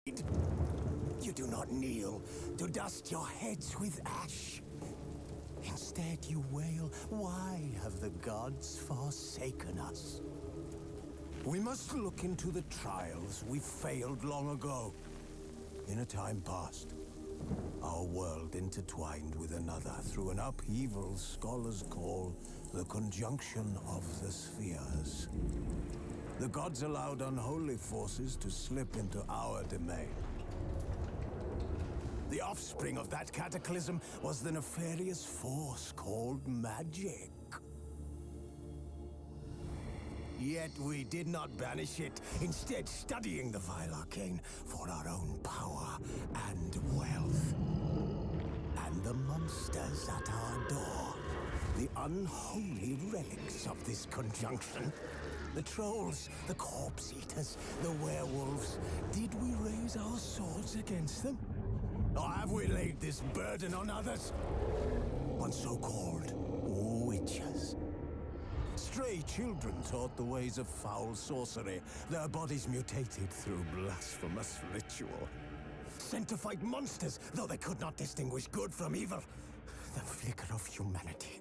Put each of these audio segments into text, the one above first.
You do not kneel to dust your heads with ash. Instead you wail, why have the gods forsaken us? We must look into the trials we failed long ago. In a time past, our world intertwined with another through an upheaval scholars call the conjunction of the spheres. The gods allowed unholy forces to slip into our domain. The offspring of that cataclysm was the nefarious force called magic. Yet we did not banish it, instead studying the vile arcane for our own power and wealth. And the monsters at our door, the unholy relics of this conjunction. The trolls, the corpse eaters, the werewolves. Did we raise our swords against them? Or have we laid this burden on others? On so-called witches. Stray children taught the ways of foul sorcery, their bodies mutated through blasphemous ritual. Sent to fight monsters, though they could not distinguish good from evil. The flicker of humanity,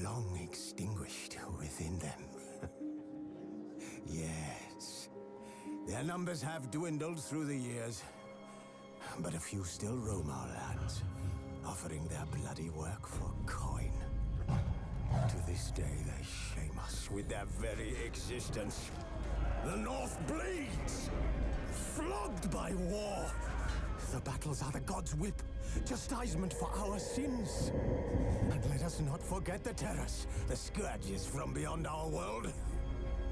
long extinguished within them. Yes, their numbers have dwindled through the years, but a few still roam our lands, offering their bloody work for coin. To this day, they shame us with their very existence. The North bleeds, flogged by war. The battles are the gods' whip, chastisement for our sins. And let us not forget the terrors, the scourges from beyond our world.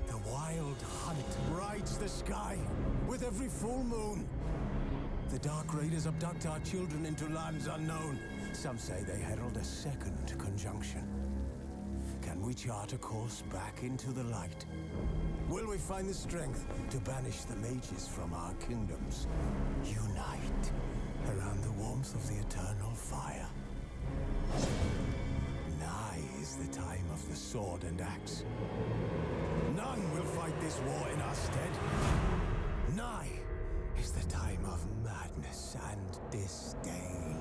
The wild hunt rides the sky with every full moon. The Dark Raiders abduct our children into lands unknown. Some say they herald a second conjunction. Can we chart a course back into the light? Will we find the strength to banish the mages from our kingdoms? Unite around the warmth of the eternal fire. Nigh is the time of the sword and axe. None will fight this war in our stead. Nigh is the time of madness and disdain.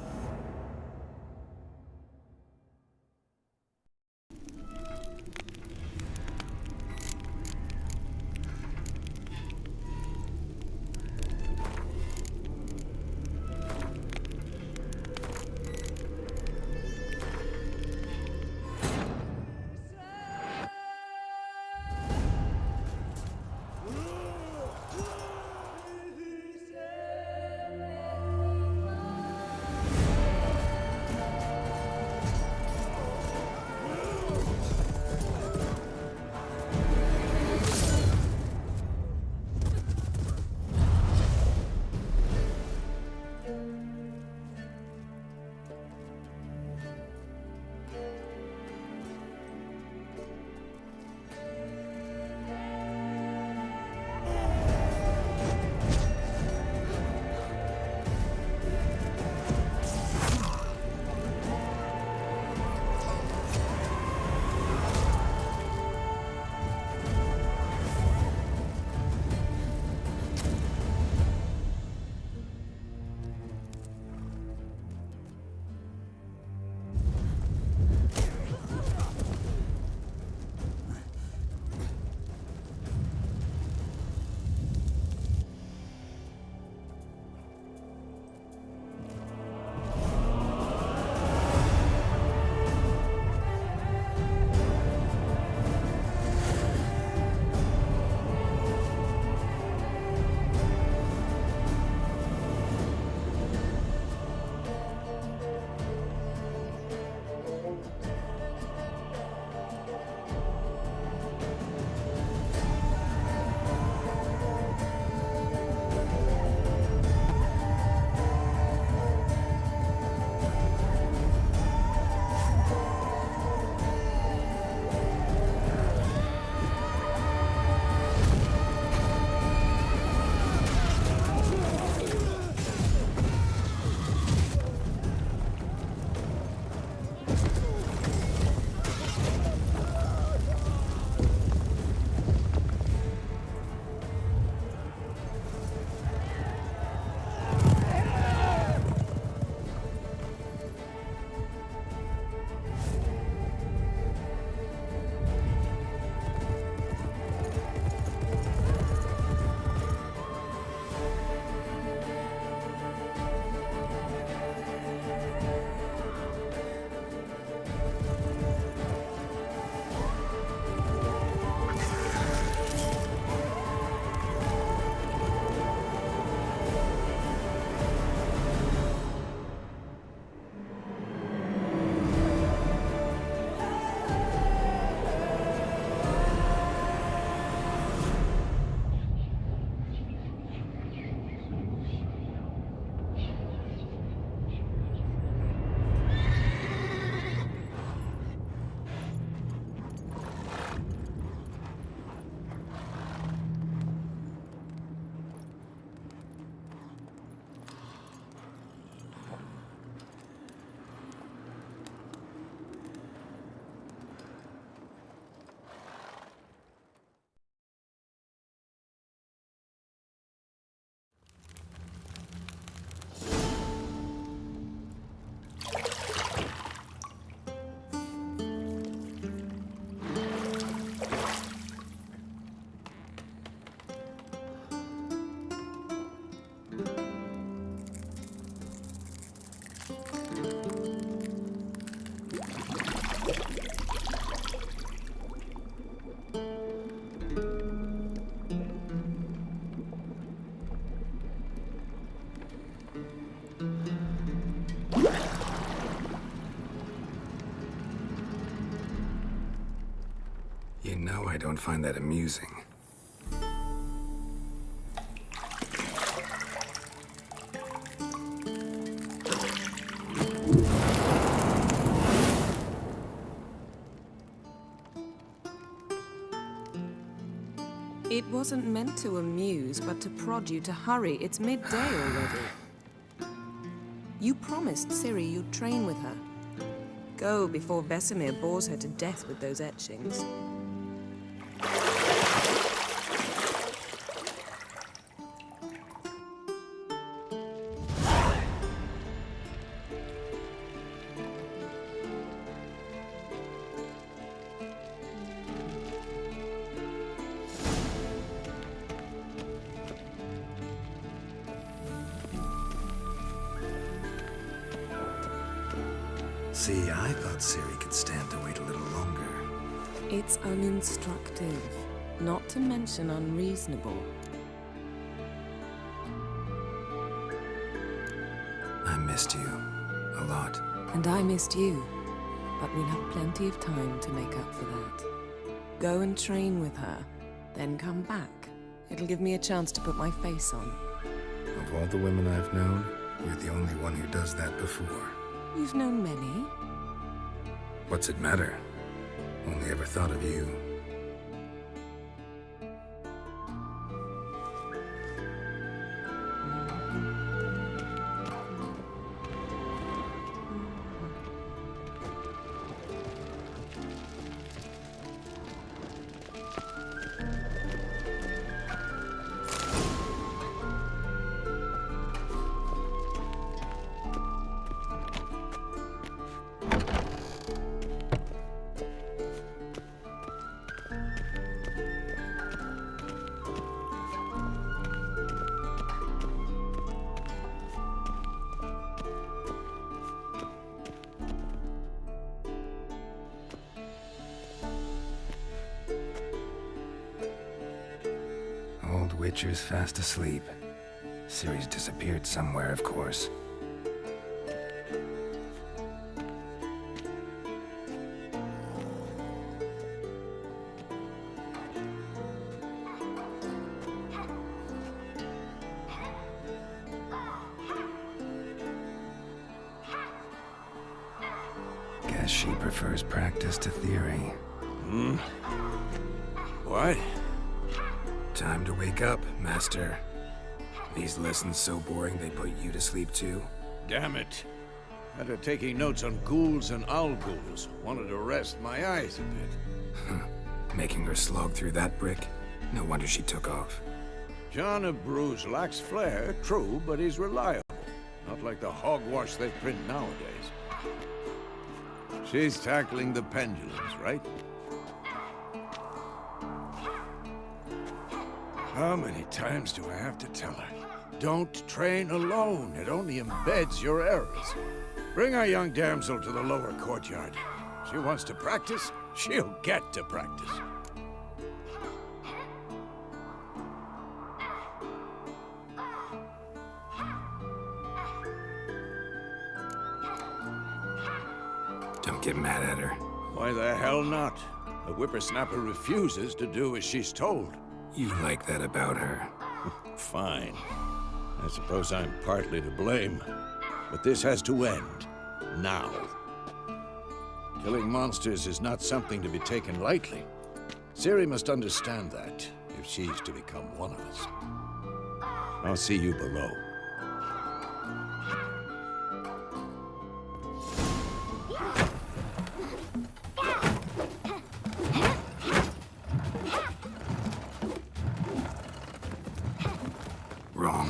I don't find that amusing. It wasn't meant to amuse, but to prod you to hurry. It's midday already. You promised Ciri you'd train with her. Go before Vesemir bores her to death with those etchings. See, I thought Ciri could stand to wait a little longer. It's uninstructive, not to mention unreasonable. I missed you. A lot. And I missed you. But we'll have plenty of time to make up for that. Go and train with her, then come back. It'll give me a chance to put my face on. Of all the women I've known, you're the only one who does that before. You've known many. What's it matter? Only ever thought of you. Old Witcher's fast asleep. Ciri's disappeared somewhere, of course. Guess she prefers practice to theory. What? Time to wake up, Master. These lessons so boring they put you to sleep too? Damn it. After taking notes on ghouls and owl ghouls, wanted to rest my eyes a bit. Making her slog through that brick? No wonder she took off. John of Bruges lacks flair, true, but he's reliable. Not like the hogwash they print nowadays. She's tackling the pendulums, right? How many times do I have to tell her? Don't train alone. It only embeds your errors. Bring our young damsel to the lower courtyard. She wants to practice, she'll get to practice. Don't get mad at her. Why the hell not? The whippersnapper refuses to do as she's told. You like that about her. Fine. I suppose I'm partly to blame. But this has to end. Now. Killing monsters is not something to be taken lightly. Ciri must understand that, if she's to become one of us. I'll see you below. Wrong.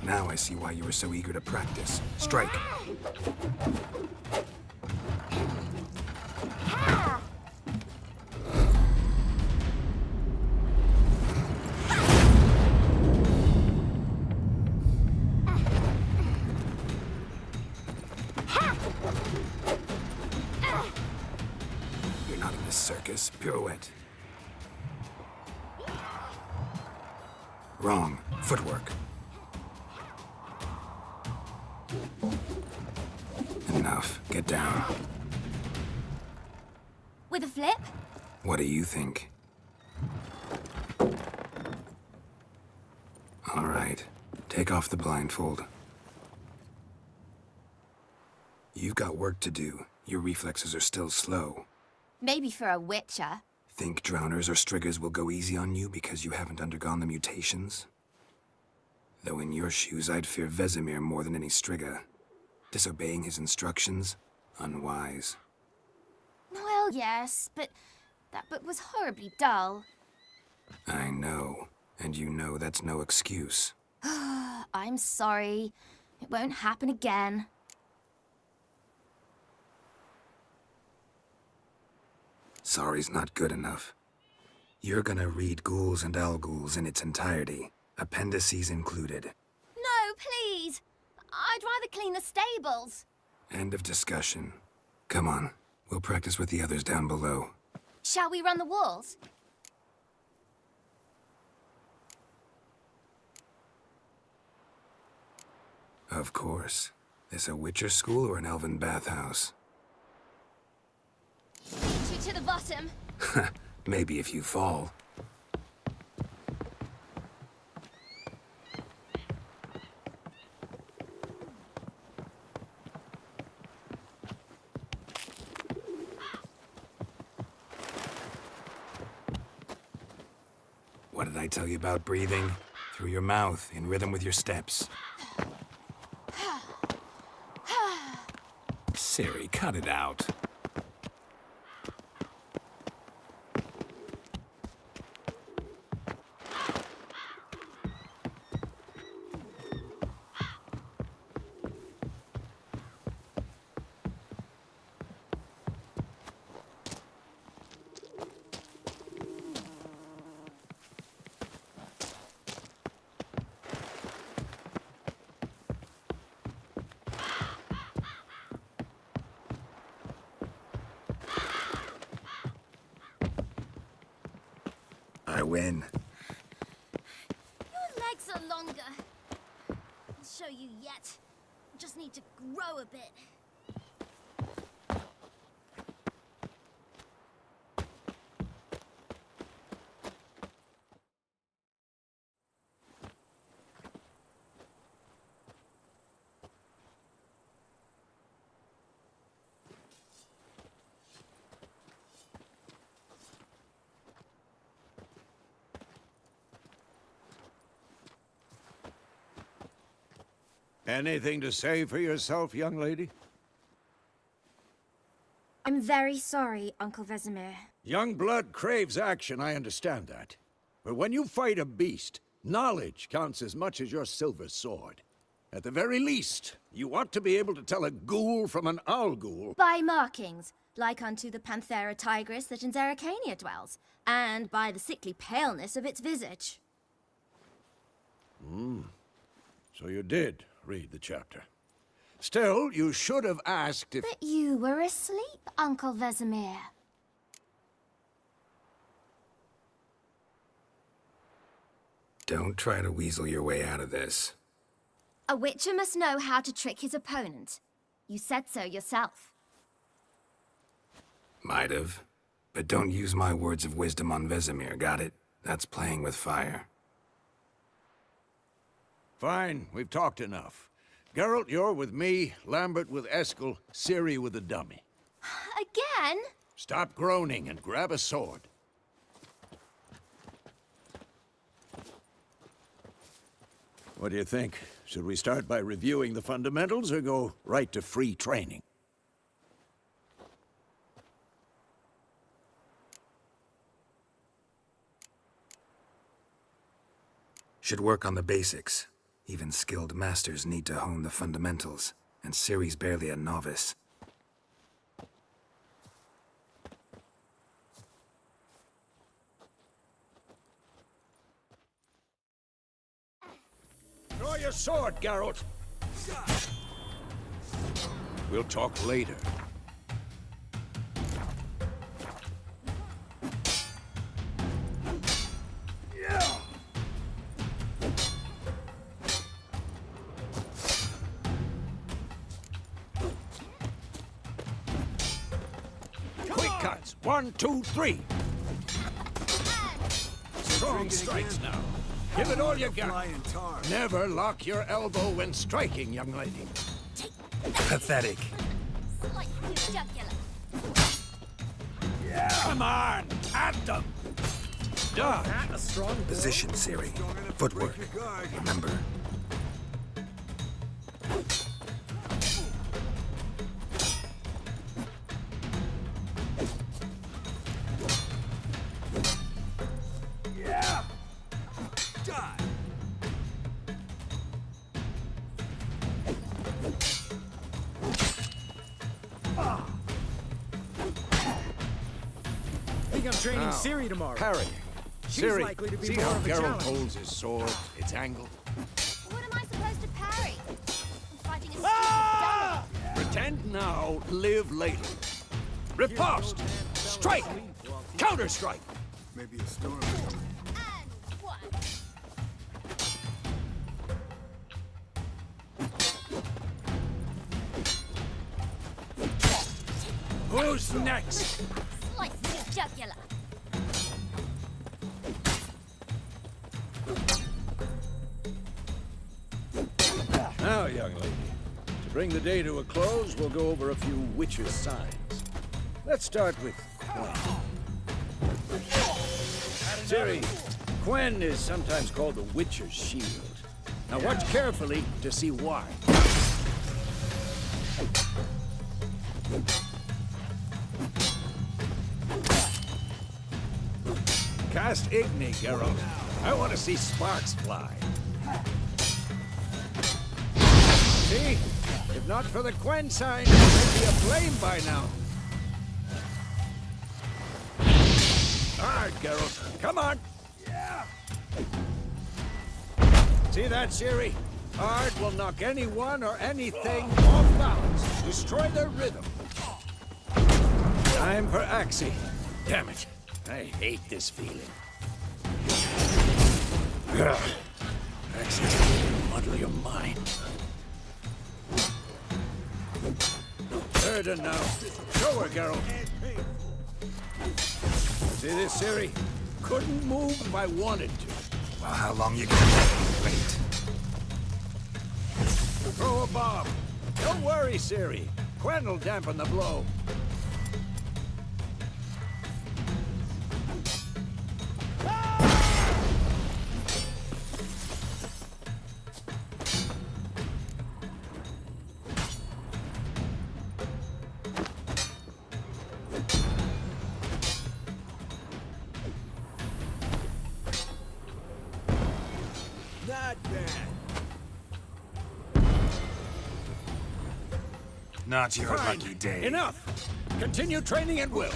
Now I see why you were so eager to practice. Strike. You're not in this circus. Pirouette. Wrong. Footwork. Enough. Get down. With a flip? What do you think? All right. Take off the blindfold. You've got work to do. Your reflexes are still slow. Maybe for a witcher. Think drowners or striggers will go easy on you because you haven't undergone the mutations? Though in your shoes, I'd fear Vesemir more than any strigger. Disobeying his instructions? Unwise. Well, yes, but that book was horribly dull. I know. And you know that's no excuse. I'm sorry. It won't happen again. Sorry's not good enough. You're gonna read Ghouls and Al-Ghouls in its entirety, appendices included. No, please! I'd rather clean the stables. End of discussion. Come on, we'll practice with the others down below. Shall we run the walls? Of course. This a Witcher school or an elven bathhouse? To the bottom. Maybe if you fall. What did I tell you about breathing? Through your mouth, in rhythm with your steps. Siri, cut it out. I win. Your legs are longer. I'll show you yet. Just need to grow a bit. Anything to say for yourself, young lady? I'm very sorry, Uncle Vesemir. Young blood craves action, I understand that. But when you fight a beast, knowledge counts as much as your silver sword. At the very least, you ought to be able to tell a ghoul from an owl-ghoul. By markings, like unto the Panthera tigris that in Zerrikania dwells, and by the sickly paleness of its visage. So you did read the chapter. Still, you should have asked if... But you were asleep, Uncle Vesemir. Don't try to weasel your way out of this. A witcher must know how to trick his opponent. You said so yourself. Might have. But don't use my words of wisdom on Vesemir, got it? That's playing with fire. Fine, we've talked enough. Geralt, you're with me, Lambert with Eskel, Ciri with the dummy. Again? Stop groaning and grab a sword. What do you think? Should we start by reviewing the fundamentals or go right to free training? Should work on the basics. Even skilled masters need to hone the fundamentals, and Ciri's barely a novice. Draw your sword, Geralt! We'll talk later. Quick cuts! 1, 2, 3. Strong strikes now. Give it all you got. Never lock your elbow when striking, young lady. Pathetic. Slice his jugular. Come on, at them. Dodge. Position, Siri. Footwork. Remember. I think I'm training Now, Ciri tomorrow. Parry. She's Siri, likely to be see more how of a Geralt challenge. holds his sword, its angle? What am I supposed to parry? I'm fighting a stupid Ah! Pretend now, live later. Riposte! Strike! Counter-strike! Maybe a storm. And one. Who's next? Slice his jugular. Now, young lady, to bring the day to a close, we'll go over a few witches' signs. Let's start with Quen. Ciri, Quen is sometimes called the Witcher's Shield. Now watch carefully to see why. Cast Igni, Geralt. I want to see sparks fly. See? If not for the Quen sign, there'd be a flame by now. Hard, Geralt. Come on. Yeah. See that, Ciri? Hard will knock anyone or anything off balance. Destroy their rhythm. Time for Axii. Damn it. I hate this feeling. Axii, muddle your mind. Erda now. Show her, Geralt. See this, Ciri? Couldn't move if I wanted to. Well, how long you gonna wait? Throw a bomb. Don't worry, Ciri. Quen will dampen the blow. Not bad. Not your Fine. lucky day. Enough. Continue training at will.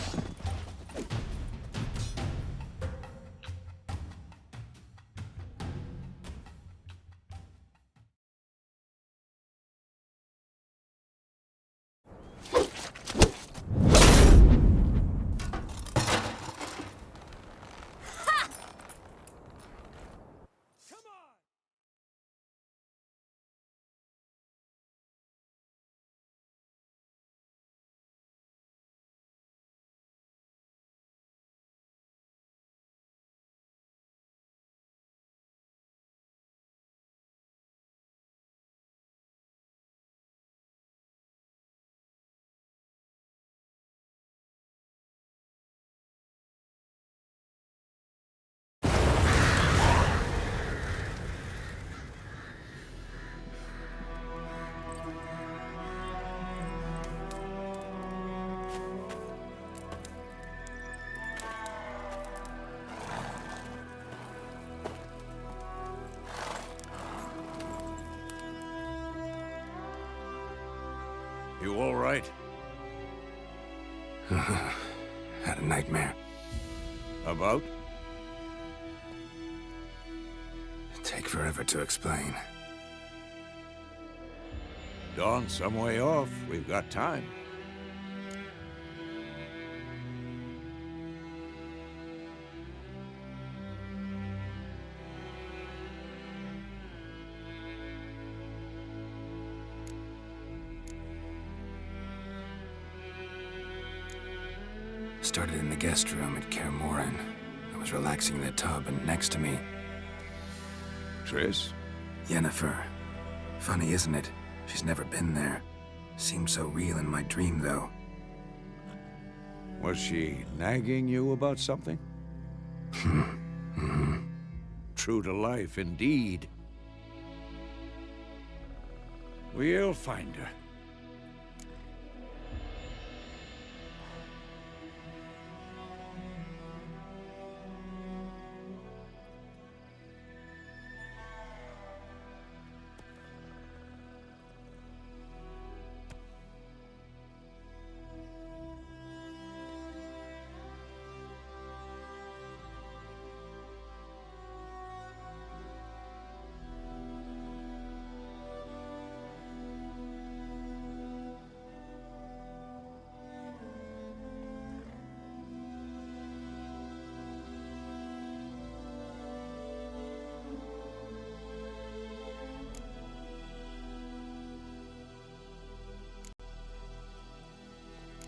You all right? Had a nightmare. About? Take forever to explain. Dawn's some way off. We've got time. started in the guest room at Kaer Morhen. I was relaxing in the tub, and next to me, Triss? Yennefer. Funny, isn't it? She's never been there. Seemed so real in my dream, though. Was she nagging you about something? True to life, indeed. We'll find her.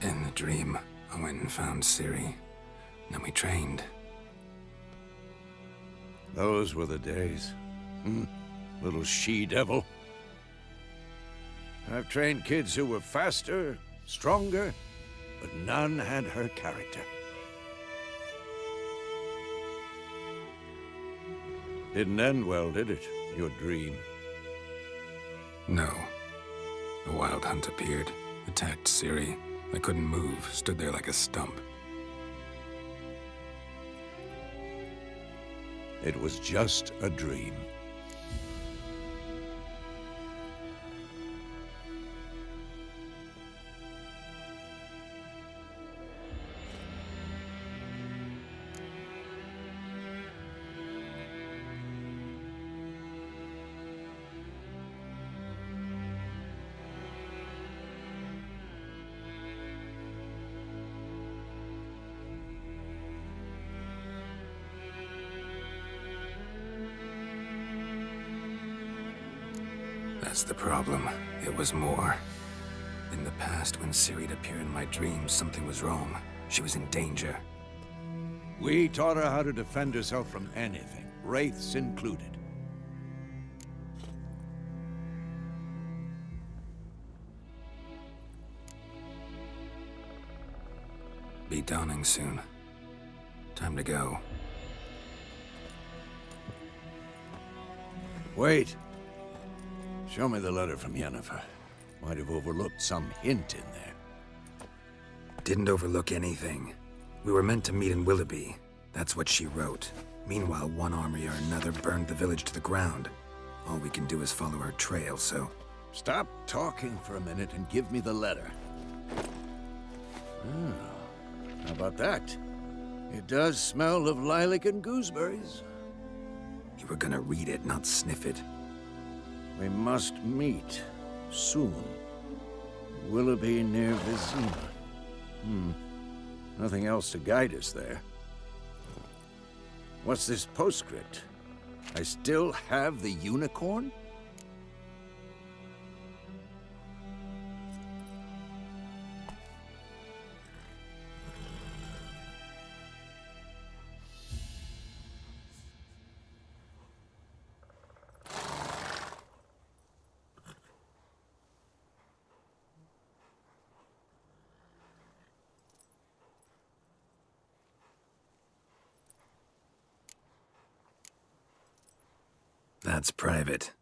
In the dream, I went and found Ciri. Then we trained. Those were the days. Little she-devil. I've trained kids who were faster, stronger, but none had her character. Didn't end well, did it? Your dream? No. The Wild Hunt appeared, attacked Ciri. I couldn't move, stood there like a stump. It was just a dream. That's the problem. It was more. In the past, when Ciri'd appear in my dreams, something was wrong. She was in danger. We taught her how to defend herself from anything, wraiths included. Be dawning soon. Time to go. Wait. Show me the letter from Yennefer. Might have overlooked some hint in there. Didn't overlook anything. We were meant to meet in Willoughby. That's what she wrote. Meanwhile, one army or another burned the village to the ground. All we can do is follow her trail, so... Stop talking for a minute and give me the letter. How about that? It does smell of lilac and gooseberries. You were gonna read it, not sniff it. We must meet soon. Willoughby near Vizima. Nothing else to guide us there. What's this postscript? I still have the unicorn? That's private.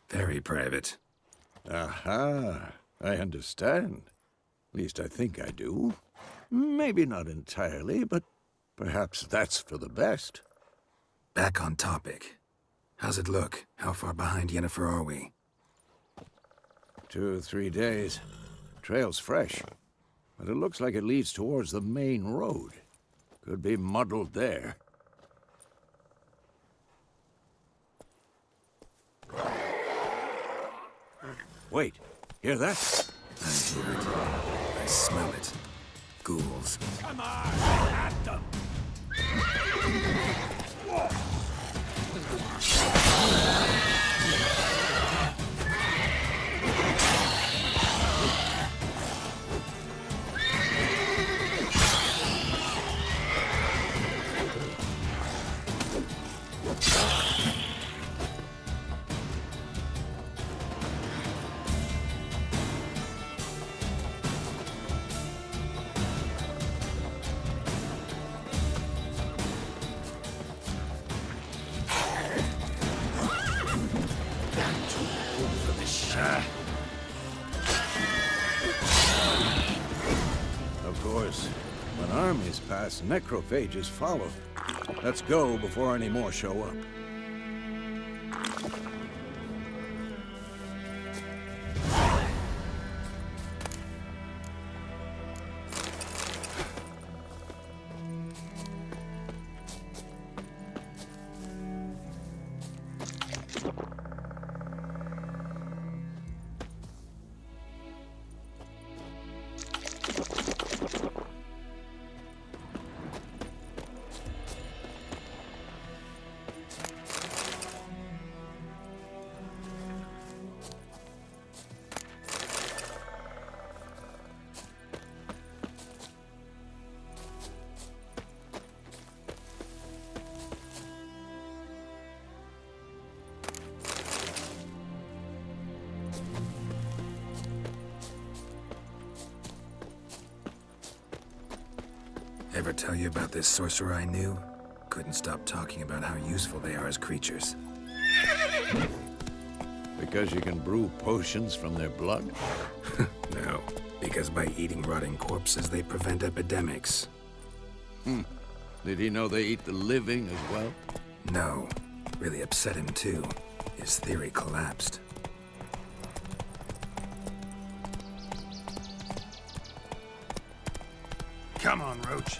Very private. Aha, I understand. At least I think I do. Maybe not entirely, but perhaps that's for the best. Back on topic. How's it look? How far behind Yennefer are we? 2 or 3 days. Trail's fresh, but it looks like it leads towards the main road. Could be muddled there. Wait, hear that? I hear it. I smell it. Ghouls. Come on, at them! Of course, when armies pass, necrophages follow. Let's go before any more show up. Ever tell you about this sorcerer I knew? Couldn't stop talking about how useful they are as creatures. Because you can brew potions from their blood? No, because by eating rotting corpses, they prevent epidemics. Did he know they eat the living as well? No, really upset him too. His theory collapsed. Come on, Roach.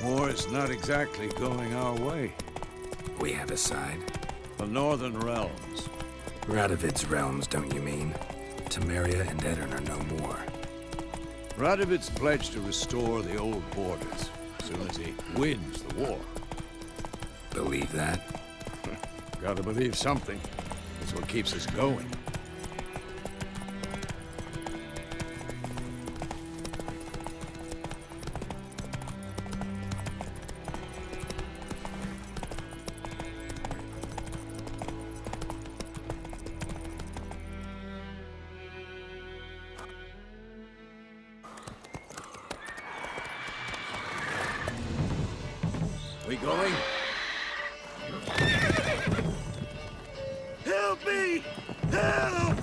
War's not exactly going our way. We have a side. The Northern Realms. Radovid's realms, don't you mean? Temeria and Edirn are no more. Radovid's pledged to restore the old borders as soon as he wins the war. Believe that? Gotta believe something. It's what keeps us going. We going? Help me! Help!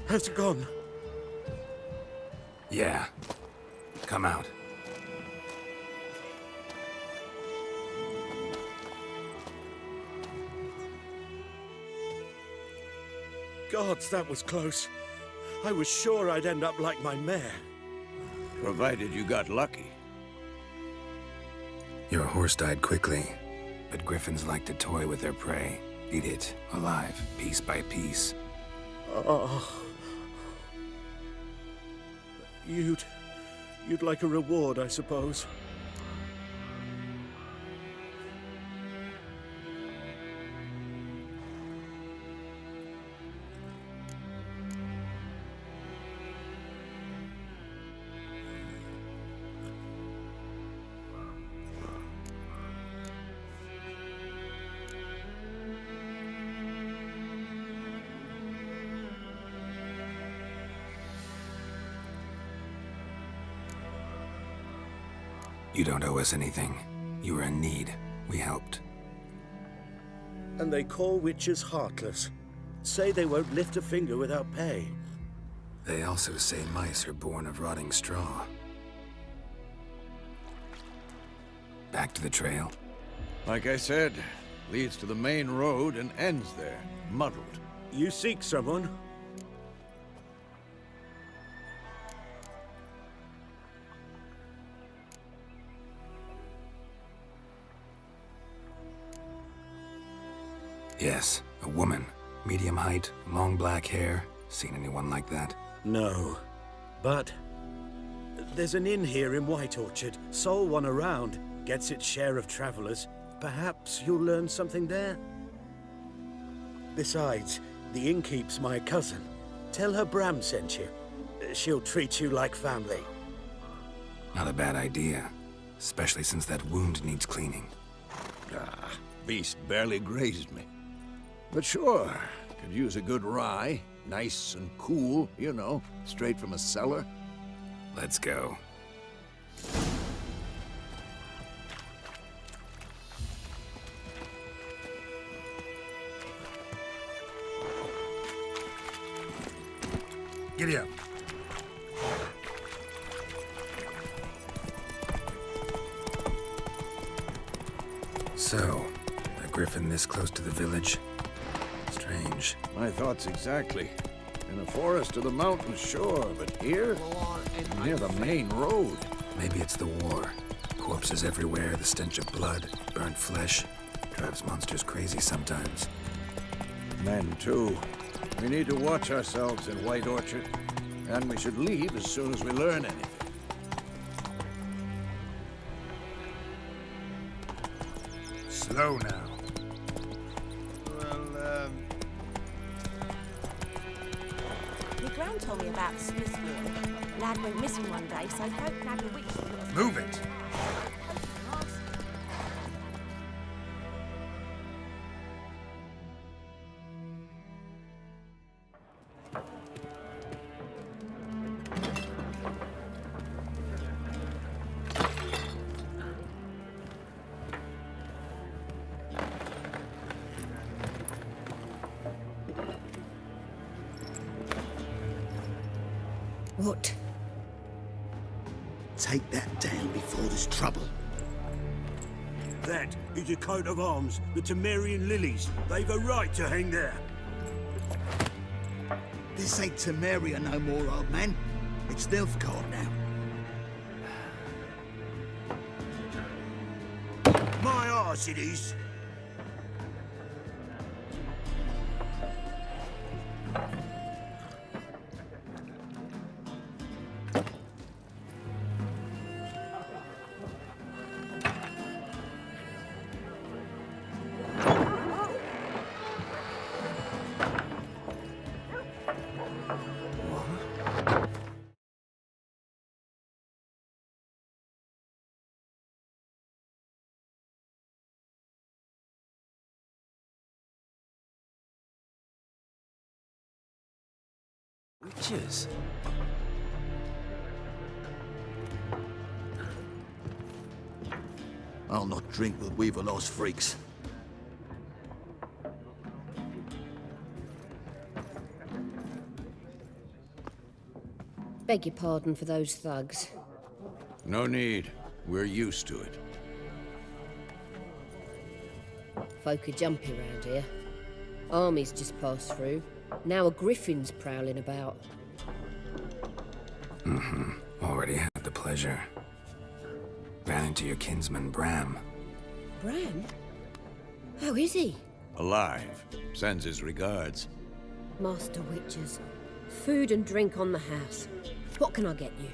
Has it gone? Yeah. Come out. Gods, that was close. I was sure I'd end up like my mare. Provided you got lucky. Your horse died quickly, but griffins like to toy with their prey. Eat it, alive, piece by piece. Oh. You'd like a reward, I suppose. You don't owe us anything. You were in need. We helped. And they call witches heartless. Say they won't lift a finger without pay. They also say mice are born of rotting straw. Back to the trail. Like I said, Leads to the main road and ends there, muddled. You seek someone? Yes, a woman. Medium height, long black hair. Seen anyone like that? No. But there's an inn here in White Orchard. Sole one around. Gets its share of travelers. Perhaps you'll learn something there? Besides, the innkeep's my cousin. Tell her Bram sent you. She'll treat you like family. Not a bad idea. Especially since that wound needs cleaning. Ah, beast barely grazed me. But sure, could use a good rye. Nice and cool, you know, straight from a cellar. Let's go. Giddy up. So, a griffin this close to the village? Strange. My thoughts exactly. In a forest or the mountains, sure, but here? Near the main road. Maybe it's the war. Corpses everywhere, the stench of blood, burnt flesh. Drives monsters crazy sometimes. Men, too. We need to watch ourselves in White Orchard. And we should leave as soon as we learn anything. Slow now. My gran told me about the Smith war. Lad went missing one day, so folk nabbed a witch. Move it! What? Take that down before there's trouble. That is a coat of arms, the Temerian lilies. They've a right to hang there. This ain't Temeria no more, old man. It's Nilfgaard now. My arse it is. Witches. I'll not drink with Weaverlost freaks. Beg your pardon for those thugs. No need. We're used to it. Folk are jumpy round here. Armies just passed through. Now a griffin's prowling about. Already had the pleasure. Ran into your kinsman, Bram. Bram? How is he? Alive. Sends his regards. Master Witches. Food and drink on the house. What can I get you?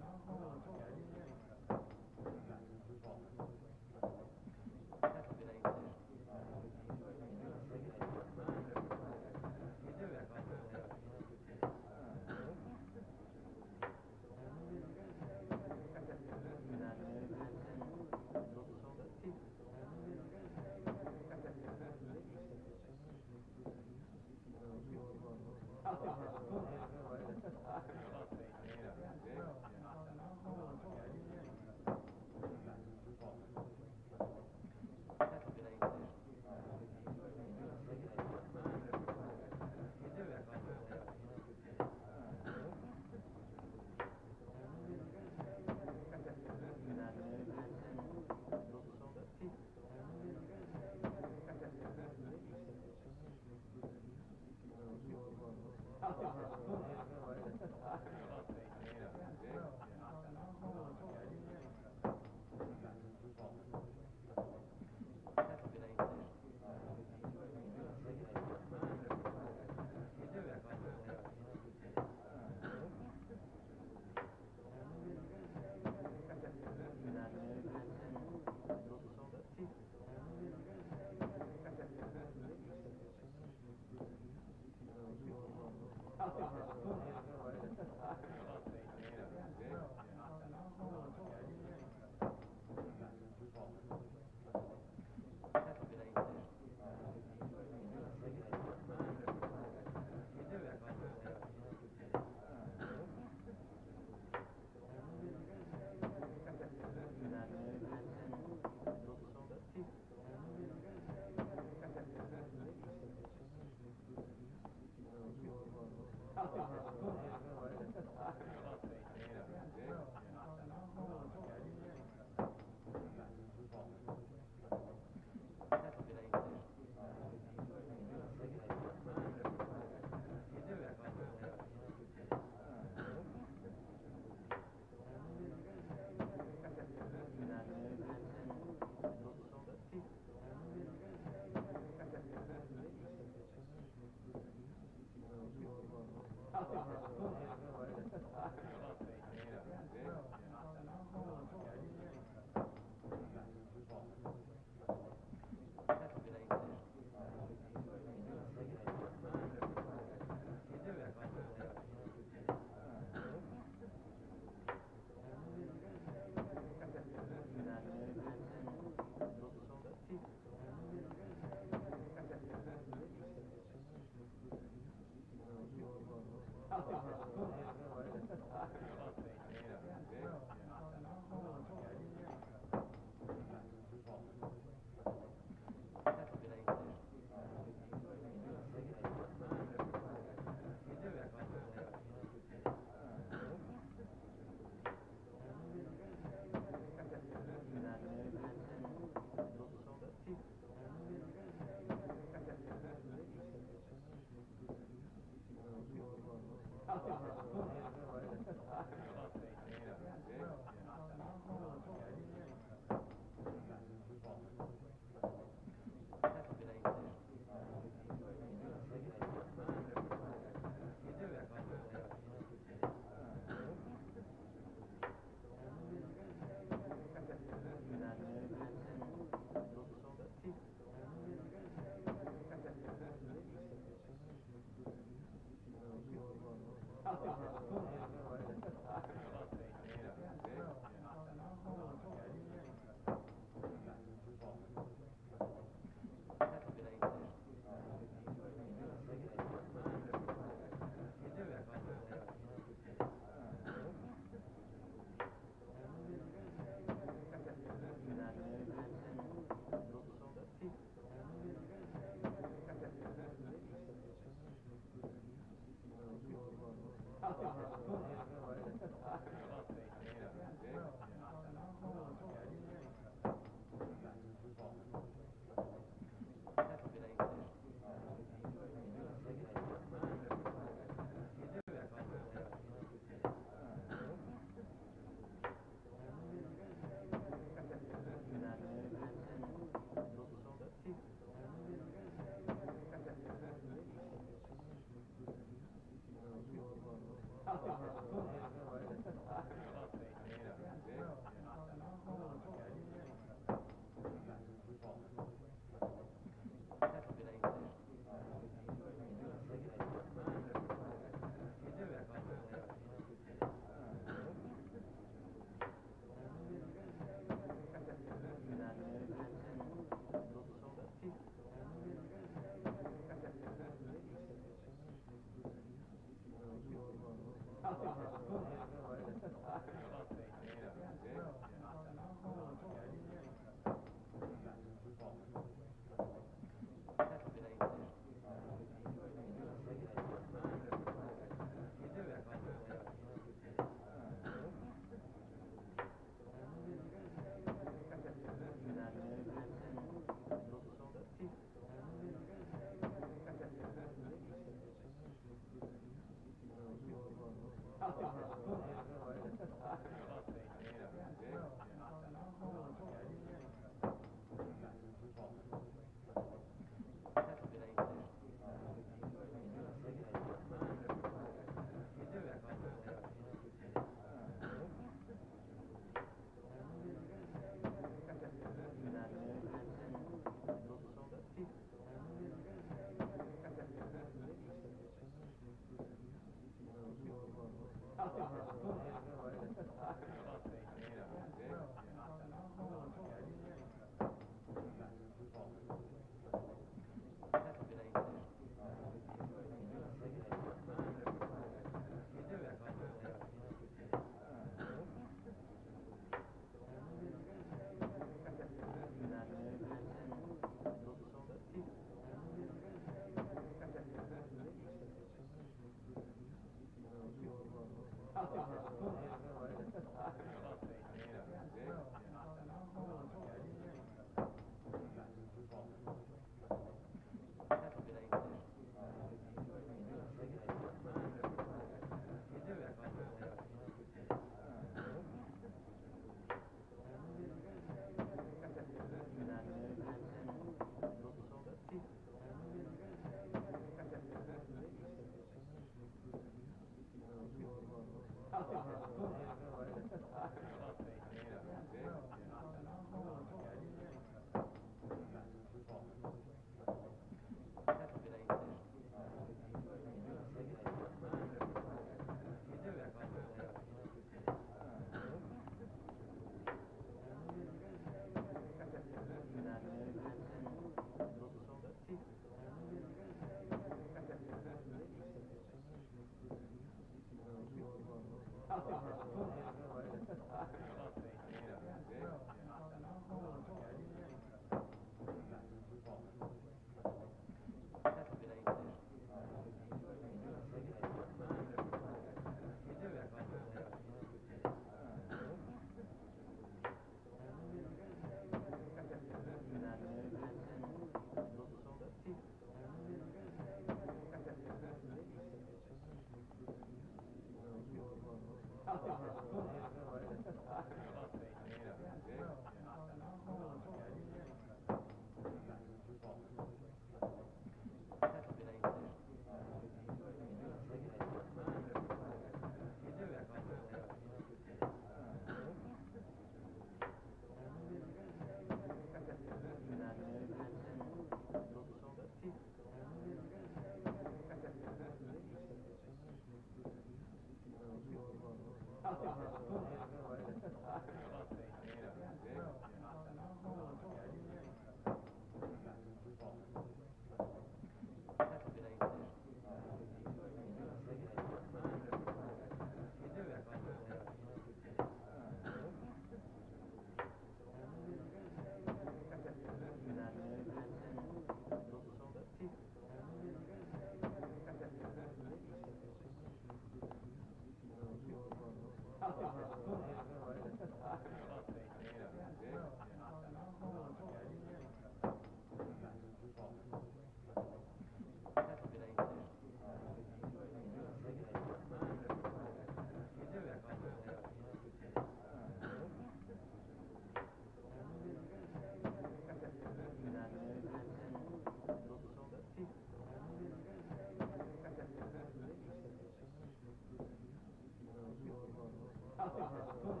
Thank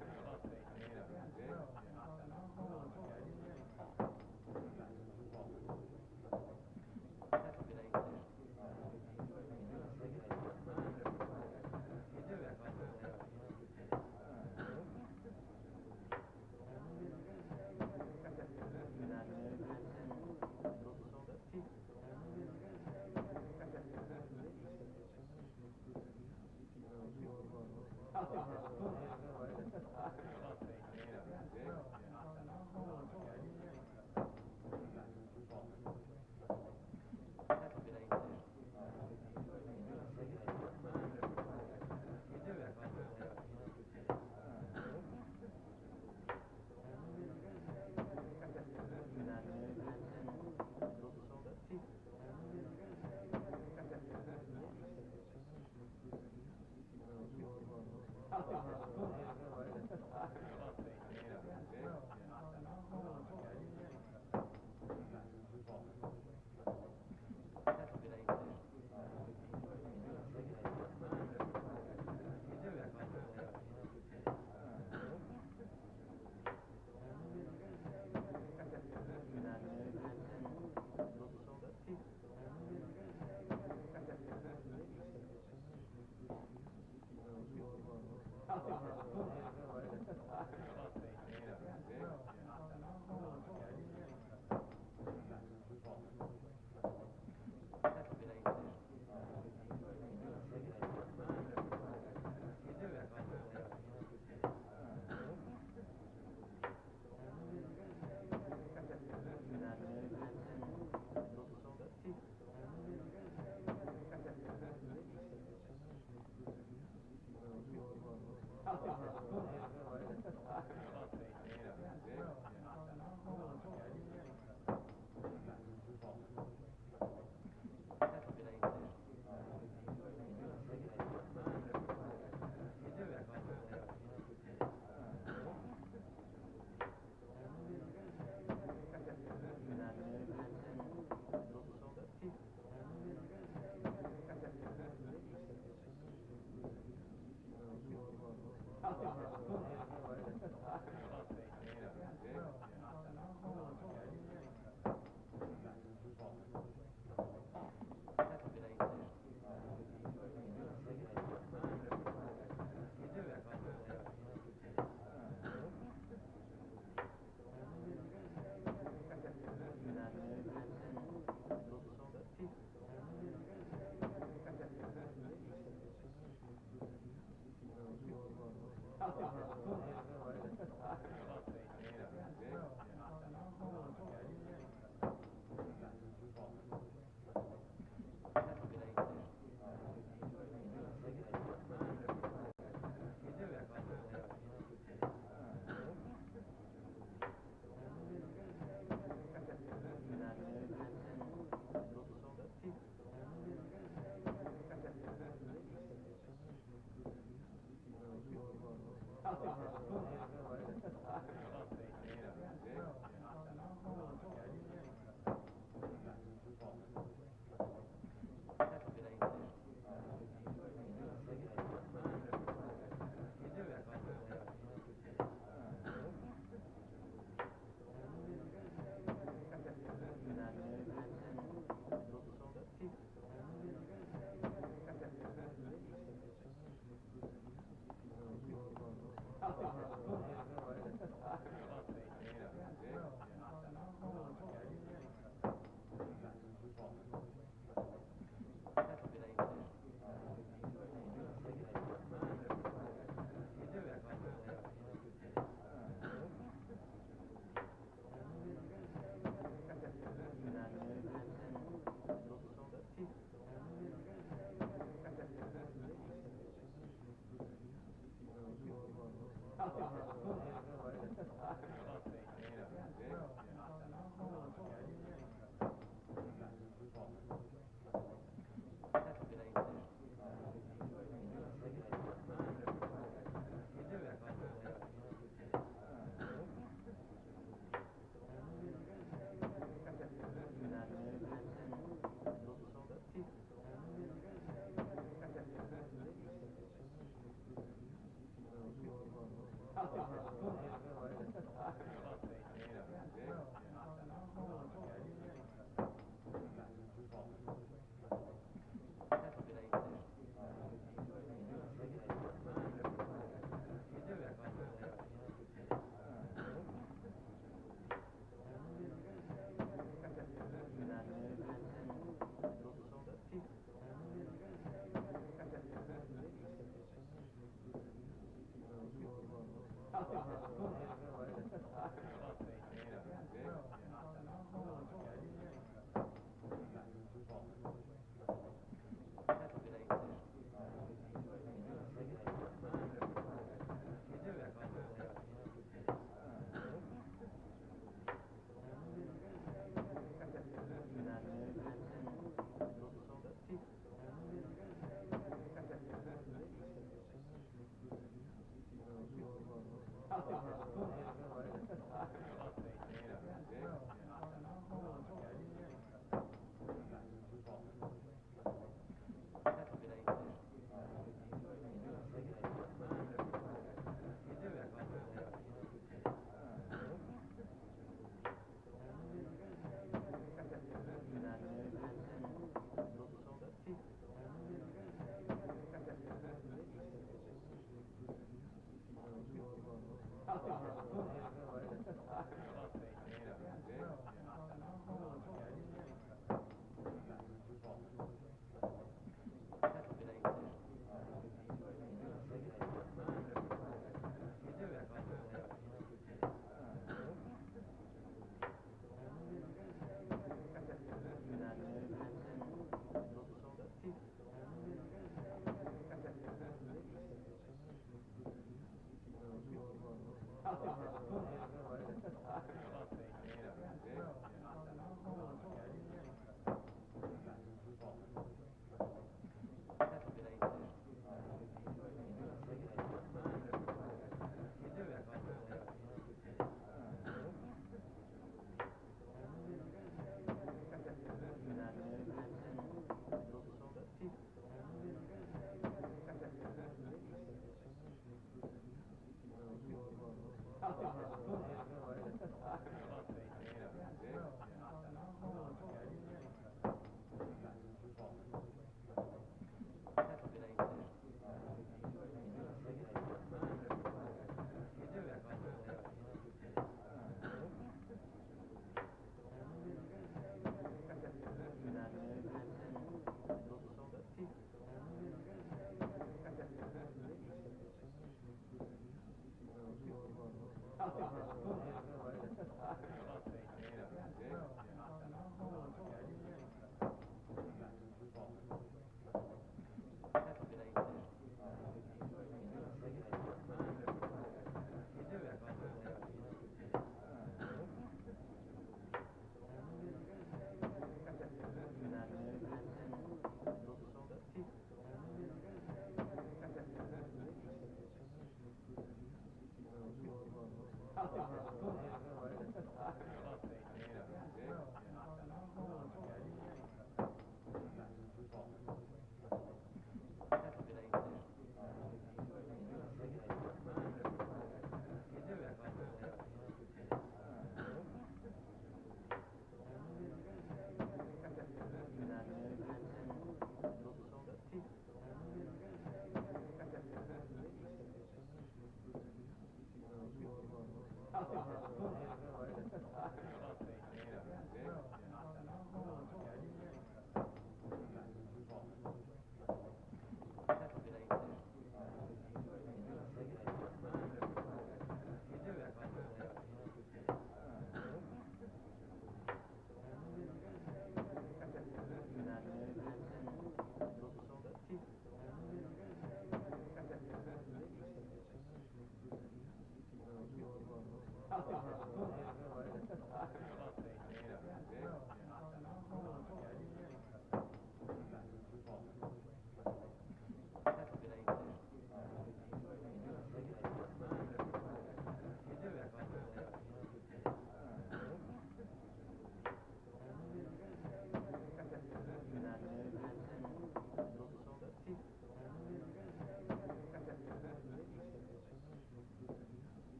you.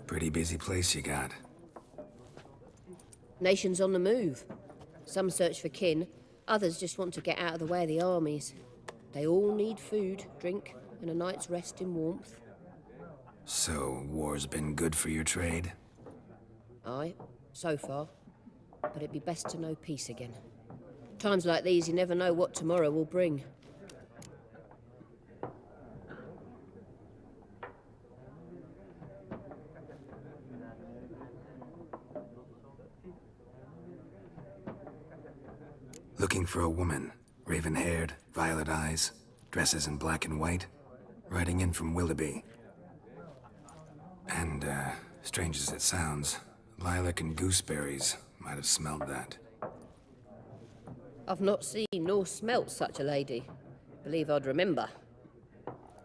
Pretty busy place you got. Nations on the move. Some search for kin, others just want to get out of the way of the armies. They all need food, drink, and a night's rest in warmth. So, war's been good for your trade? Aye, so far. But it'd be best to know peace again. Times like these, you never know what tomorrow will bring. Looking for a woman, raven-haired, violet eyes, dresses in black and white, riding in from Willoughby. And, strange as it sounds, lilac and gooseberries might have smelled that. I've not seen nor smelt such a lady. Believe I'd remember.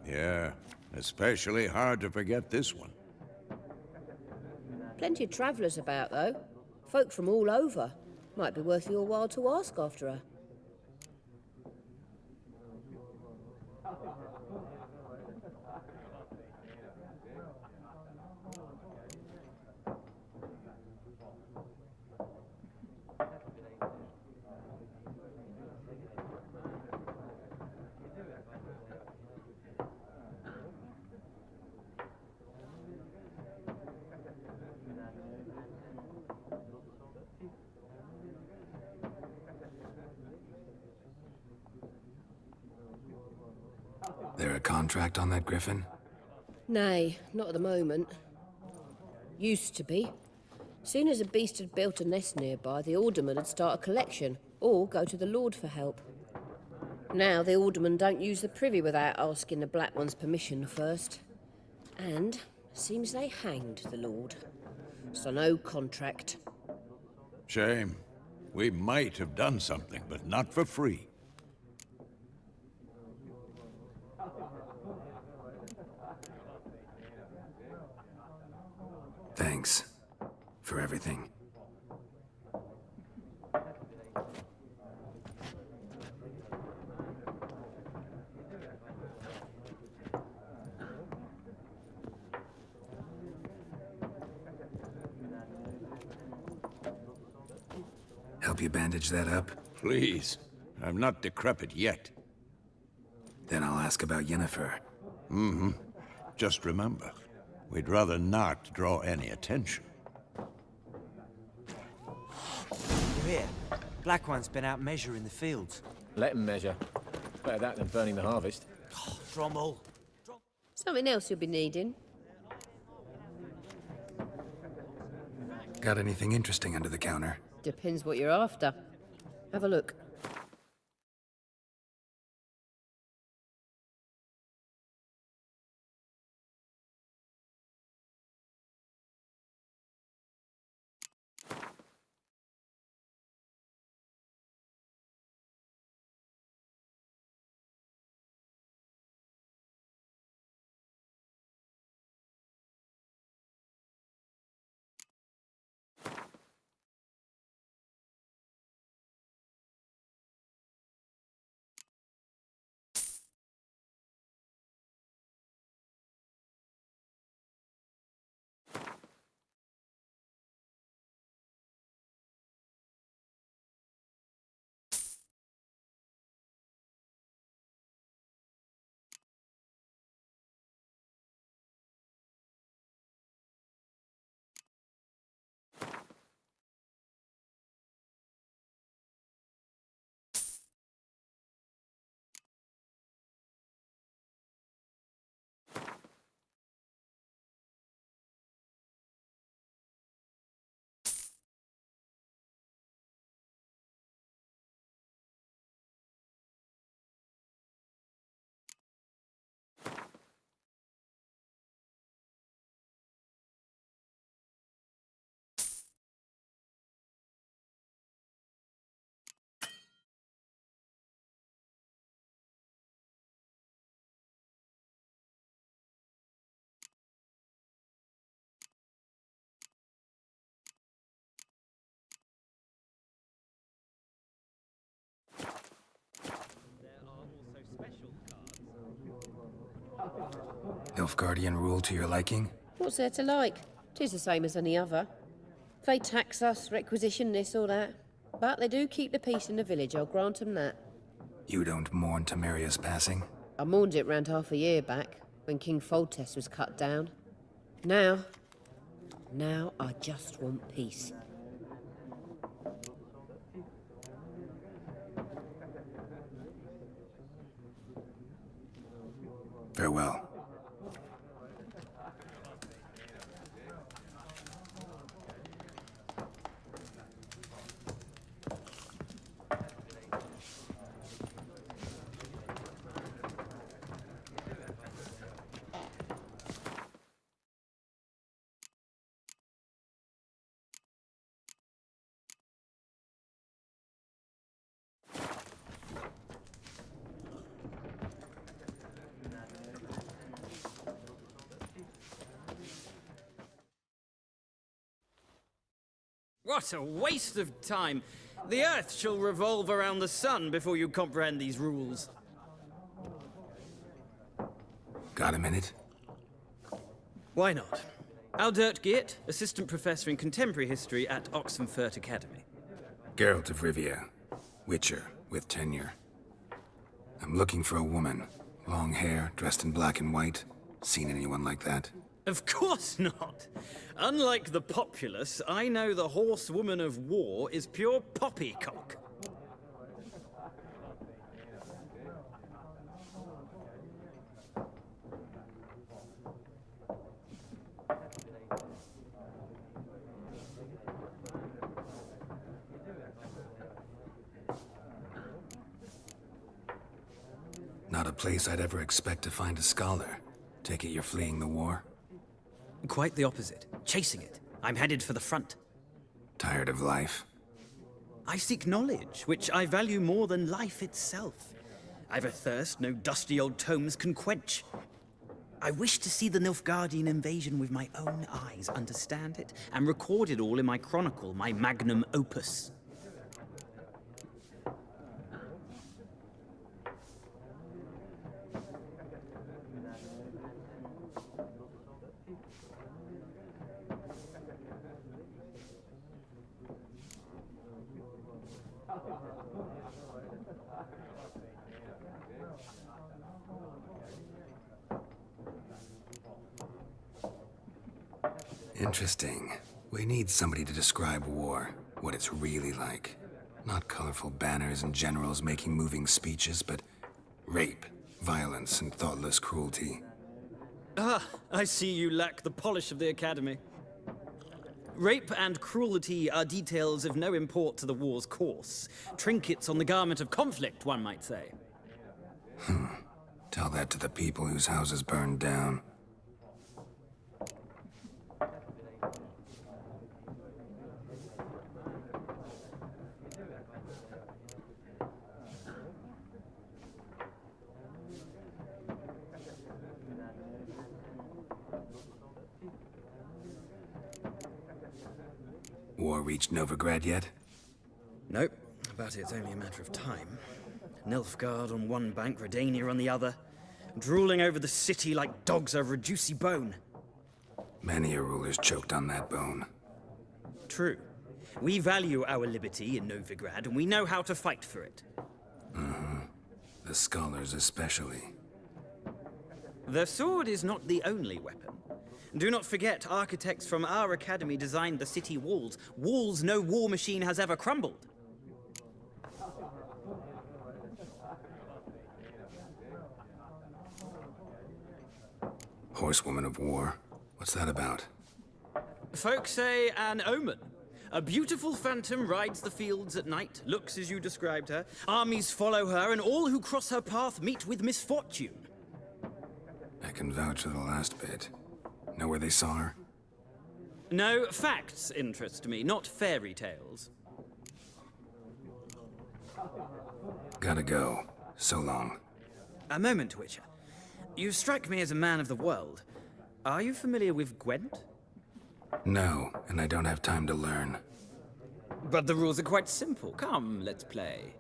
Yeah, especially hard to forget this one. Plenty of travellers about, though. Folk from all over. Might be worth your while to ask after her. There a contract on that griffin? Nay, not at the moment. Used to be. Soon as a beast had built a nest nearby, the alderman would start a collection, or go to the Lord for help. Now the aldermen don't use the privy without asking the Black One's permission first. And seems they hanged the Lord. So no contract. Shame. We might have done something, but not for free. Thanks for everything. Help you bandage that up? Please. I'm not decrepit yet. Then I'll ask about Yennefer. Just remember, we'd rather not draw any attention. You're here. Black One's been out measuring the fields. Let him measure. Better that than burning the harvest. Drommel. Something else you'll be needing. Got anything interesting under the counter? Depends what you're after. Have a look. Nilfgaardian rule to your liking? What's there to like? 'Tis the same as any other. They tax us, requisition this or that. But they do keep the peace in the village, I'll grant them that. You don't mourn Temeria's passing? I mourned it round half a year back, when King Foltest was cut down. Now I just want peace. Farewell. What a waste of time! The Earth shall revolve around the sun before you comprehend these rules. Got a minute? Why not? Aldert Geert, Assistant Professor in Contemporary History at Oxenfurt Academy. Geralt of Rivia, Witcher, with tenure. I'm looking for a woman. Long hair, dressed in black and white. Seen anyone like that? Of course not! Unlike the populace, I know the horsewoman of war is pure poppycock. Not a place I'd ever expect to find a scholar. Take it you're fleeing the war? Quite the opposite. Chasing it. I'm headed for the front. Tired of life? I seek knowledge, which I value more than life itself. I've a thirst no dusty old tomes can quench. I wish to see the Nilfgaardian invasion with my own eyes, understand it, and record it all in my chronicle, my magnum opus. Interesting. We need somebody to describe war, what it's really like. Not colorful banners and generals making moving speeches, but rape, violence, and thoughtless cruelty. Ah, I see you lack the polish of the Academy. Rape and cruelty are details of no import to the war's course. Trinkets on the garment of conflict, one might say. Tell that to the people whose houses burned down. War reached Novigrad yet? Nope, but it's only a matter of time. Nilfgaard on one bank, Redania on the other, drooling over the city like dogs over a juicy bone. Many a ruler's choked on that bone. True. We value our liberty in Novigrad, and we know how to fight for it. The scholars especially. The sword is not the only weapon. Do not forget, architects from our academy designed the city walls. Walls no war machine has ever crumbled. Horsewoman of War. What's that about? Folk say an omen. A beautiful phantom rides the fields at night, looks as you described her. Armies follow her, and all who cross her path meet with misfortune. I can vouch for the last bit. Know where they saw her? No, facts interest me, not fairy tales. Gotta go. So long. A moment, Witcher. You strike me as a man of the world. Are you familiar with Gwent? No, and I don't have time to learn. But the rules are quite simple. Come, let's play.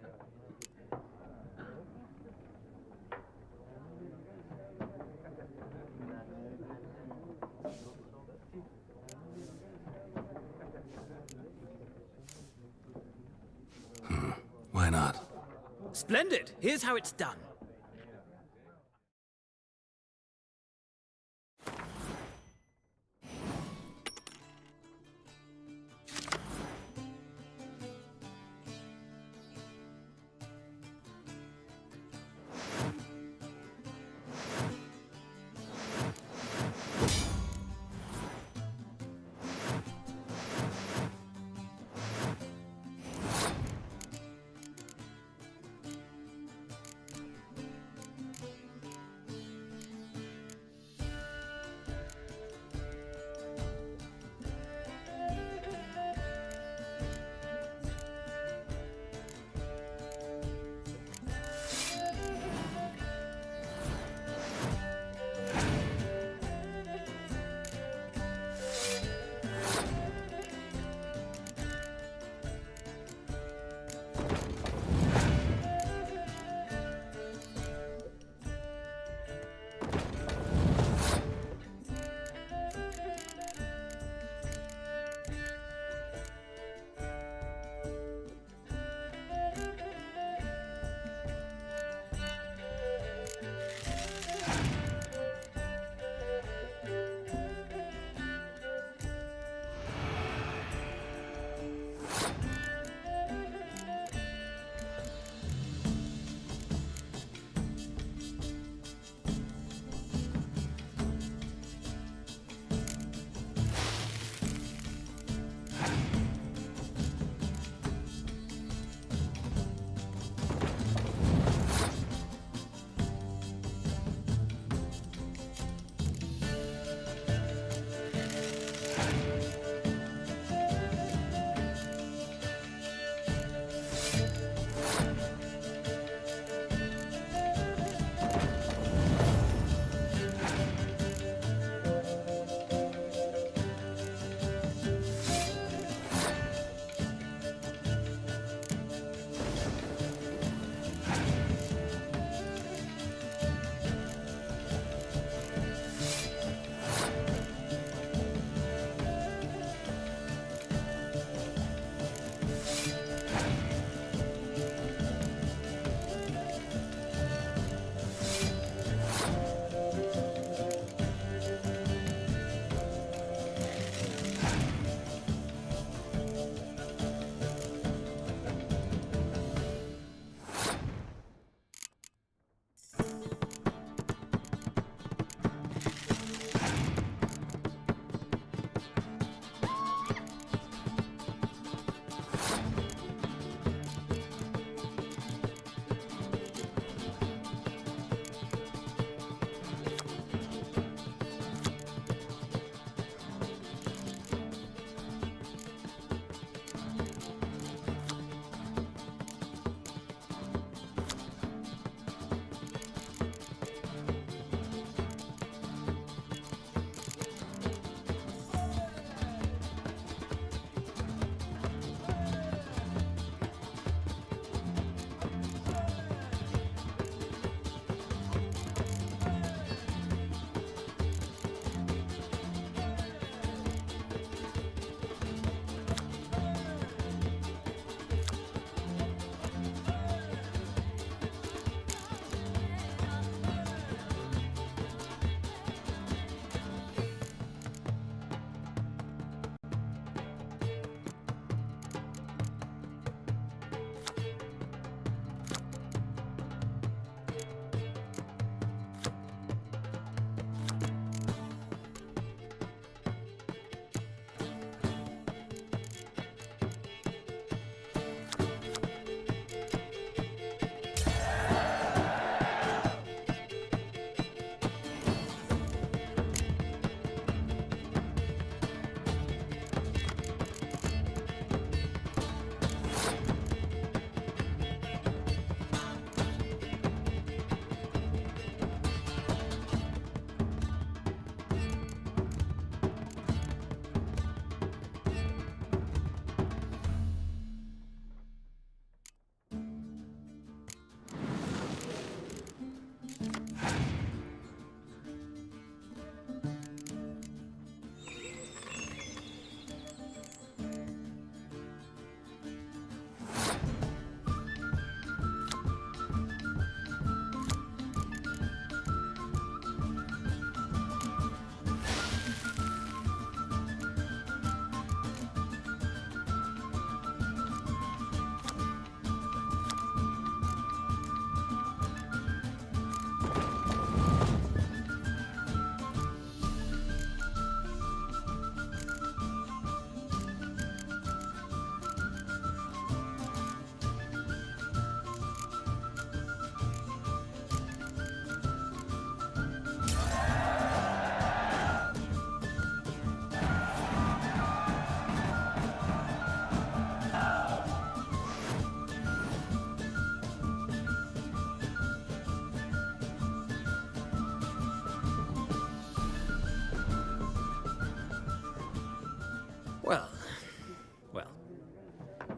Why not? Splendid! Here's how it's done.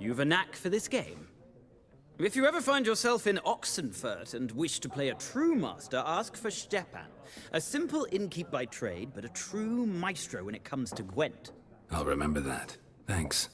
You've a knack for this game. If you ever find yourself in Oxenfurt and wish to play a true master, ask for Stepan. A simple innkeep by trade, but a true maestro when it comes to Gwent. I'll remember that. Thanks.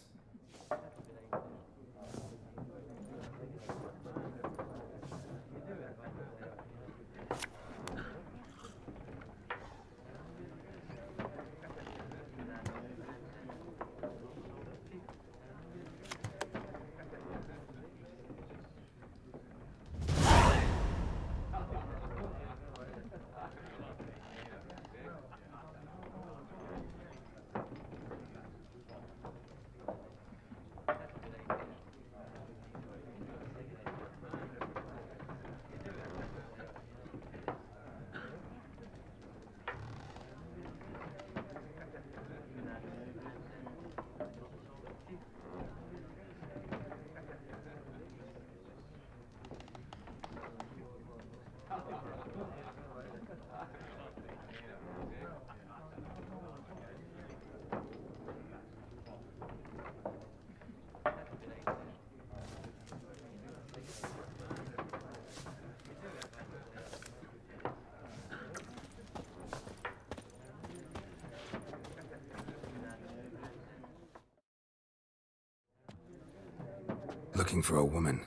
Looking for a woman.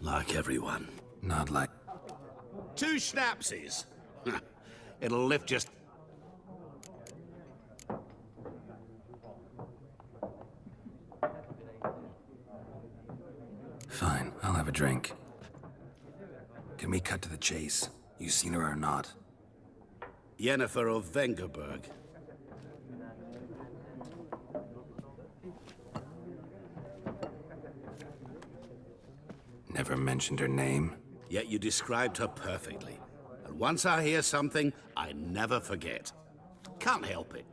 Like everyone. Not like... 2 schnapsies. It'll lift just... Fine, I'll have a drink. Can we cut to the chase? You seen her or not? Yennefer of Vengerberg. Never mentioned her name. Yet you described her perfectly. And once I hear something, I never forget. Can't help it.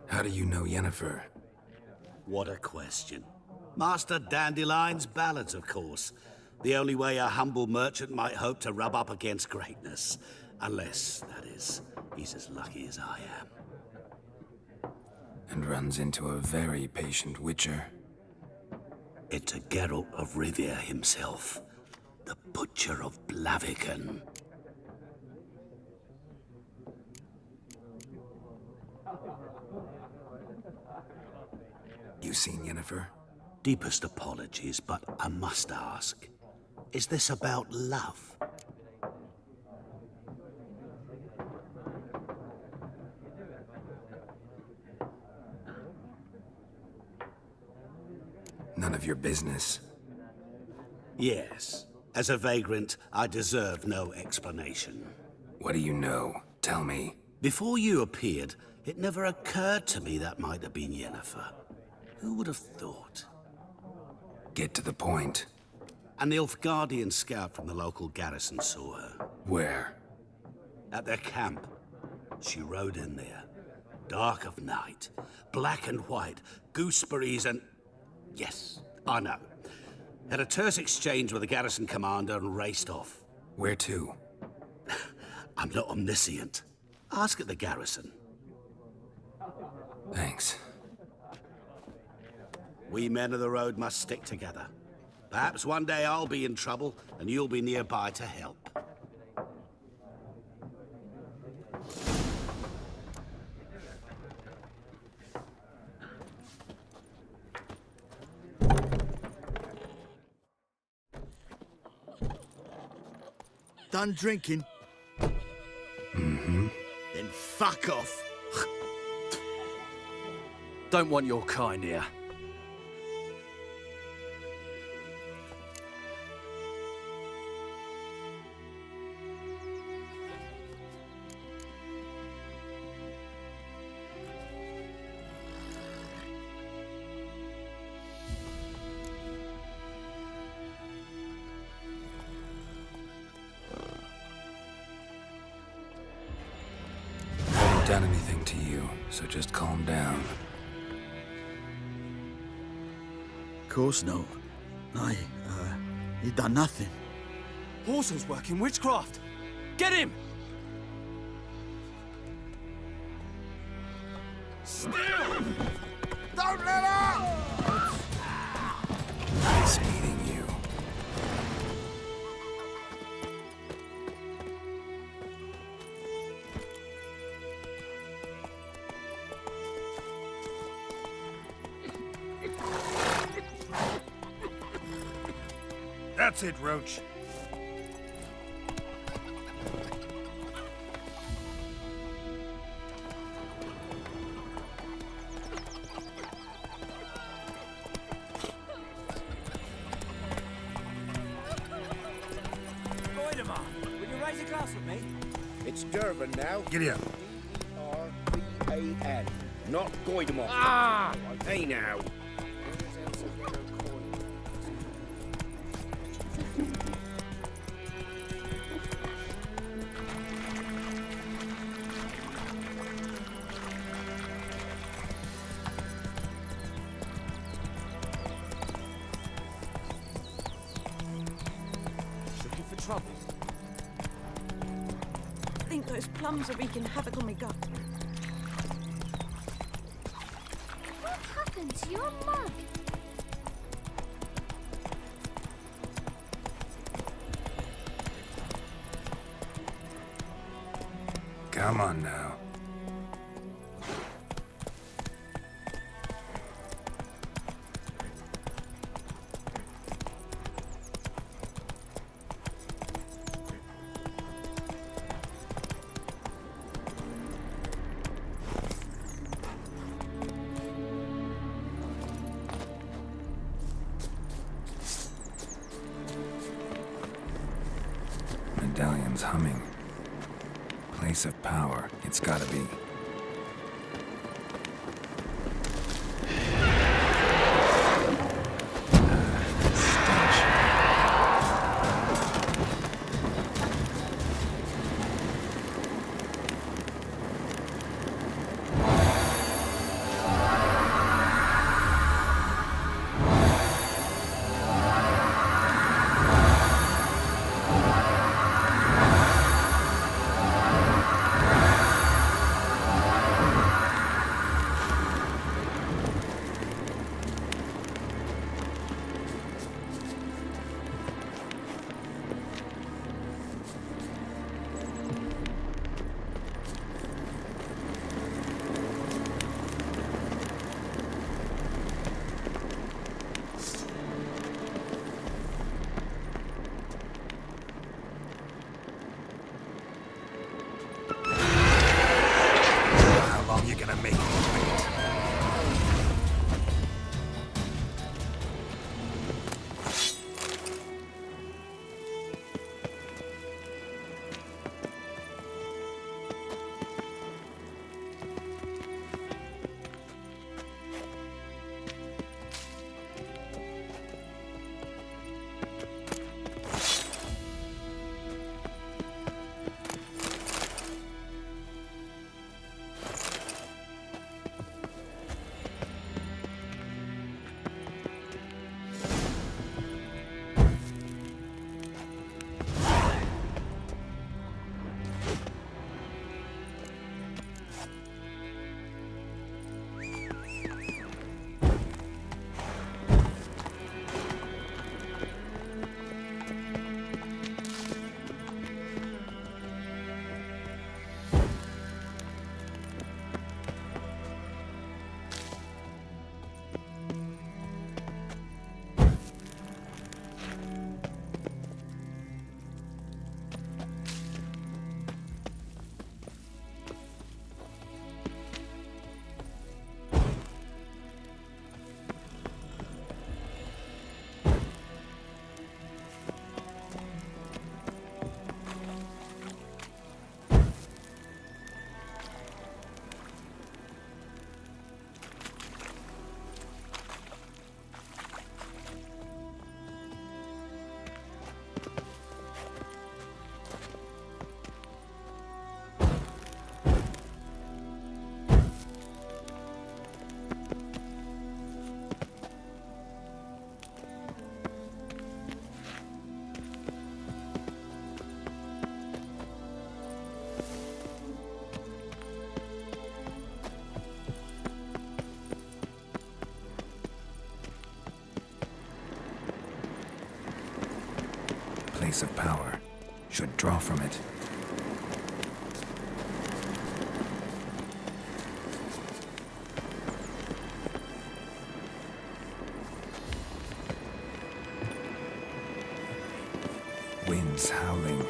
How do you know Yennefer? What a question. Master Dandelion's ballads, of course. The only way a humble merchant might hope to rub up against greatness. Unless, that is, he's as lucky as I am. And runs into a very patient witcher. It's a Geralt of Rivia himself. The Butcher of Blaviken. You seen Yennefer? Deepest apologies, but I must ask. Is this about love? None of your business. Yes. As a vagrant, I deserve no explanation. What do you know? Tell me. Before you appeared, it never occurred to me that might have been Yennefer. Who would have thought? Get to the point. An Nilfgaardian scout from the local garrison saw her. Where? At their camp. She rode in there. Dark of night. Black and white. Gooseberries and... Yes, I know. Had a terse exchange with the garrison commander and raced off. Where to? I'm not omniscient. Ask at the garrison. Thanks. We men of the road must stick together. Perhaps one day I'll be in trouble, and you'll be nearby to help. Done drinking? Mm-hmm. Then fuck off. Don't want your kind here. done anything to you, so just calm down. Course no. He done nothing. Horsel's working witchcraft! Get him! Still! Don't let up! Nice meeting you. That's it, Roach. Goidemar, will you raise a glass with me? It's Durban now. Giddy up. R-B-A-N. Not Goidemar. Ah! Hey now. Looking for trouble? I think those plums are wreaking havoc on my gut. What happened to your mug? Come on now. Medallion's humming. Place of power, it's gotta be. place of power, should draw from it. Winds howling.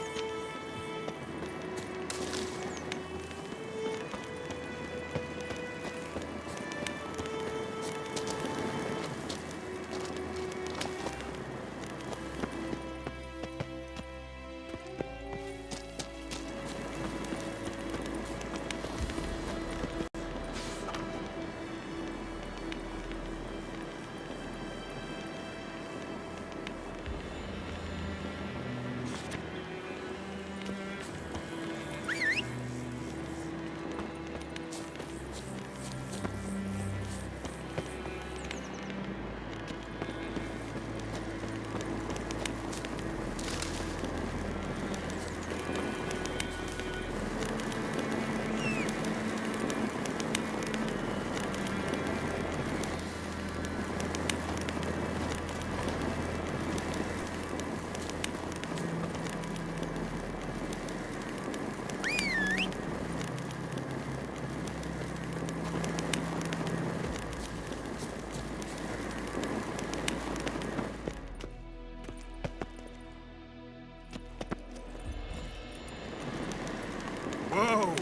Whoa!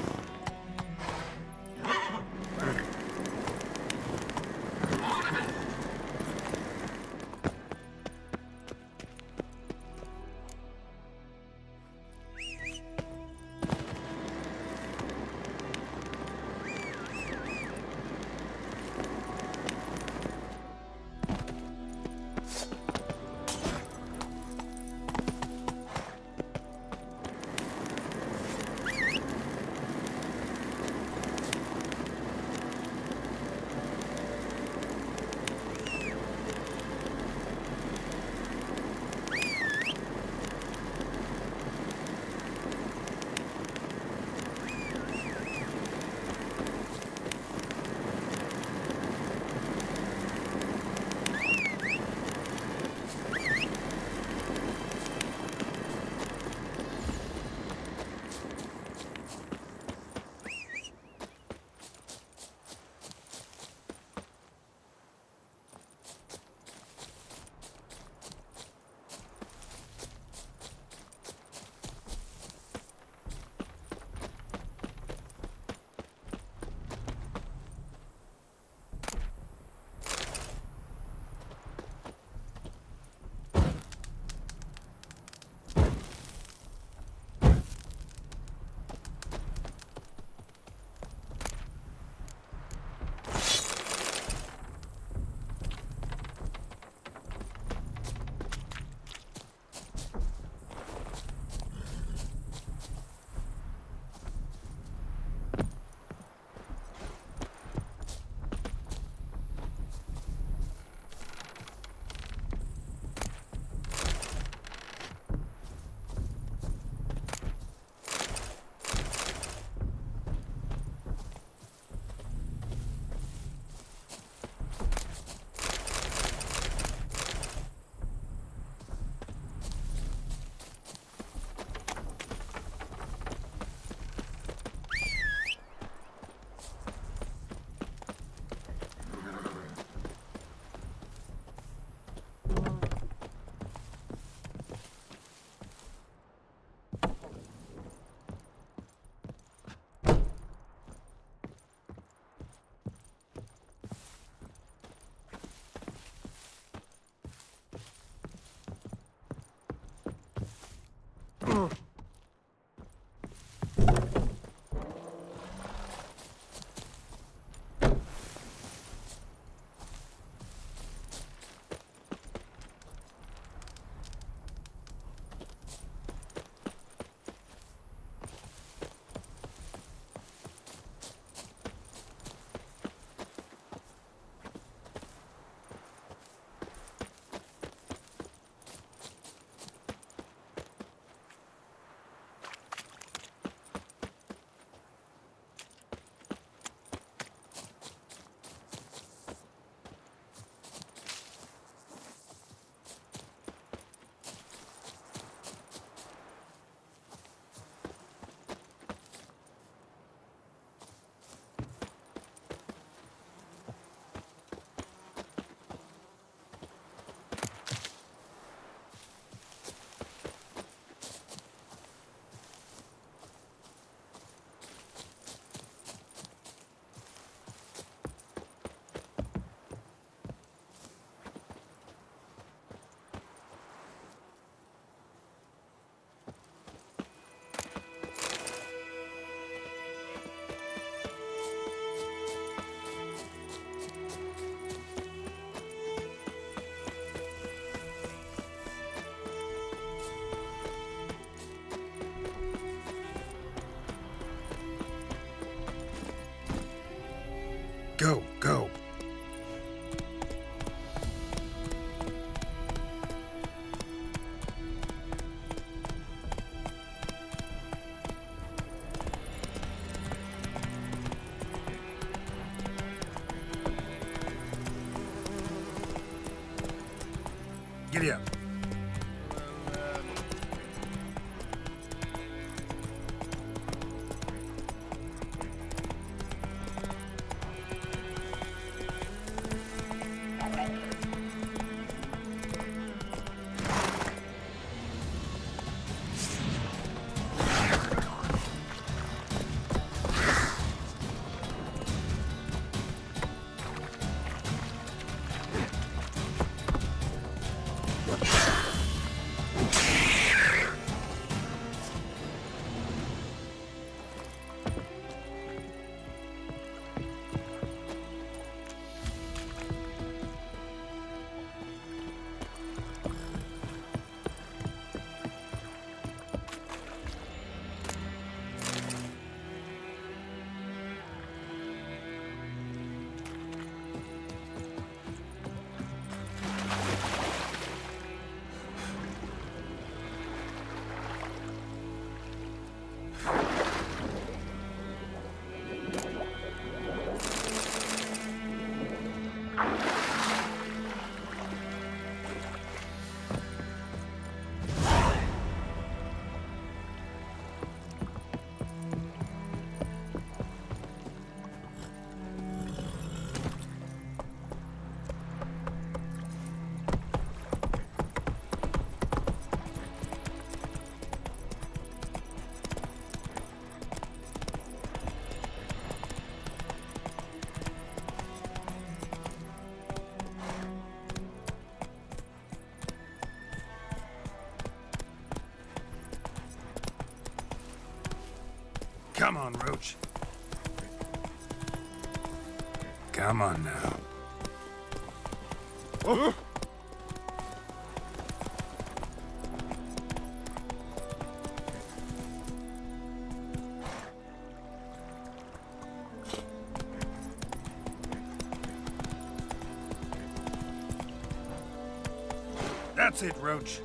Giddy up. Come on, Roach. Come on now. Oh. That's it, Roach.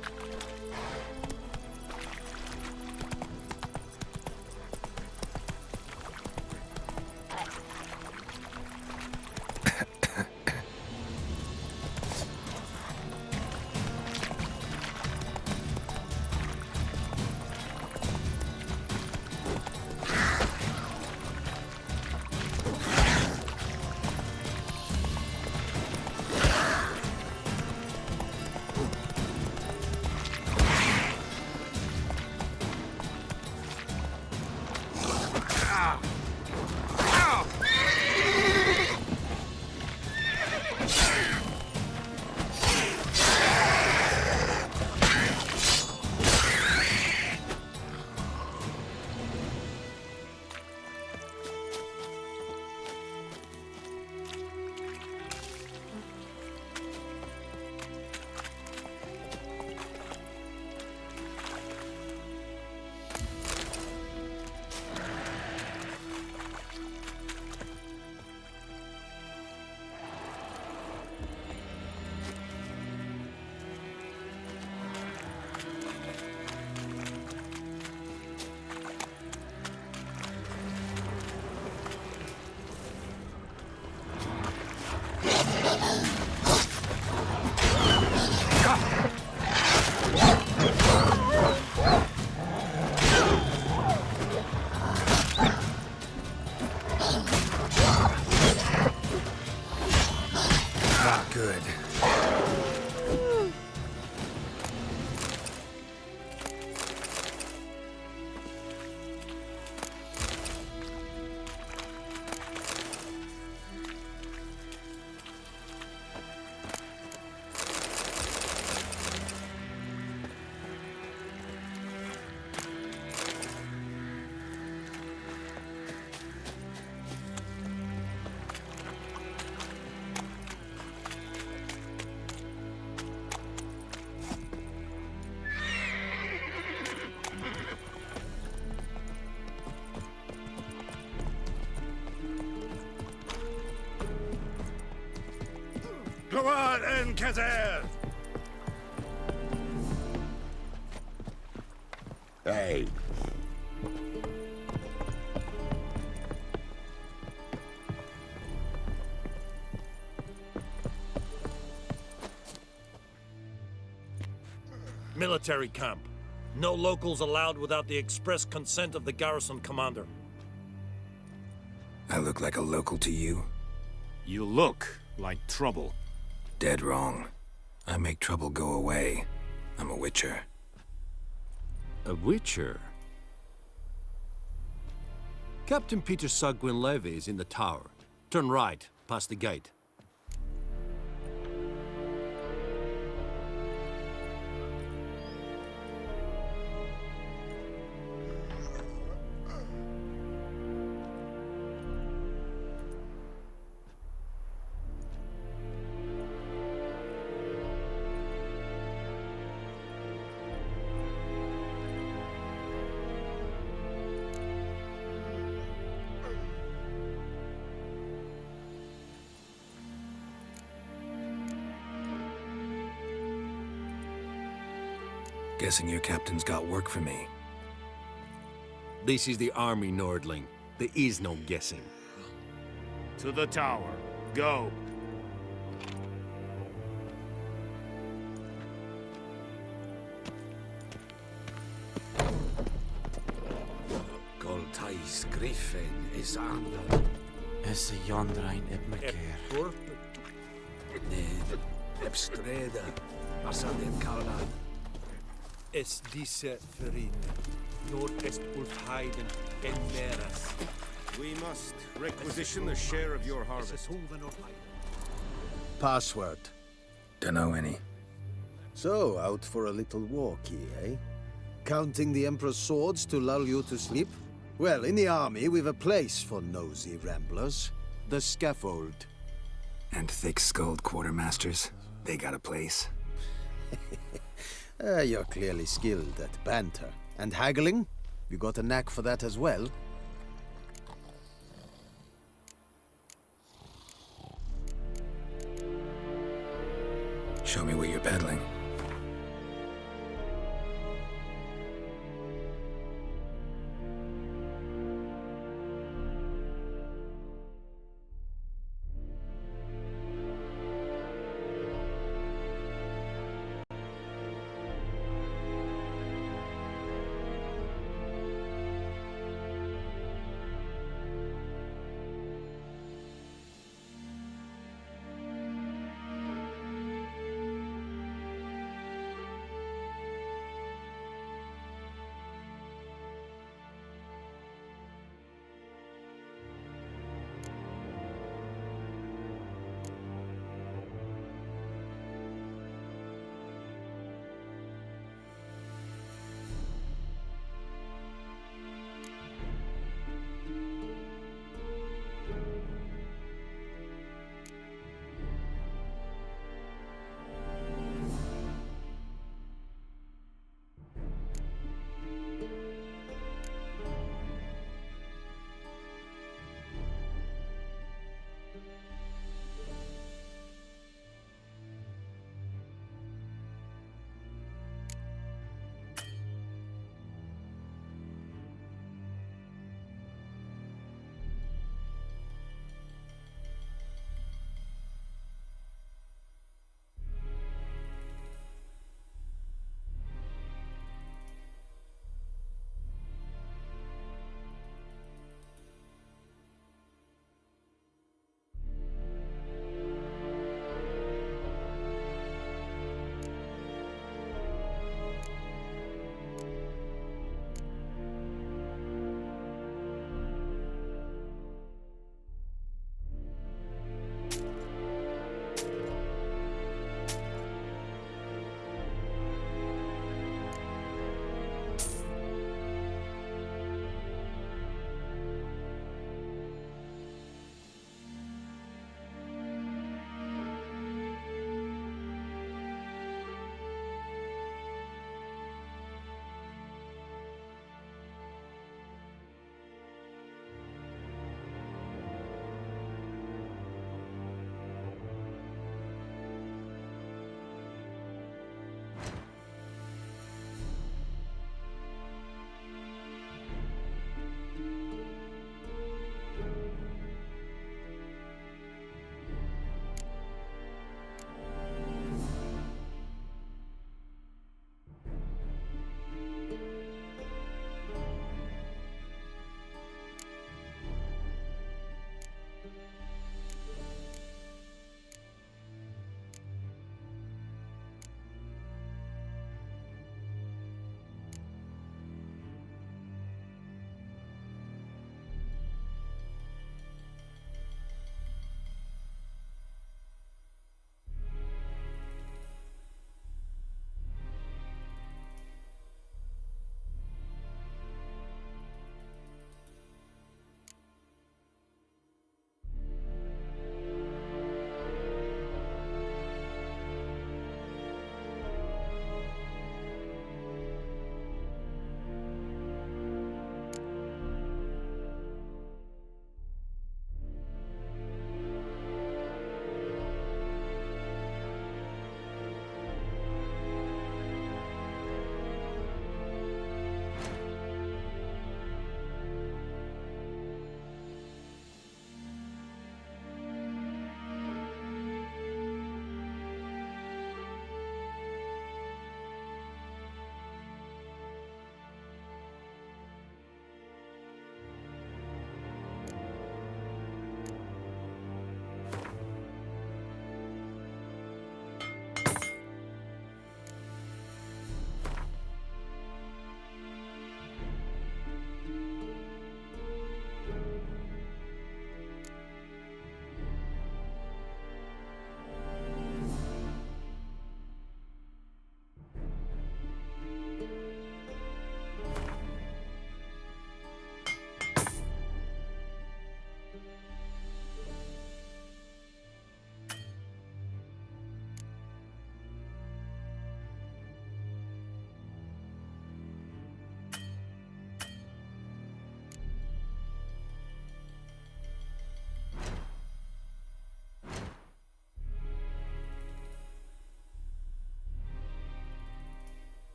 Good. Gloire and Kazer! Hey. Military camp. No locals allowed without the express consent of the garrison commander. I look like a local to you? You look like trouble. Dead wrong. I make trouble go away. I'm a witcher. A witcher? Captain Peter Sagwin Levy is in the tower. Turn right, past the gate. Guessing your captain's got work for me. This is the army, Nordling. There is no guessing. To the tower. Go. Goltais Griffin is under. Esse Jondrain Epmaker. Ned, Epstreda, Asalim Kaldan. Es diese Verin, Nord-Est Ulfheiden, en Meras. We must requisition the share of your harvest. Password. Dunno any. So, out for a little walkie, eh? Counting the Emperor's swords to lull you to sleep? Well, in the army, we've a place for nosy ramblers. The scaffold. And thick-skulled quartermasters. They got a place. You're clearly skilled at banter. And haggling? You got a knack for that as well? Show me what you're peddling.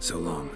So long.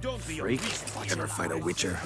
Don't be freak. Ever fight a witcher?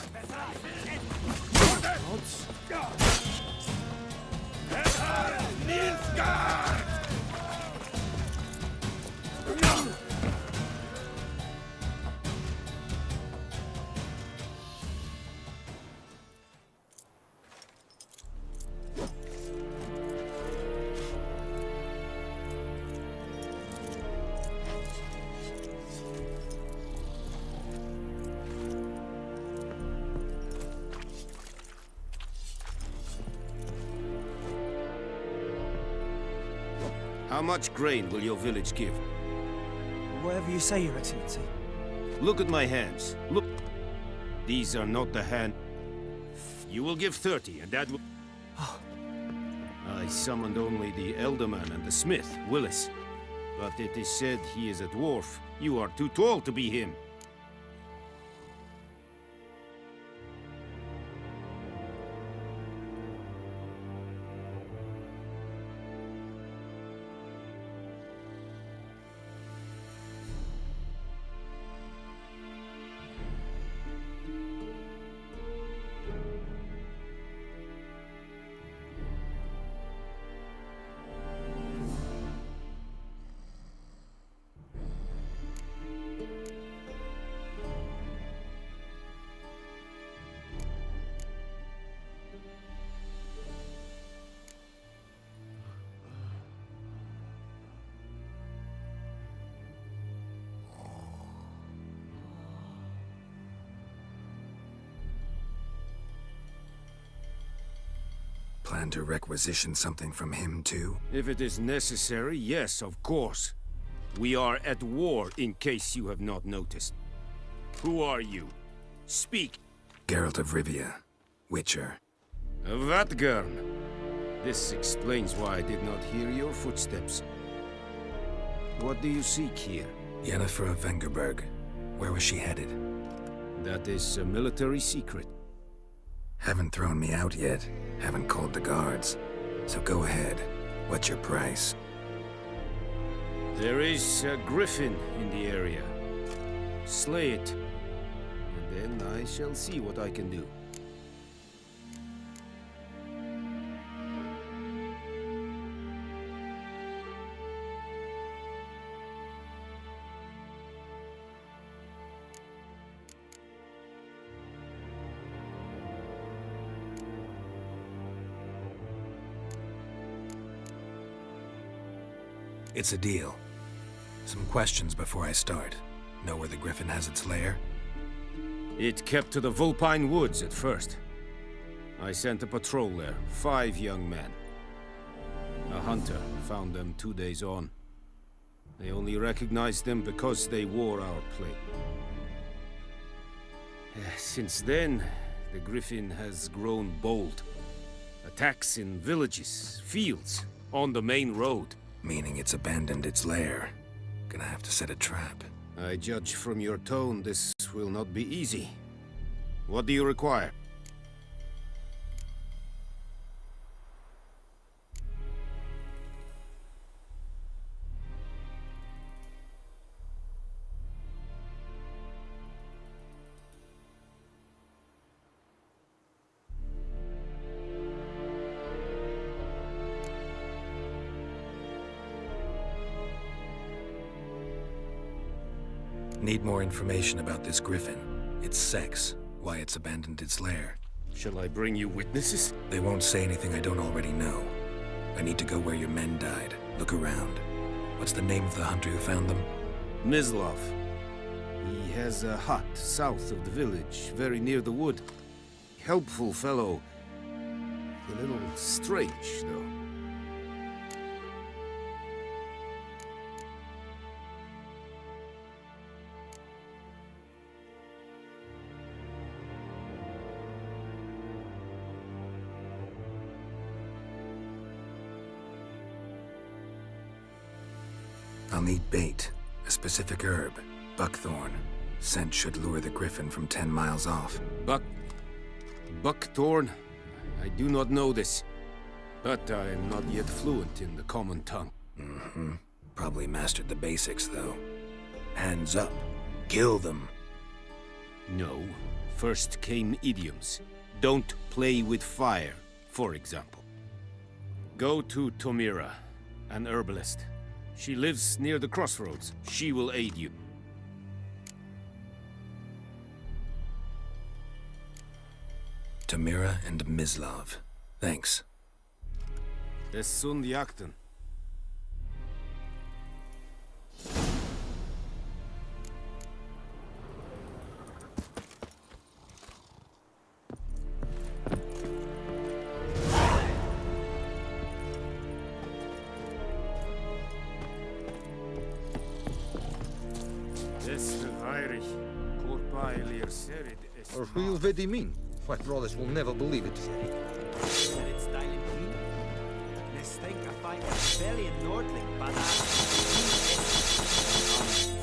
How much grain will your village give? Whatever you say, Your Excellency. Look at my hands. Look. These are not the hand. You will give 30, and that will... I summoned only the Elderman and the smith, Willis. But it is said he is a dwarf. You are too tall to be him. plan to requisition something from him, too? If it is necessary, yes, of course. We are at war, in case you have not noticed. Who are you? Speak. Geralt of Rivia, Witcher. Vatt'ghern. This explains why I did not hear your footsteps. What do you seek here? Yennefer of Vengerberg. Where was she headed? That is a military secret. Haven't thrown me out yet. Haven't called the guards. So go ahead. What's your price? There is a griffin in the area. Slay it. And then I shall see what I can do. It's a deal. Some questions before I start. Know where the griffin has its lair? It kept to the Vulpine Woods at first. I sent a patrol there, 5 young men. A hunter found them 2 days on. They only recognized them because they wore our plate. Since then, the griffin has grown bold. Attacks in villages, fields, on the main road. Meaning it's abandoned its lair. Gonna have to set a trap. I judge from your tone this will not be easy. What do you require? Need more information about this griffin. Its sex, why it's abandoned its lair. Shall I bring you witnesses? They won't say anything I don't already know. I need to go where your men died. Look around. What's the name of the hunter who found them? Mislav. He has a hut south of the village, very near the wood. Helpful fellow. A little strange, though. I'll need bait, a specific herb, buckthorn. Scent should lure the griffin from 10 miles off. Buckthorn? I do not know this, but I am not yet fluent in the common tongue. Mm-hmm. Probably mastered the basics, though. Hands up. Kill them. No. First came idioms. Don't play with fire, for example. Go to Tomira, an herbalist. She lives near the crossroads. She will aid you. Tomira and Mislav. Thanks. Es sunt jakten. Or who you mean? My brothers will never believe it.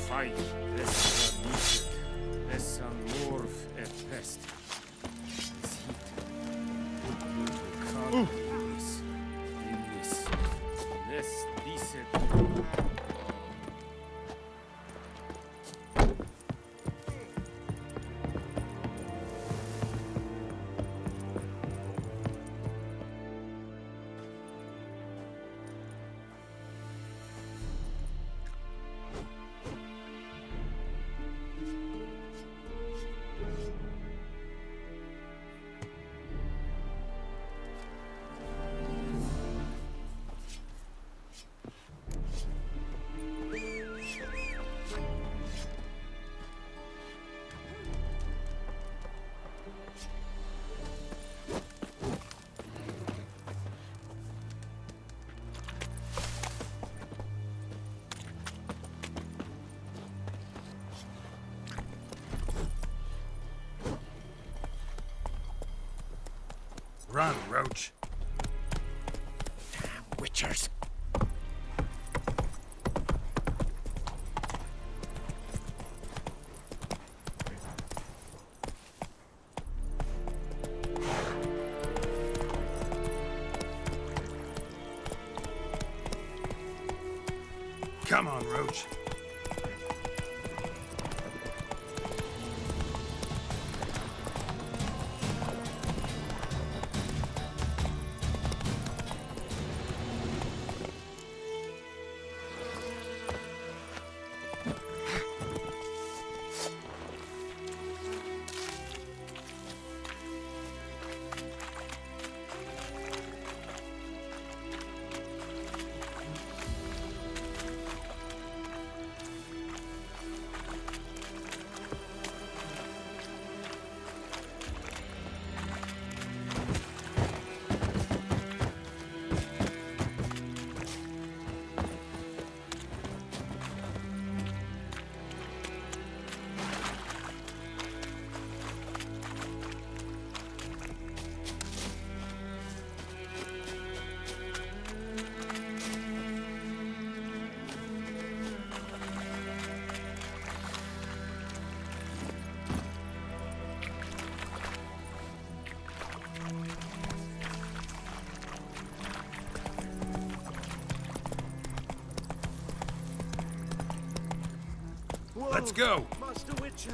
Fight. This morv et pest. Run, Roach. Damn witchers. Come on, Roach. Let's go! Master Witcher!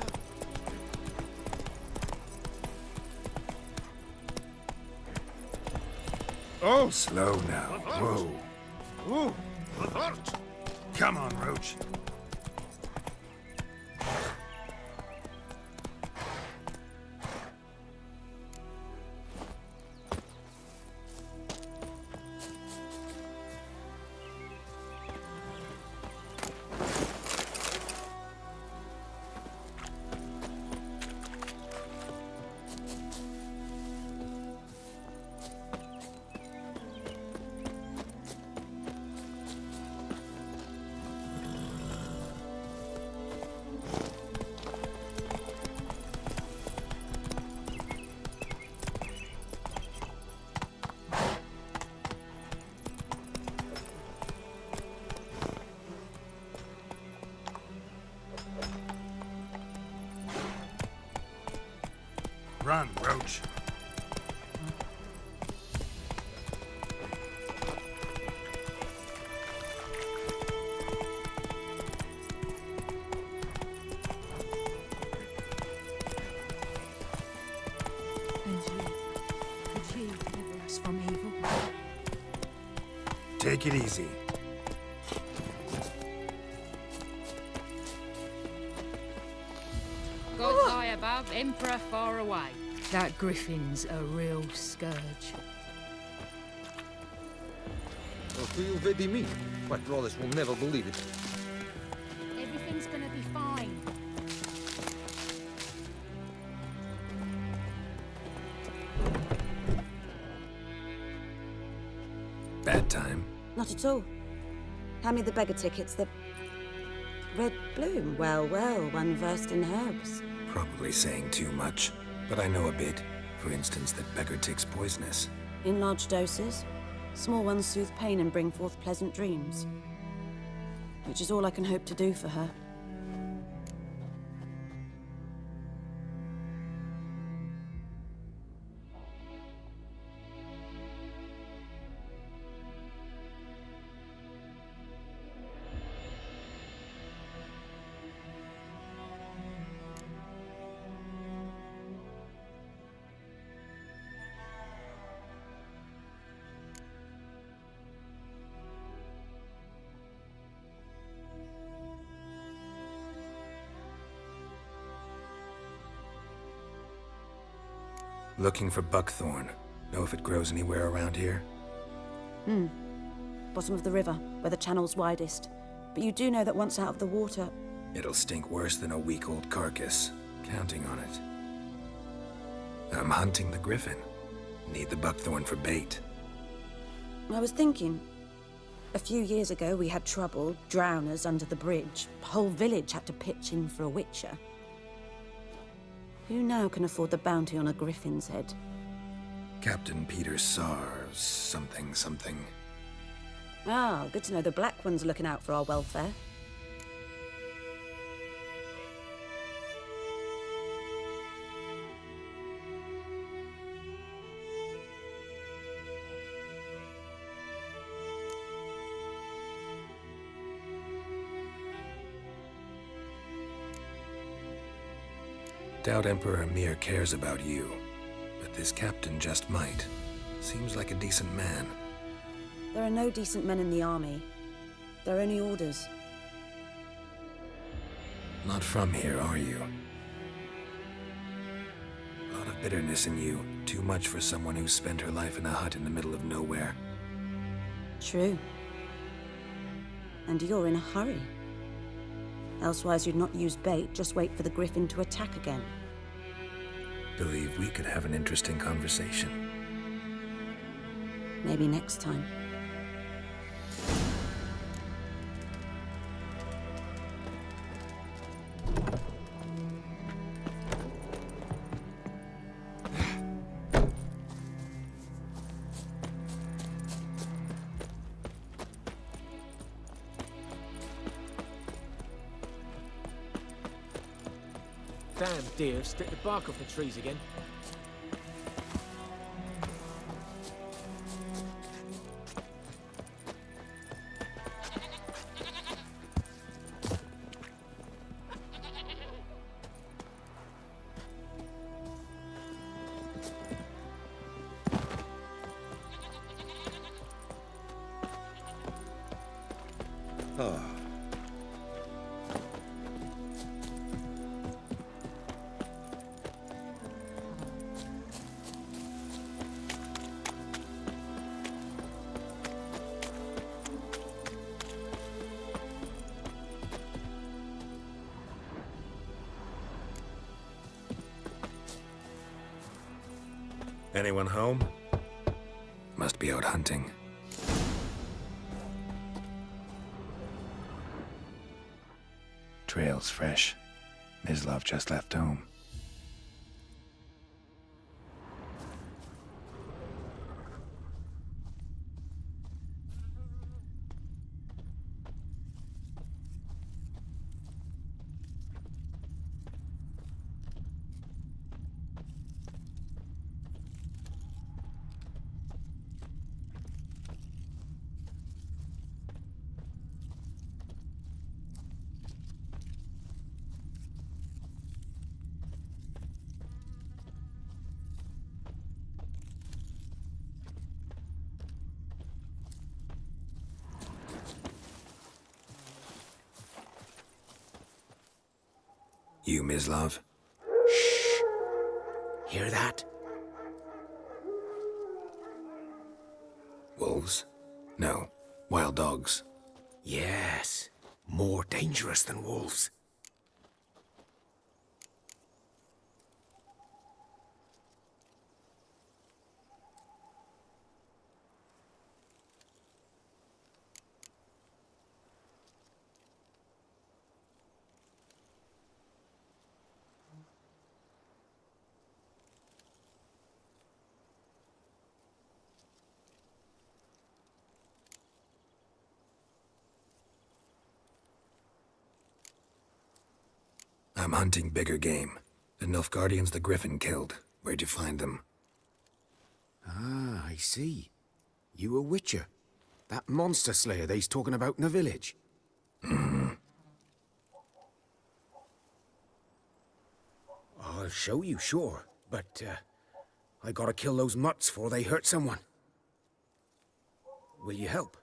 Oh! Slow now. Whoa. Ooh! Come on, Roach. Run, Roach. And you, could you deliver us from evil? Take it easy. Gods high above, Emperor far away. That griffin's a real scourge. What do you really mean? My brothers will never believe it. Everything's gonna be fine. Bad time. Not at all. Hand me the beggar tickets, the red bloom. Well, well, one versed in herbs. Probably saying too much, but I know a bit. For instance, that beggar tick's poisonous. In large doses. Small ones soothe pain and bring forth pleasant dreams. Which is all I can hope to do for her. Looking for buckthorn. Know if it grows anywhere around here? Bottom of the river, where the channel's widest. But you do know that once out of the water... It'll stink worse than a week-old carcass. Counting on it. I'm hunting the griffin. Need the buckthorn for bait. I was thinking... A few years ago, we had trouble, drowners under the bridge. The whole village had to pitch in for a witcher. Who now can afford the bounty on a griffin's head? Captain Peter Sars, something. Ah, good to know the Black One's looking out for our welfare. Doubt Emperor Emir cares about you, but this captain just might. Seems like a decent man. There are no decent men in the army. They're only orders. Not from here, are you? A lot of bitterness in you. Too much for someone who spent her life in a hut in the middle of nowhere. True. And you're in a hurry. Elsewise you'd not use bait, just wait for the Griffin to attack again. Believe we could have an interesting conversation. Maybe next time. Damn deer, stripped the bark off the trees again. Oh. Anyone home? Must be out hunting. Trail's fresh. Mislav just left home. You, Mislav? Shh! Hear that? Wolves? No. Wild dogs. Yes. More dangerous than wolves. I'm hunting bigger game. The Nilfgaardians the Griffin killed. Where'd you find them? Ah, I see. You a witcher. That monster slayer they's talking about in the village. I'll show you, sure. But, I gotta kill those mutts before they hurt someone. Will you help?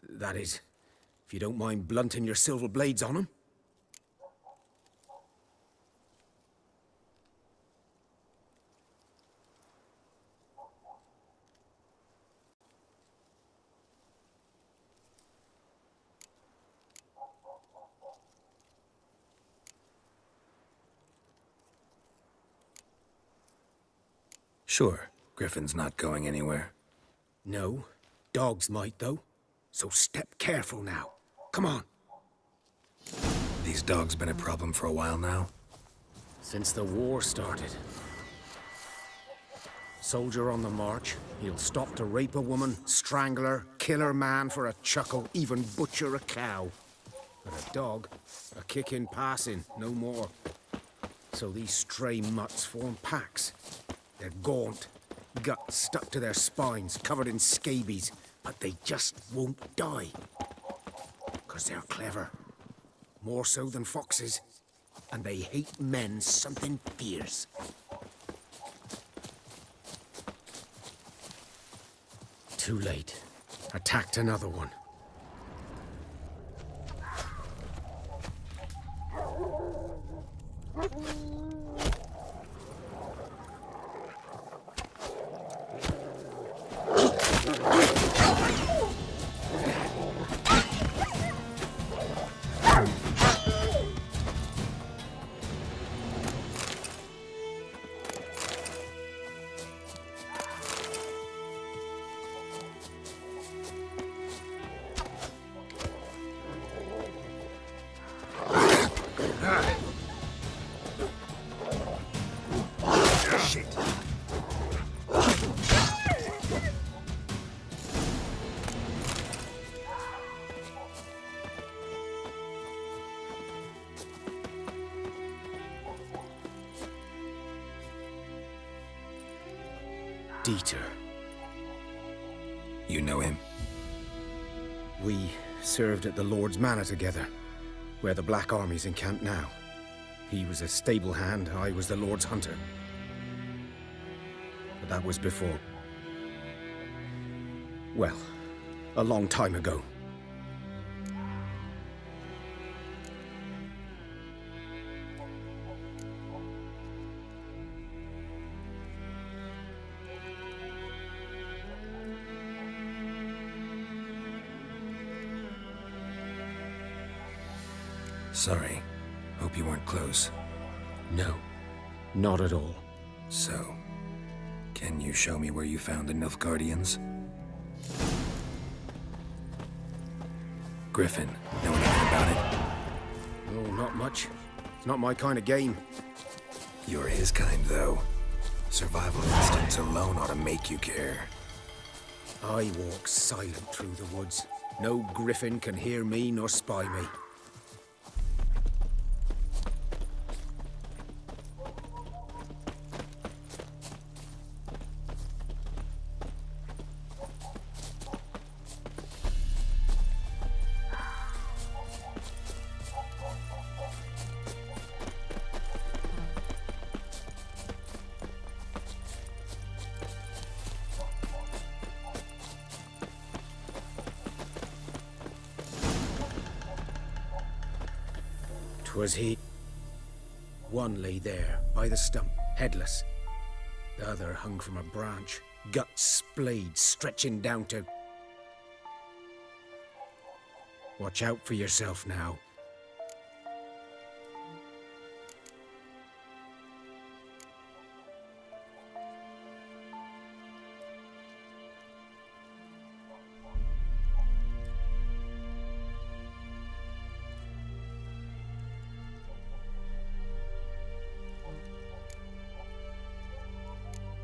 That is, if you don't mind blunting your silver blades on them. Sure. Griffin's not going anywhere. No. Dogs might, though. So step careful now. Come on. These dogs been a problem for a while now? Since the war started. soldier on the march. He'll stop to rape a woman, strangle her, kill her man for a chuckle, even butcher a cow. But a dog, a kick in passing, no more. So these stray mutts form packs. They're gaunt, guts stuck to their spines, covered in scabies, but they just won't die. 'Cause they're clever. More so than foxes. And they hate men something fierce. Too late. Attacked another one. Dieter. You know him? We served at the Lord's Manor together, where the Black Army's encamped now. He was a stable hand, I was the Lord's hunter. But that was before... well, a long time ago. Sorry. Hope you weren't close. No, not at all. So, can you show me where you found the Nilfgaardians? Griffin, know anything about it? No, not much. It's not my kind of game. You're his kind, though. Survival instincts alone ought to make you care. I walk silent through the woods. No griffin can hear me nor spy me. Was he? One lay there, by the stump, headless. The other hung from a branch, guts splayed, stretching down to... Watch out for yourself now.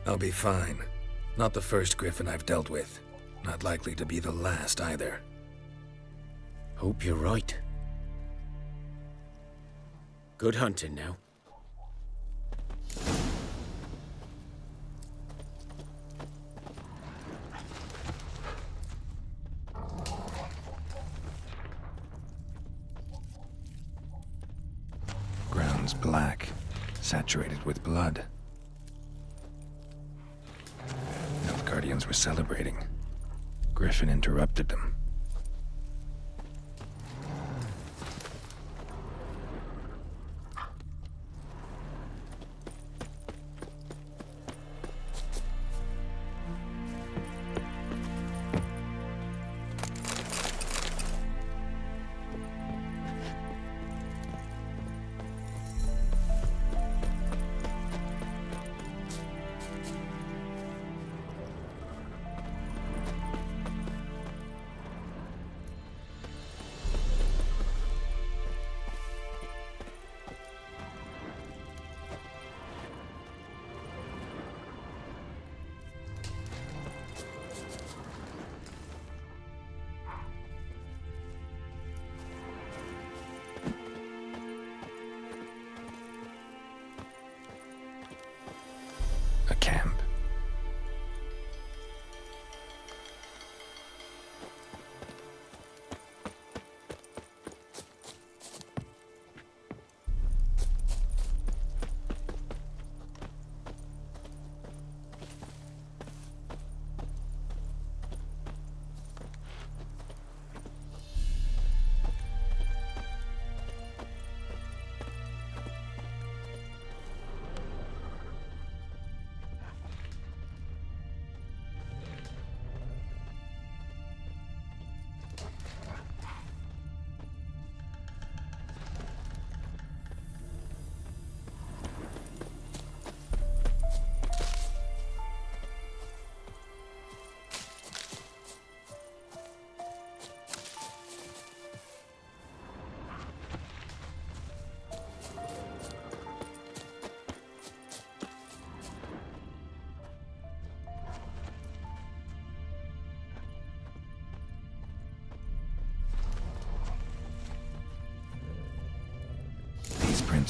I'll be fine. Not the first griffin I've dealt with. Not likely to be the last either. Hope you're right. Good hunting now. Ground's black, saturated with blood. Nilfgaardians were celebrating. Griffin interrupted them.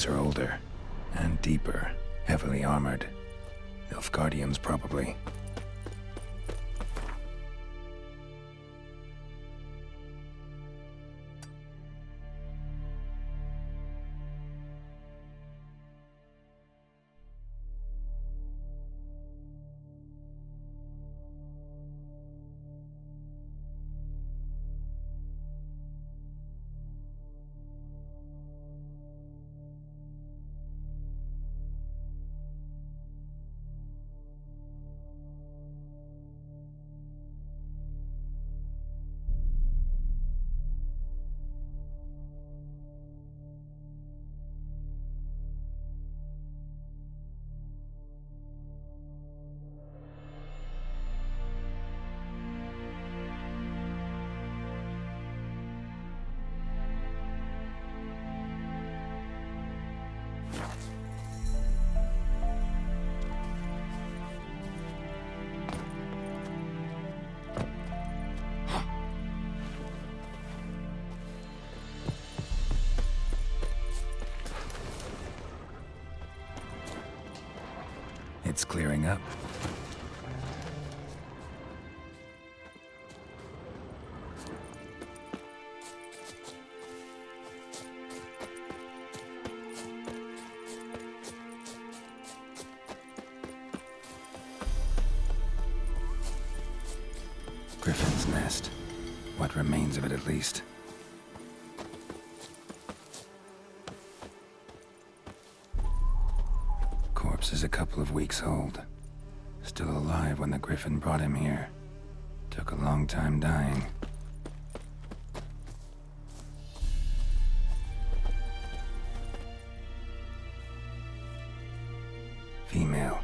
Roots are older and deeper, heavily armored. Nilfgaardians, probably. It's clearing up. Griffin's nest. What remains of it, at least. Corpse is a couple of weeks old. Still alive when the Griffin brought him here. Took a long time dying. Female.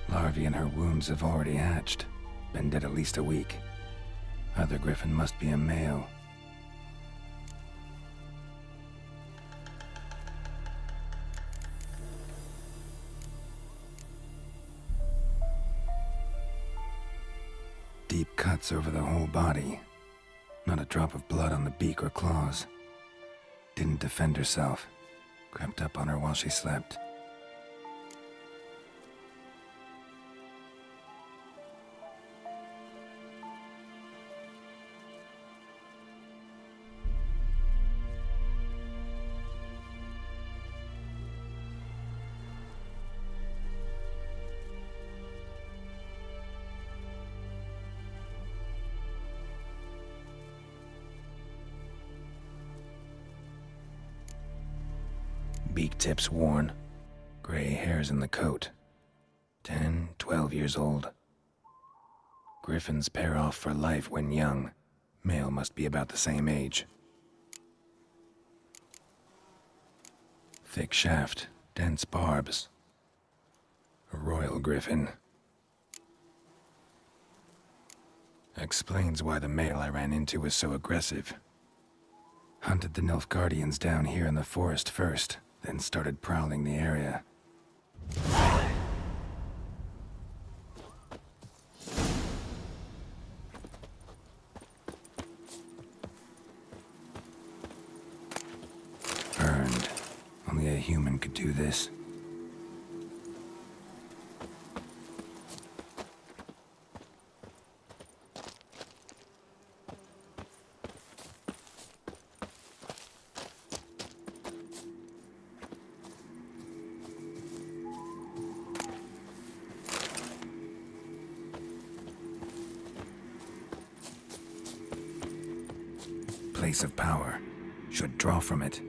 Larvae in her wounds have already hatched. Been dead at least a week. Other Griffin must be a male. Deep cuts over the whole body. Not a drop of blood on the beak or claws. Didn't defend herself. Crept up on her while she slept. Beak tips worn. Gray hairs in the coat. 10, 12 years old. Griffins pair off for life when young. Male must be about the same age. Thick shaft, dense barbs. A royal griffin. Explains why the male I ran into was so aggressive. Hunted the Nilfgaardians down here in the forest first, then started prowling the area. Burned. Only a human could do this. Place of power. Should draw from it.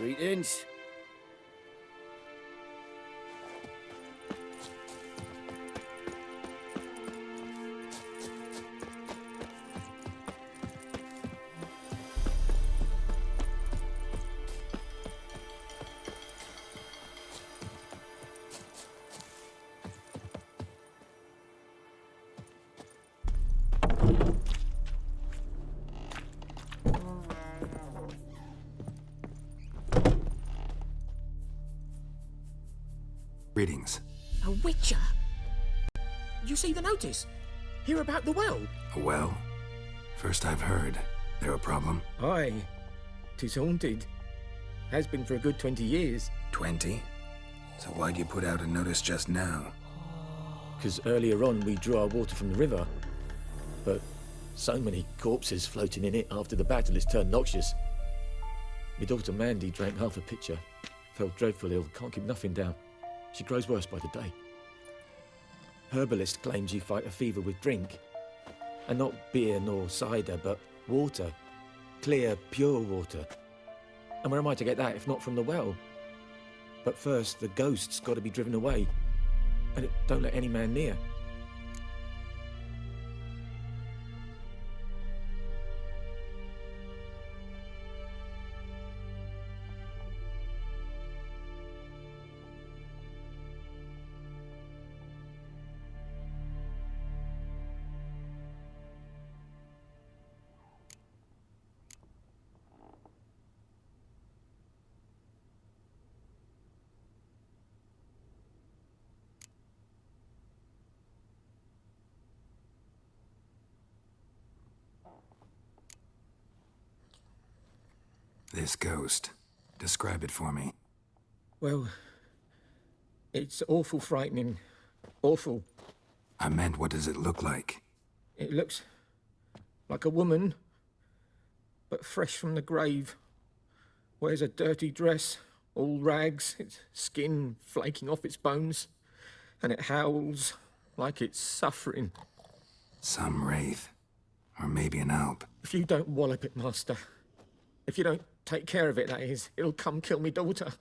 Greetings. Greetings. A witcher? You see the notice? Hear about the well? A well? First I've heard. There a problem? Aye. 'Tis haunted. Has been for a good 20 years. 20? So why'd you put out a notice just now? 'Cause earlier on we drew our water from the river. But so many corpses floating in it after the battle it's turned noxious. My daughter Mandy drank half a pitcher. Felt dreadful ill, can't keep nothing down. She grows worse by the day. Herbalist claims you fight a fever with drink. And not beer nor cider, but water. Clear, pure water. And where am I to get that if not from the well? But first, the ghost's got to be driven away. And it don't let any man near. This ghost. Describe it for me. Well, it's awful frightening. Awful. I meant, what does it look like? It looks like a woman, but fresh from the grave. Wears a dirty dress, all rags, its skin flaking off its bones, and it howls like it's suffering. Some wraith. Or maybe an alp. If you don't wallop it, Master, if you don't take care of it, that is, it'll come kill me daughter.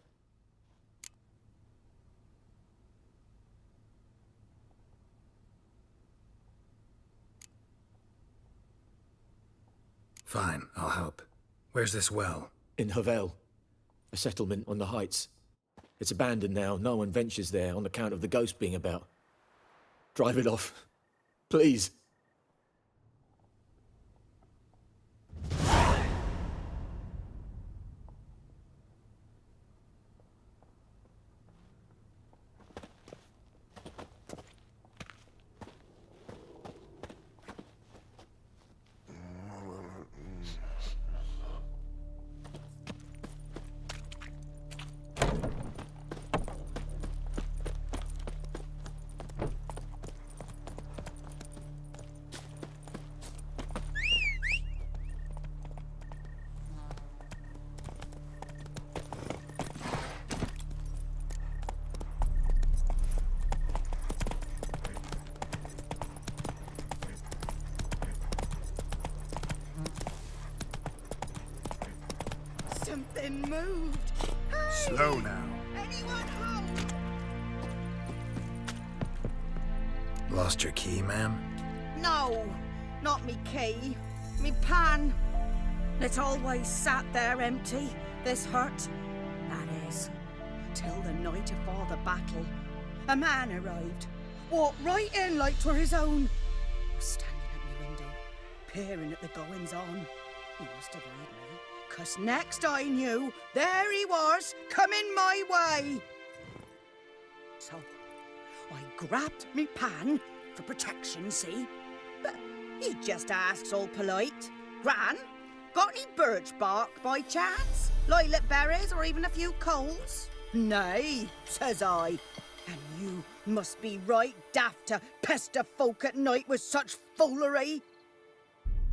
Fine, I'll help. Where's this well? In Havel, a settlement on the heights. It's abandoned now. No one ventures there on account of the ghost being about. Drive it off, please. Something moved. Hey! Slow now. Anyone home? Lost your key, ma'am? No, not me key. Me pan. It's always sat there empty, this hut. That is, till the night afore the battle. A man arrived. Walked right in like 'twere his own. Was standing at my window, peering at the goings-on. He must have heard me, 'cause next I knew, there he was, coming my way. So, I grabbed me pan, for protection, see? But he just asks all polite, Gran, got any birch bark by chance? Lilac berries or even a few coals? Nay, says I. And you must be right daft to pester folk at night with such foolery.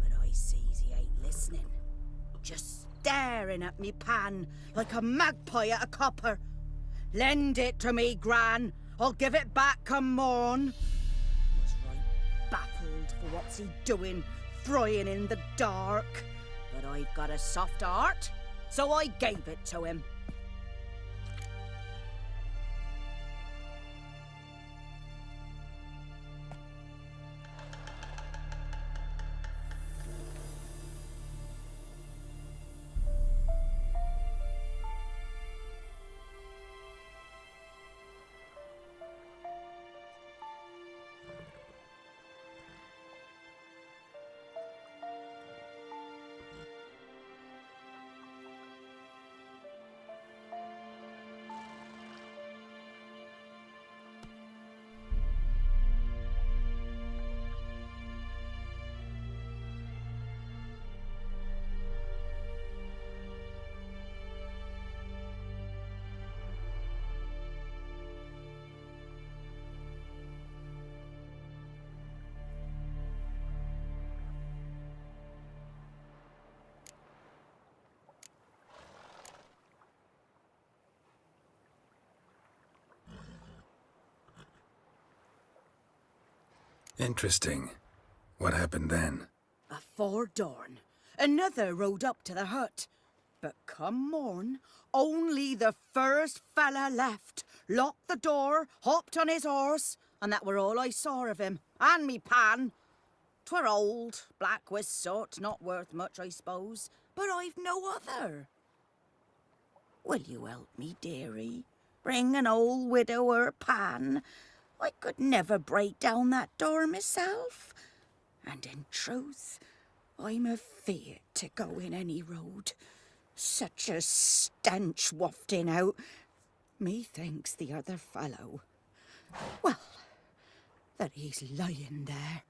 But I sees he ain't listening. Just staring at me pan like a magpie at a copper. Lend it to me, Gran. I'll give it back come morn. Was right baffled for what's he doing, frying in the dark. But I've got a soft heart, so I gave it to him. Interesting. What happened then? Afore dawn, another rode up to the hut. But come morn, only the first fella left, locked the door, hopped on his horse, and that were all I saw of him, and me pan. 'Twere old, black with soot, not worth much, I suppose, but I've no other. Will you help me, dearie? Bring an old widower pan. I could never break down that door myself. And in truth, I'm afeard to go in any road. Such a stench wafting out. Methinks the other fellow, well, that he's lying there.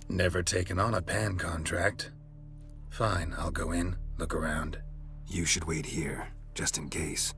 Never taken on a pan contract. Fine, I'll go in, look around. You should wait here, just in case.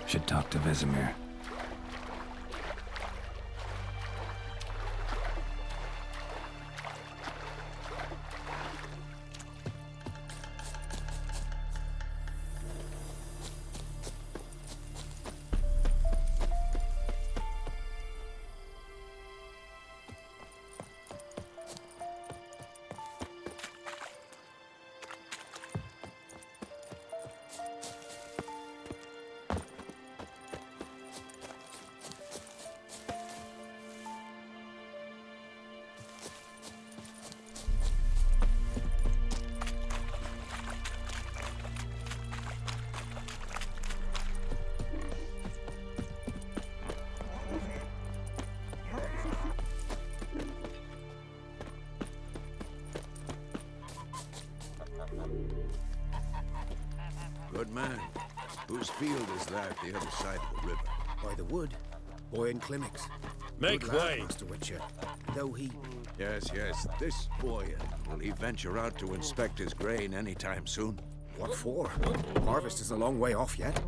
Should talk to Vesemir. Good man. Whose field is that the other side of the river? By the wood. Boy Clemmix. Make Good lad, way. Master Witcher. Though he... Yes, yes. This boy, will he venture out to inspect his grain anytime soon? What for? Harvest is a long way off yet.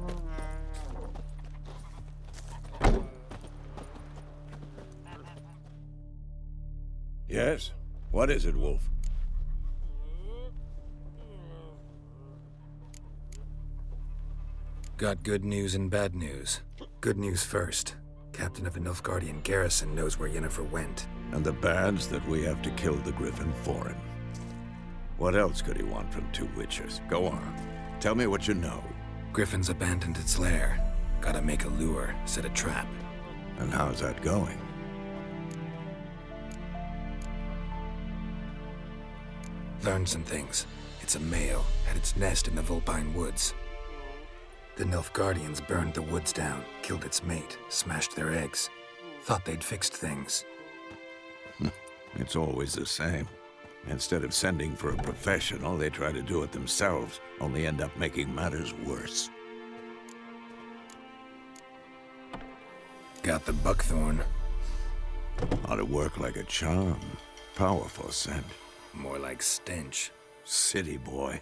Yes? What is it, Wolf? Got good news and bad news. Good news first. Captain of the Nilfgaardian garrison knows where Yennefer went. And the bad's that we have to kill the Griffin for him. What else could he want from two witchers? Go on. Tell me what you know. Griffin's abandoned its lair. Gotta make a lure, set a trap. And how's that going? Learned some things. It's a male, had its nest in the Vulpine Woods. The Nilfgaardians burned the woods down, killed its mate, smashed their eggs. Thought they'd fixed things. It's always the same. Instead of sending for a professional, they try to do it themselves, only end up making matters worse. Got the buckthorn. Ought to work like a charm. Powerful scent. More like stench. City boy.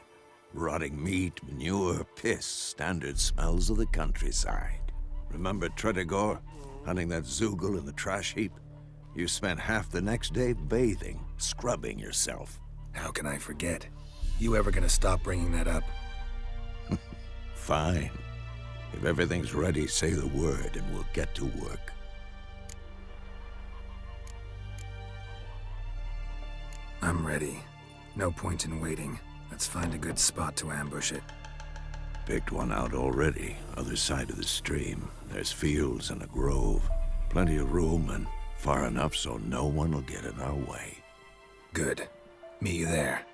Rotting meat, manure, piss, standard smells of the countryside. Remember Tretogor? Hunting that Zoogle in the trash heap? You spent half the next day bathing, scrubbing yourself. How can I forget? You ever gonna stop bringing that up? Fine. If everything's ready, say the word and we'll get to work. I'm ready. No point in waiting. Let's find a good spot to ambush it. Picked one out already, other side of the stream. There's fields and a grove. Plenty of room and far enough so no one will get in our way. Good. Meet you there.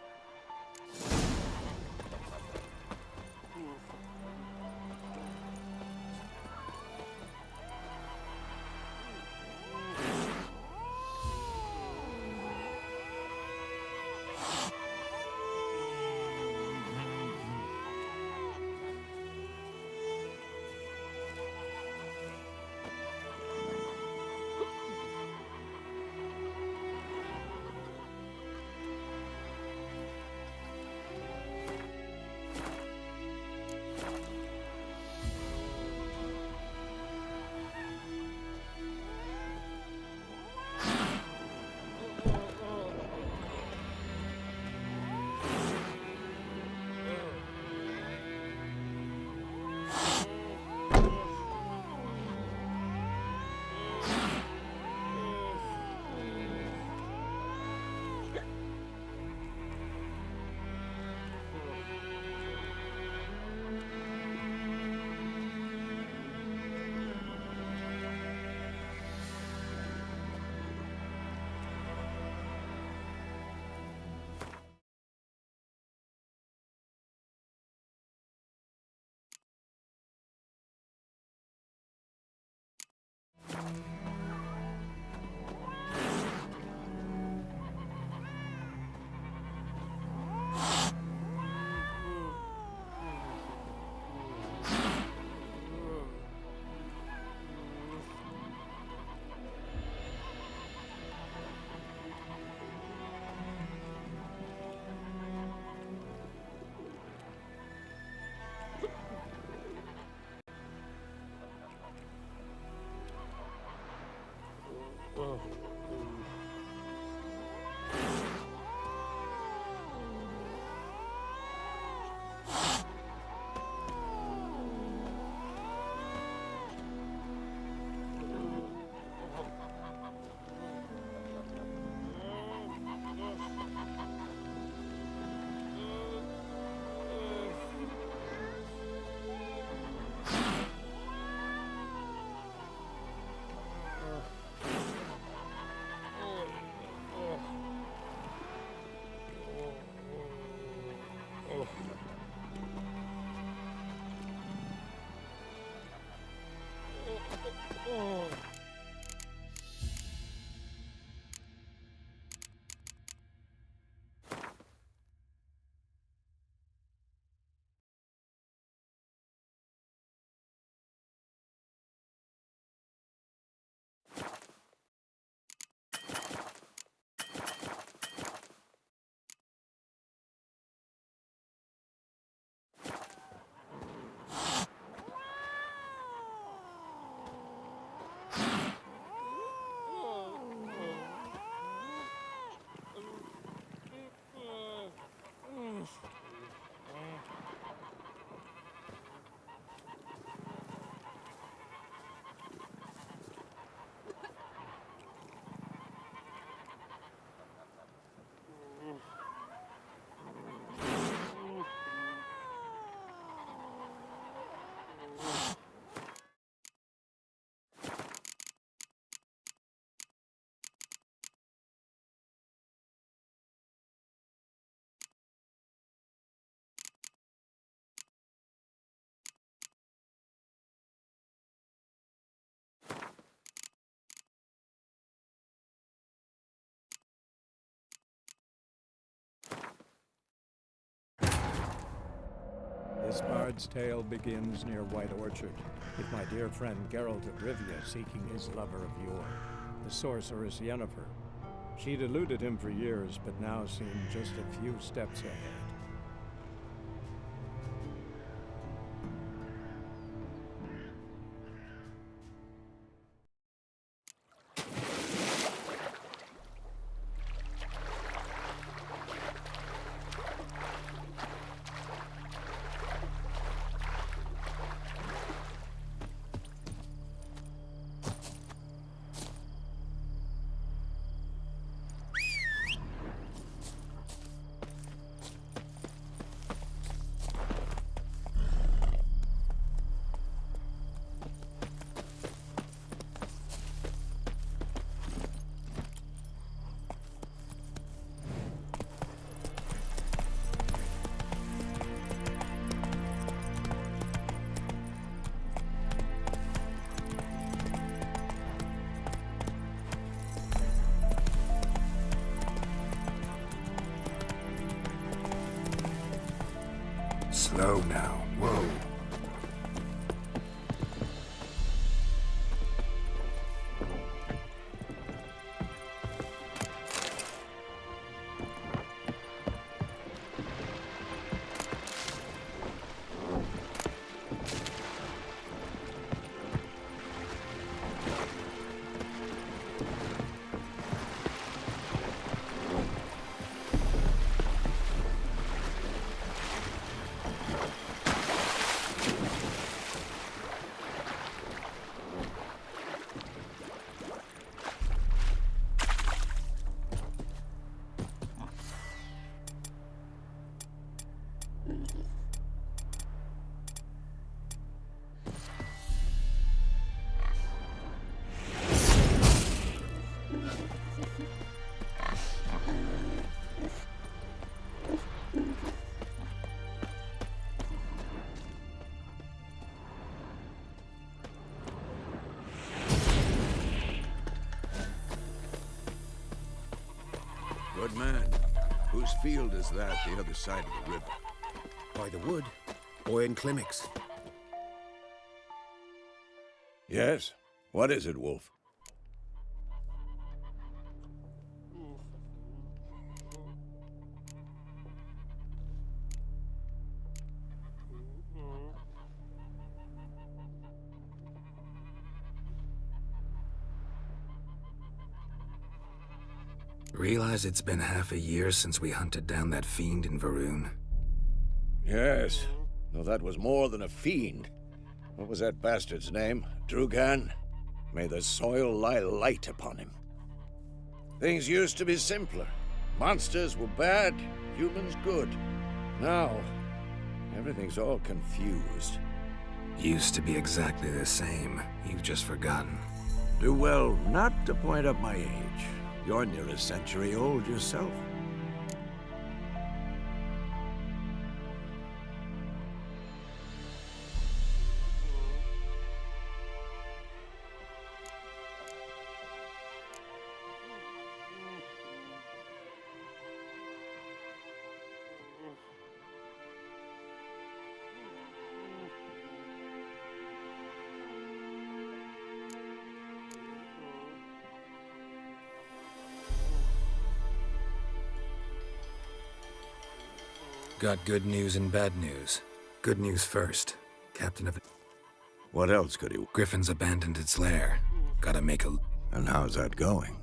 This bard's tale begins near White Orchard, with my dear friend Geralt of Rivia seeking his lover of yore, the sorceress Yennefer. She'd eluded him for years, but now seemed just a few steps ahead. Slow now. Whoa. Good man. Whose field is that the other side of the river? By the wood. Owen Climmix. Yes? What is it, Wolf? Realize it's been half a year since we hunted down that fiend in Varun? Yes. Though that was more than a fiend. What was that bastard's name? Drugan? May the soil lie light upon him. Things used to be simpler. Monsters were bad, humans good. Now, everything's all confused. Used to be exactly the same. You've just forgotten. Do well not to point up my age. You're near a century old yourself. Got good news and bad news. Good news first. Captain of... What else could he... Griffin's abandoned its lair. Gotta make a... And how's that going?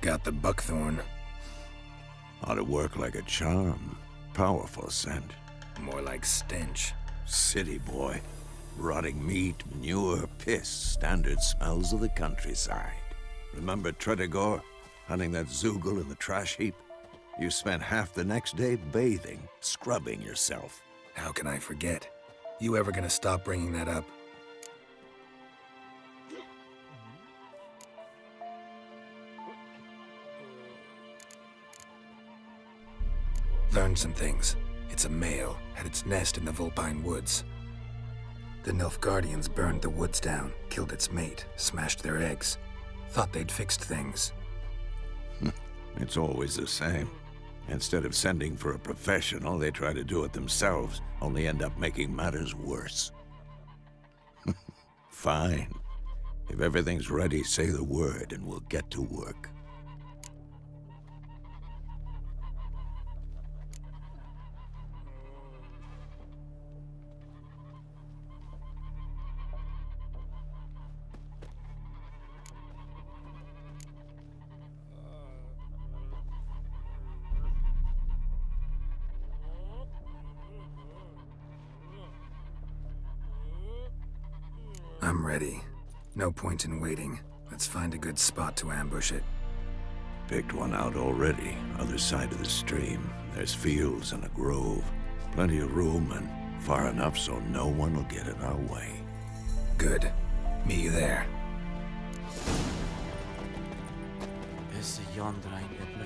Got the buckthorn. Ought to work like a charm. Powerful scent. More like stench. City boy. Rotting meat, manure, piss. Standard smells of the countryside. Remember Tretogor? Hunting that Zoogle in the trash heap? You spent half the next day bathing, scrubbing yourself. How can I forget? You ever gonna stop bringing that up? Learned some things. It's a male, had its nest in the Vulpine Woods. The Nilfgaardians burned the woods down, killed its mate, smashed their eggs. Thought they'd fixed things. It's always the same. Instead of sending for a professional, they try to do it themselves, only end up making matters worse. Fine. If everything's ready, say the word and we'll get to work. I'm ready. No point in waiting. Let's find a good spot to ambush it. Picked one out already, other side of the stream. There's fields and a grove. Plenty of room and far enough so no one will get in our way. Good. Meet you there. Is the Yondrain Ibn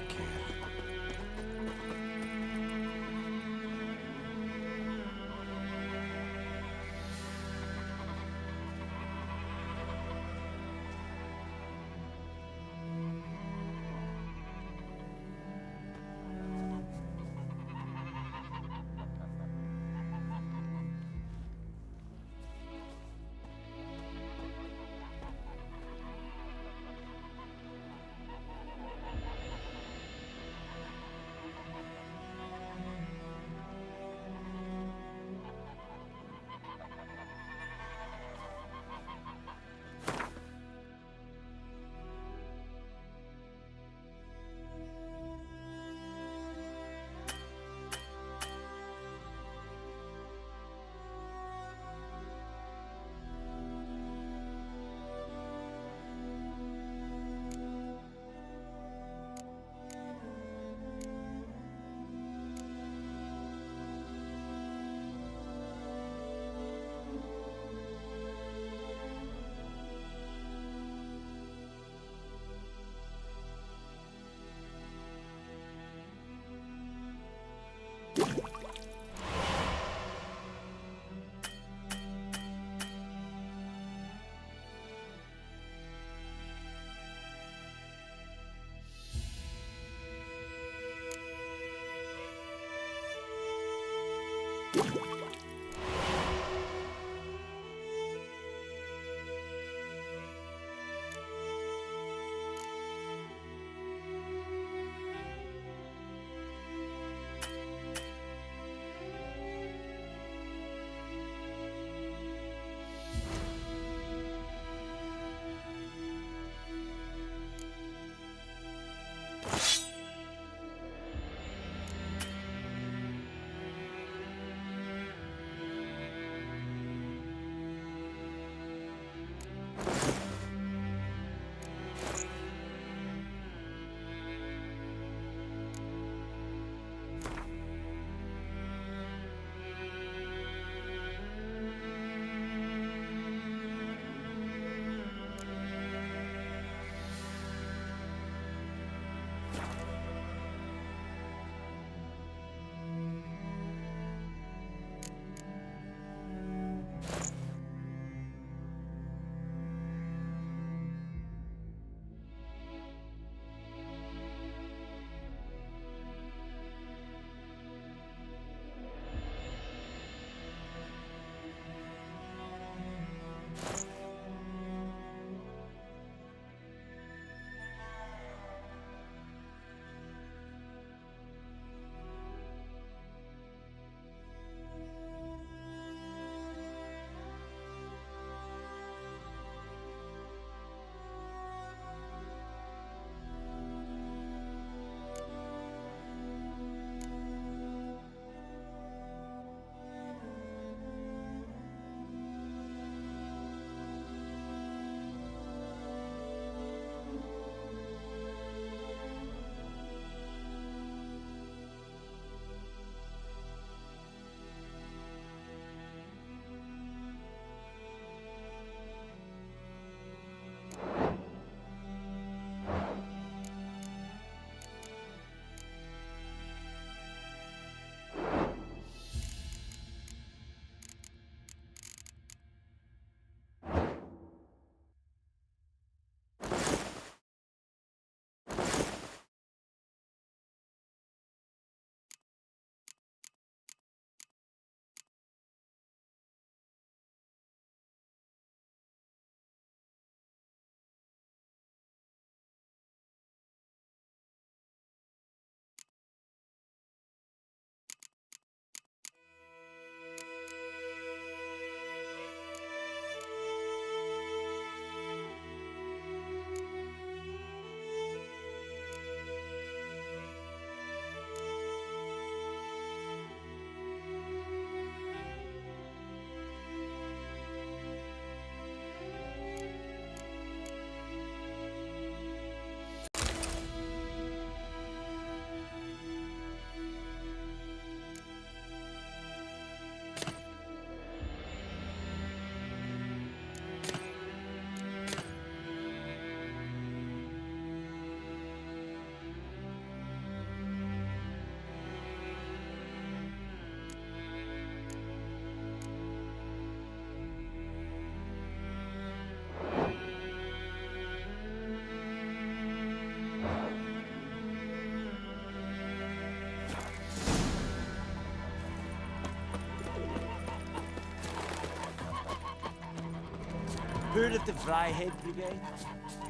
Heard of the Fryhead Brigade?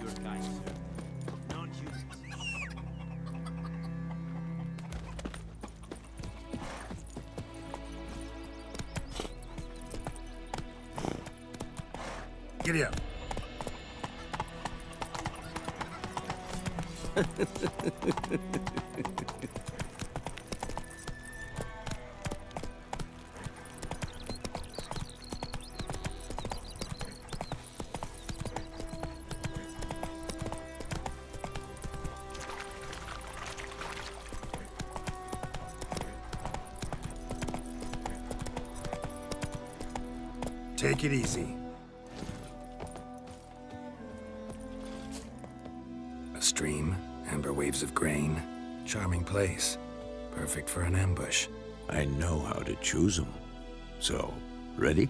Your kind, sir. Non-humans. Giddy up. Take it easy. A stream, amber waves of grain, charming place. Perfect for an ambush. I know how to choose them. So, ready?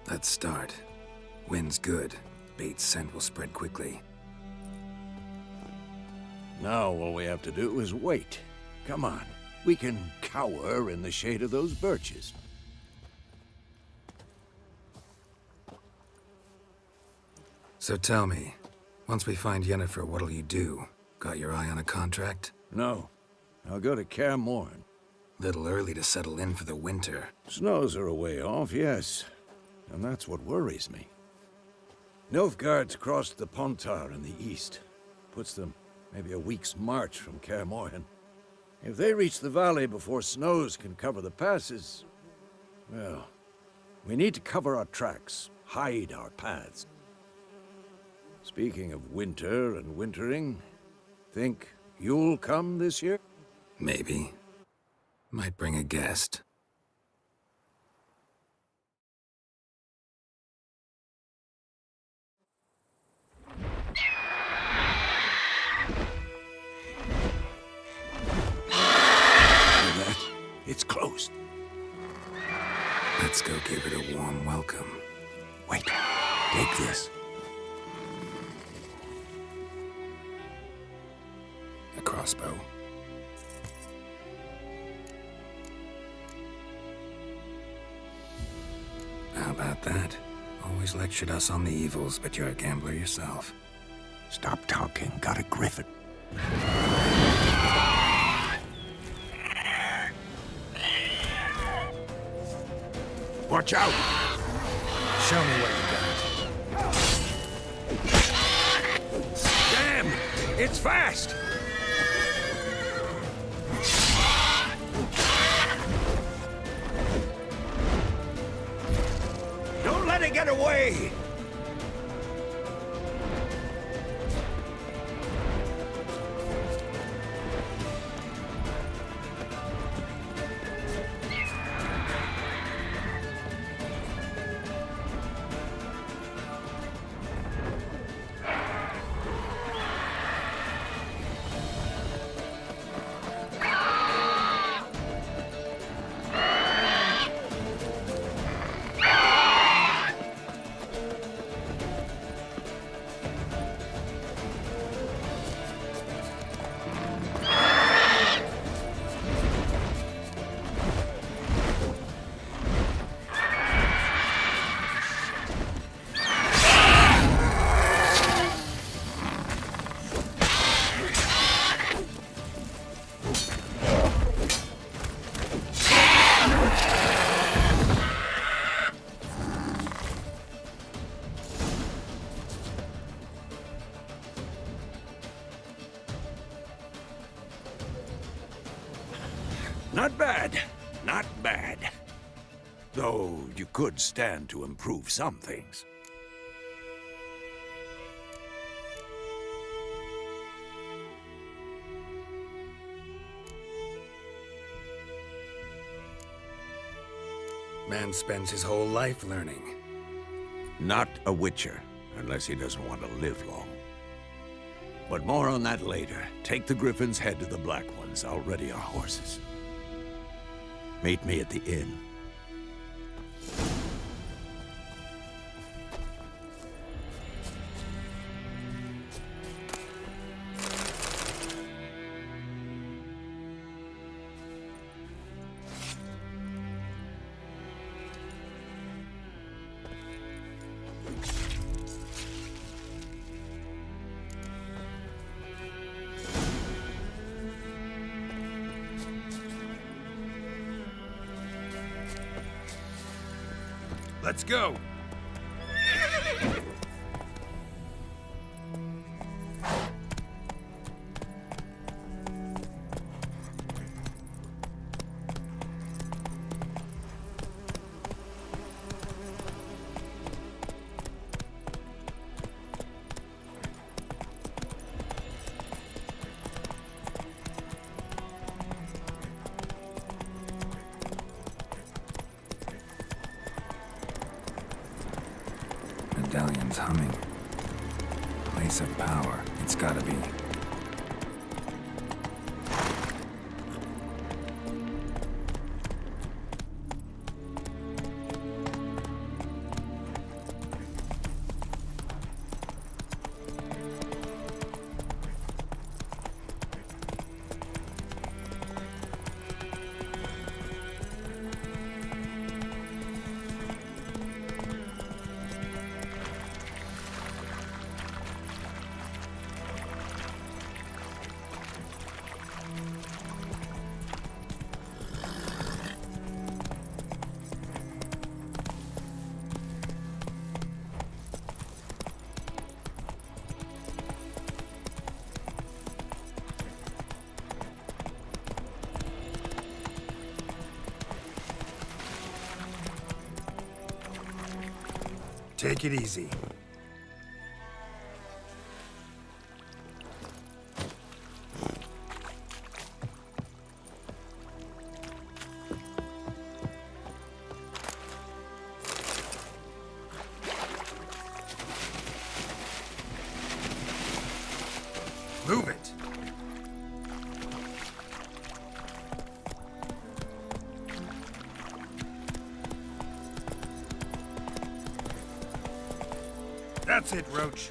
Let's start. Wind's good. Bait's scent will spread quickly. Now all we have to do is wait. Come on. We can cower in the shade of those birches. So tell me, once we find Yennefer, what'll you do? Got your eye on a contract? No. I'll go to Kaer Morhen. Little early to settle in for the winter. Snows are a way off, yes. And that's what worries me. Nilfgaard's crossed the Pontar in the east. Puts them maybe a week's march from Kaer Morhen. If they reach the valley before snows can cover the passes, well, we need to cover our tracks, hide our paths. Speaking of winter and wintering, think you'll come this year? Maybe. Might bring a guest. It's closed. Let's go give it a warm welcome. Wait, take this. A crossbow. How about that? Always lectured us on the evils, but you're a gambler yourself. Stop talking. Got a griffin. Watch out! Show me what you got. Damn! It's fast! Don't let it get away! Not bad. Not bad. Though you could stand to improve some things. Man spends his whole life learning. Not a Witcher, unless he doesn't want to live long. But more on that later. Take the Griffin's head to the Black Ones. I'll ready our horses. Meet me at the inn. Let's go! Medallion's humming. Place of power. It's gotta be. Take it easy. Move it. That's it, Roach.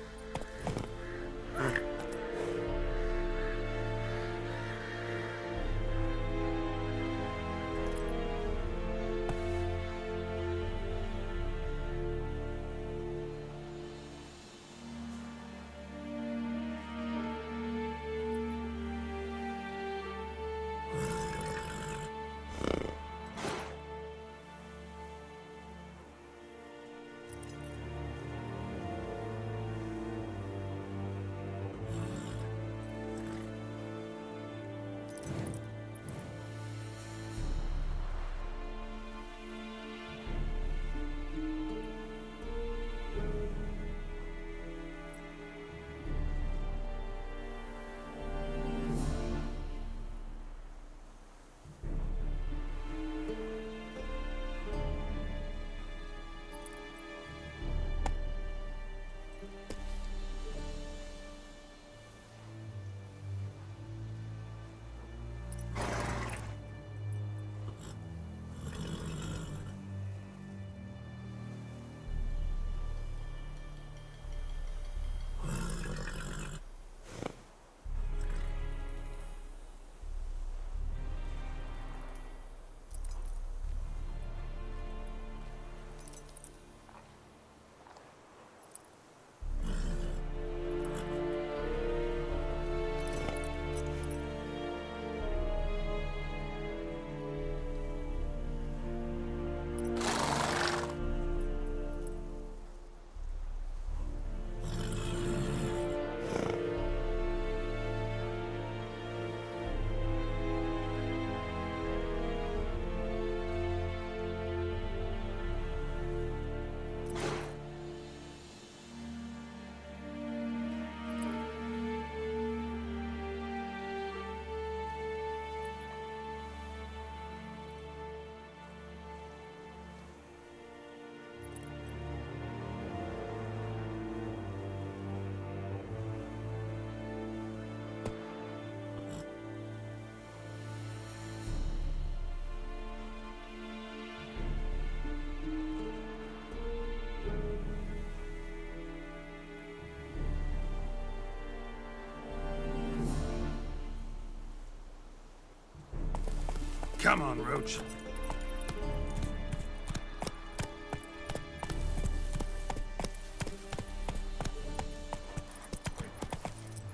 Come on, Roach.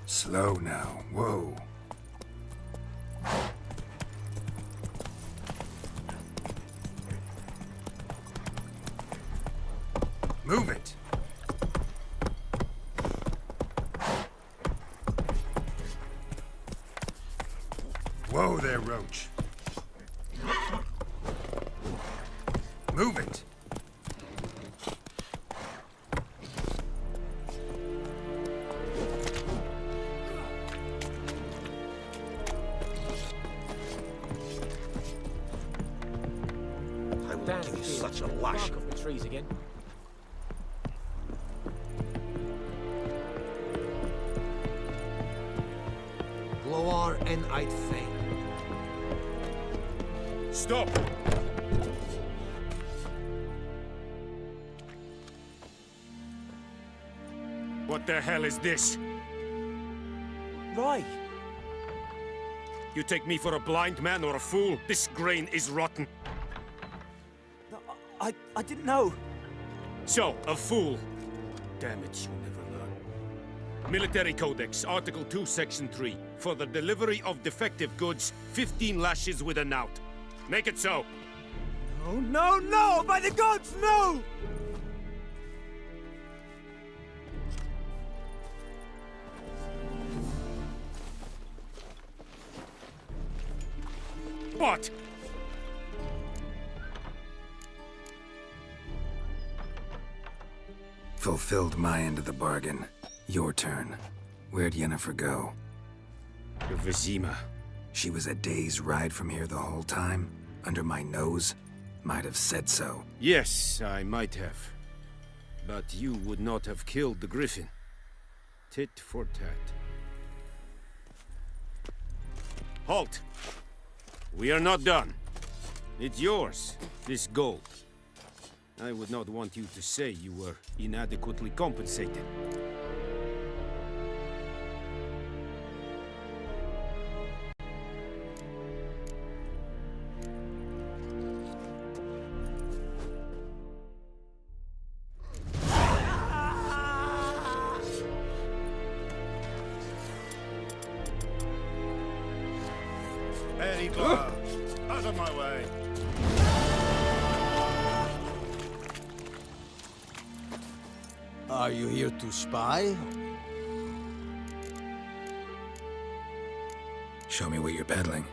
Slow now. Whoa. Whoa there, Roach. Move it. I will give you such a lash. Bark off the trees again. Gloar en I'd fain. Stop! What the hell is this? Right. You take me for a blind man or a fool? This grain is rotten. No, I didn't know. So, a fool. Damn it, you never learn. Military Codex, Article 2, Section 3. For the delivery of defective goods, 15 lashes with a knout. Make it so. No, no, no! By the gods, no! What? Fulfilled my end of the bargain. Your turn. Where'd Yennefer go? To Vizima. She was a day's ride from here the whole time? Under my nose? Might have said so. Yes, I might have. But you would not have killed the griffin. Tit for tat. Halt! We are not done. It's yours, this gold. I would not want you to say you were inadequately compensated. Out of my way. Are you here to spy? Show me what you're peddling.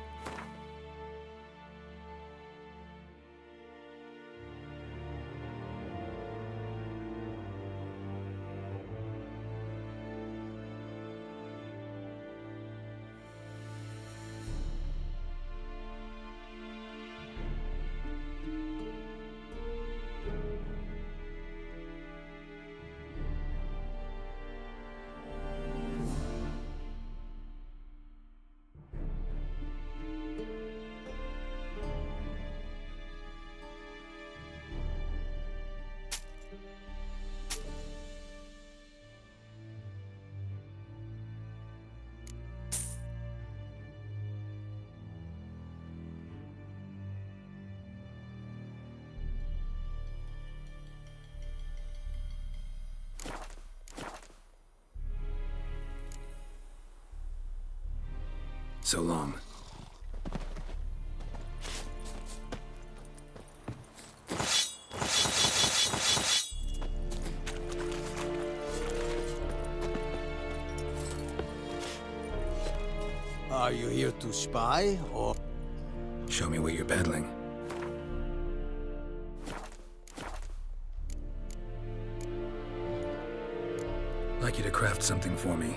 So long. Are you here to spy, or...? Show me what you're peddling. I'd like you to craft something for me.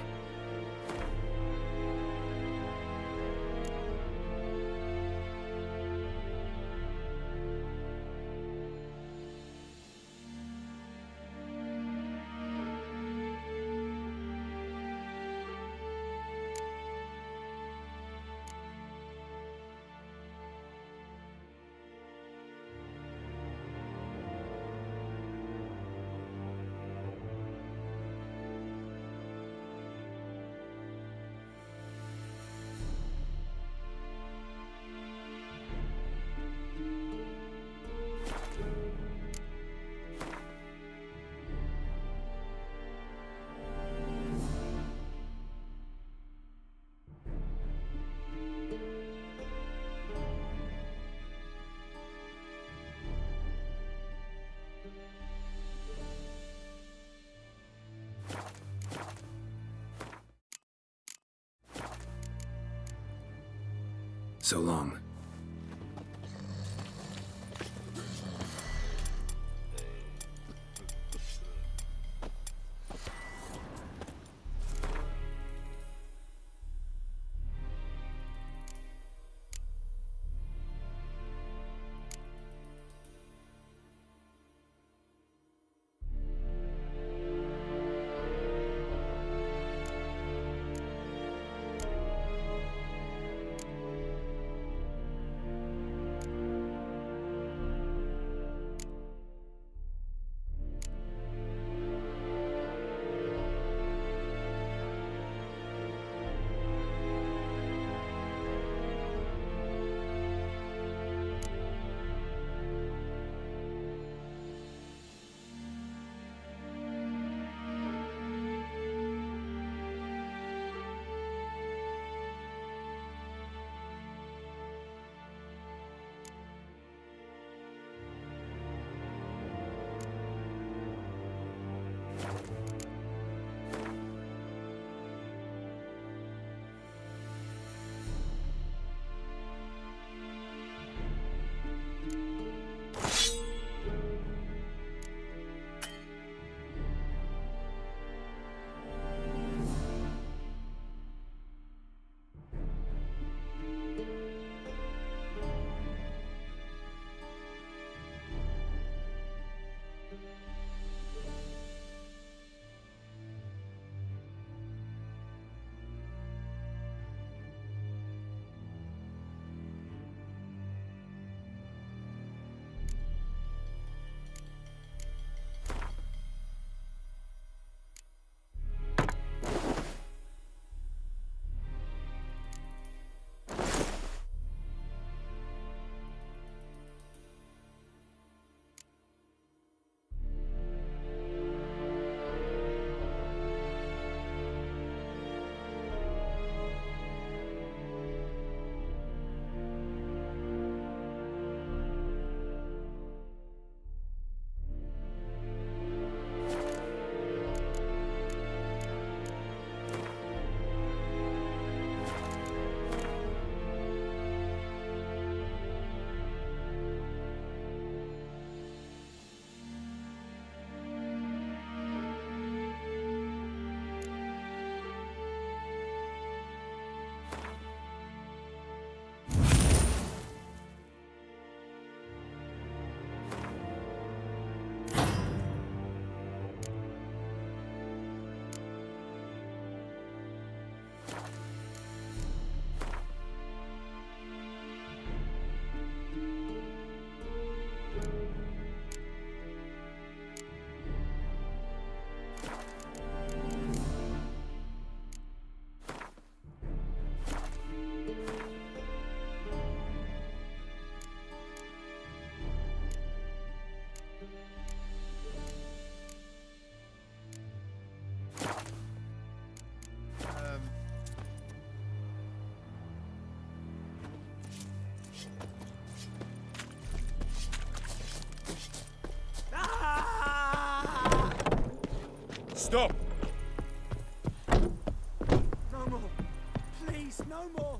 So long. Stop! No more. Please, no more.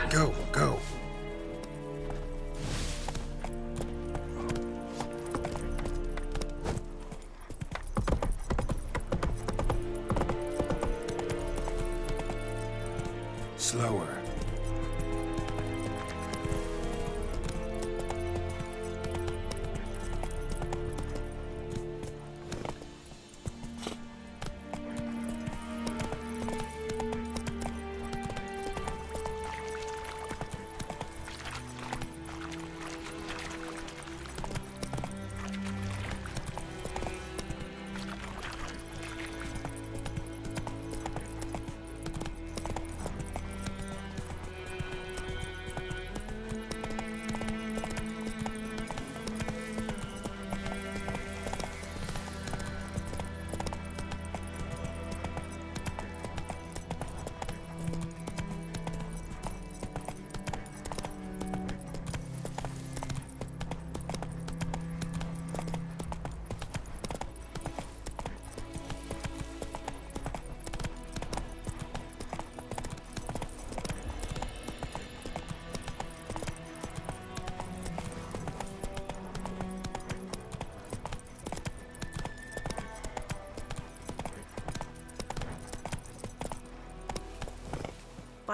Go, go. Slower.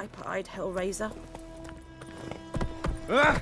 pipe-eyed hellraiser. Ah!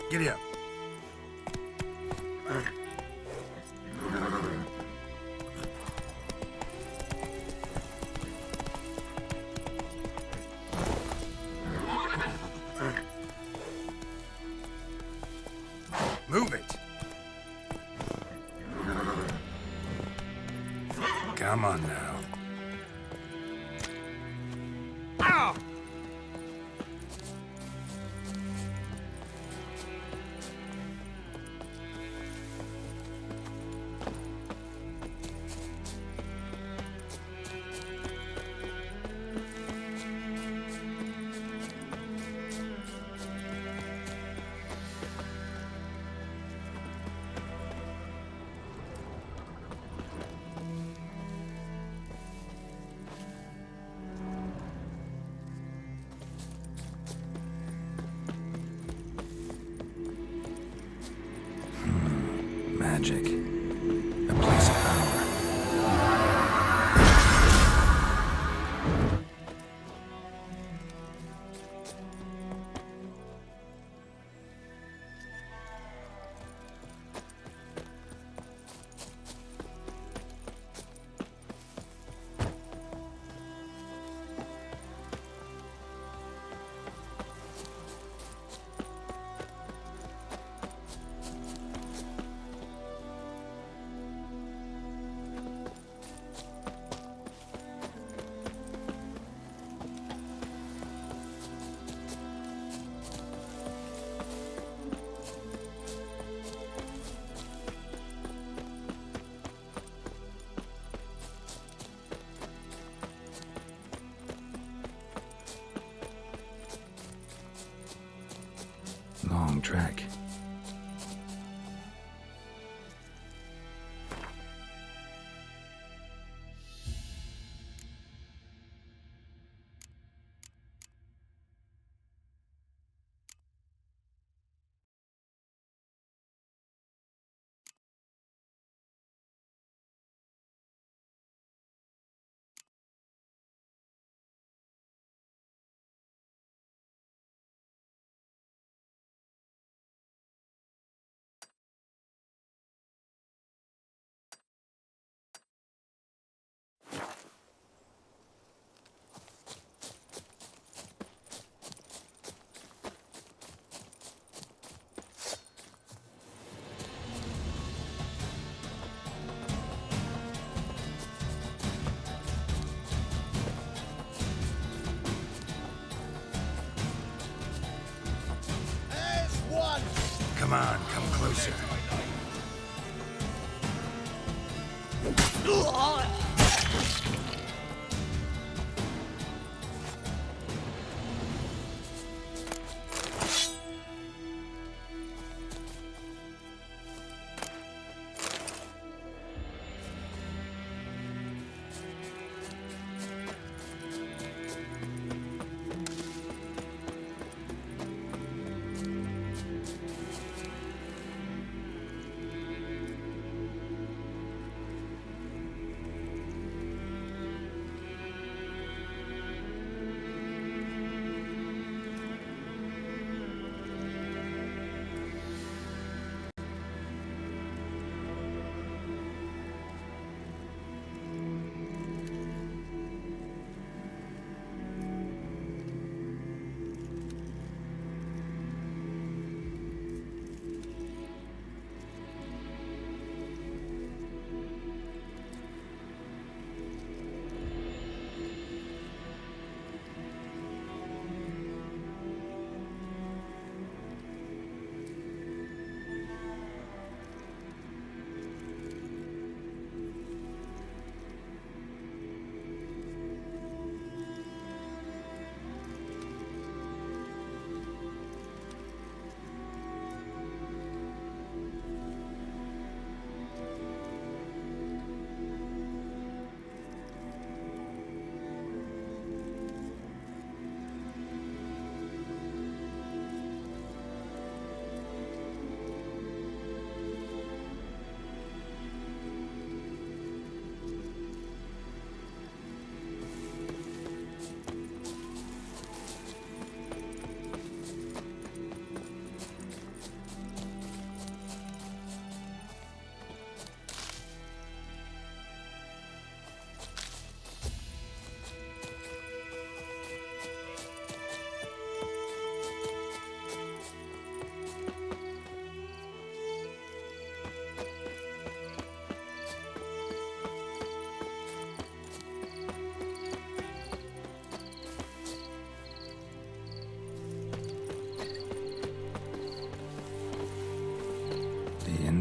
Giddy up. Move it. Come on now. Ow! Magic. A place of power. Long trek. Come on, come closer.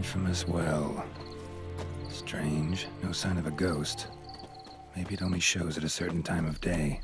infamous well. Strange, no sign of a ghost. Maybe it only shows at a certain time of day.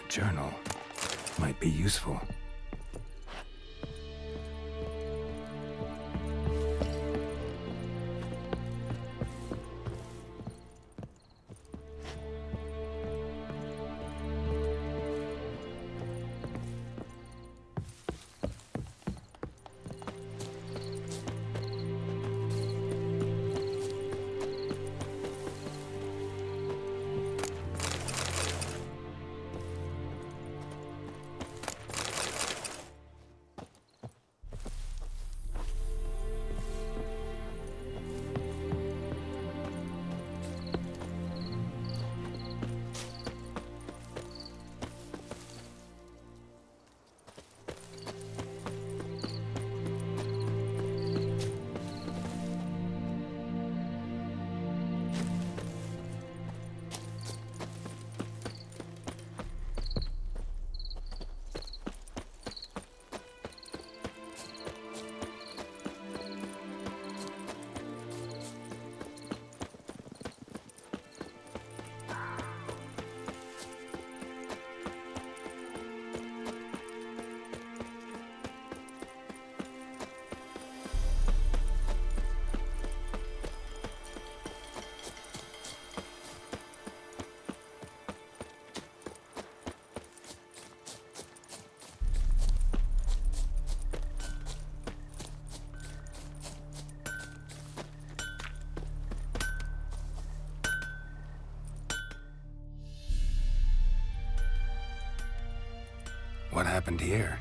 Journal might be useful. What happened here?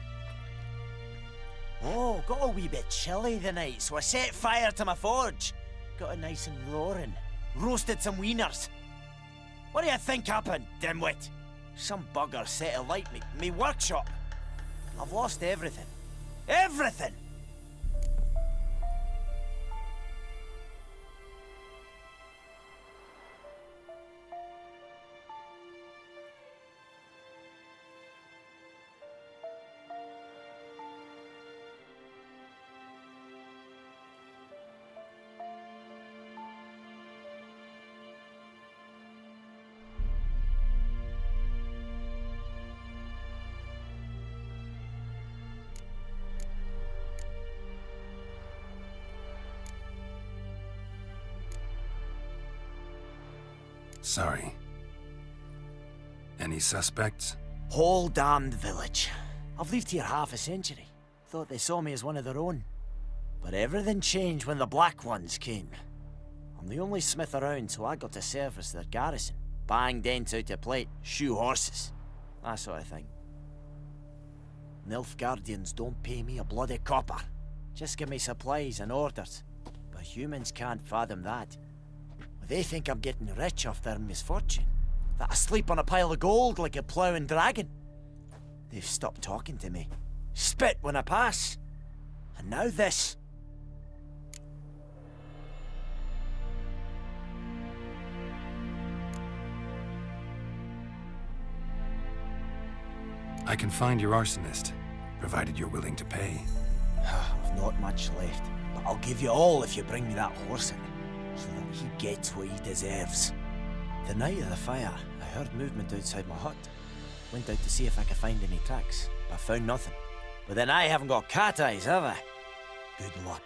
Oh, got a wee bit chilly the night, so I set fire to my forge. Got it nice and roaring. Roasted some wieners. What do you think happened, dimwit? Some bugger set alight me workshop. I've lost everything. Everything! Sorry. Any suspects? Whole damned village. I've lived here half a century. Thought they saw me as one of their own. But everything changed when the Black Ones came. I'm the only smith around, so I got to service their garrison. Bang dents out of plate, shoe horses. That sort of thing. Nilfgaardians don't pay me a bloody copper. Just give me supplies and orders. But humans can't fathom that. They think I'm getting rich off their misfortune. That I sleep on a pile of gold like a ploughing dragon. They've stopped talking to me. Spit when I pass. And now this. I can find your arsonist, provided you're willing to pay. I've not much left, but I'll give you all if you bring me that horse in, so that he gets what he deserves. The night of the fire, I heard movement outside my hut. Went out to see if I could find any tracks, but found nothing. But then I haven't got cat eyes, have I? Good luck.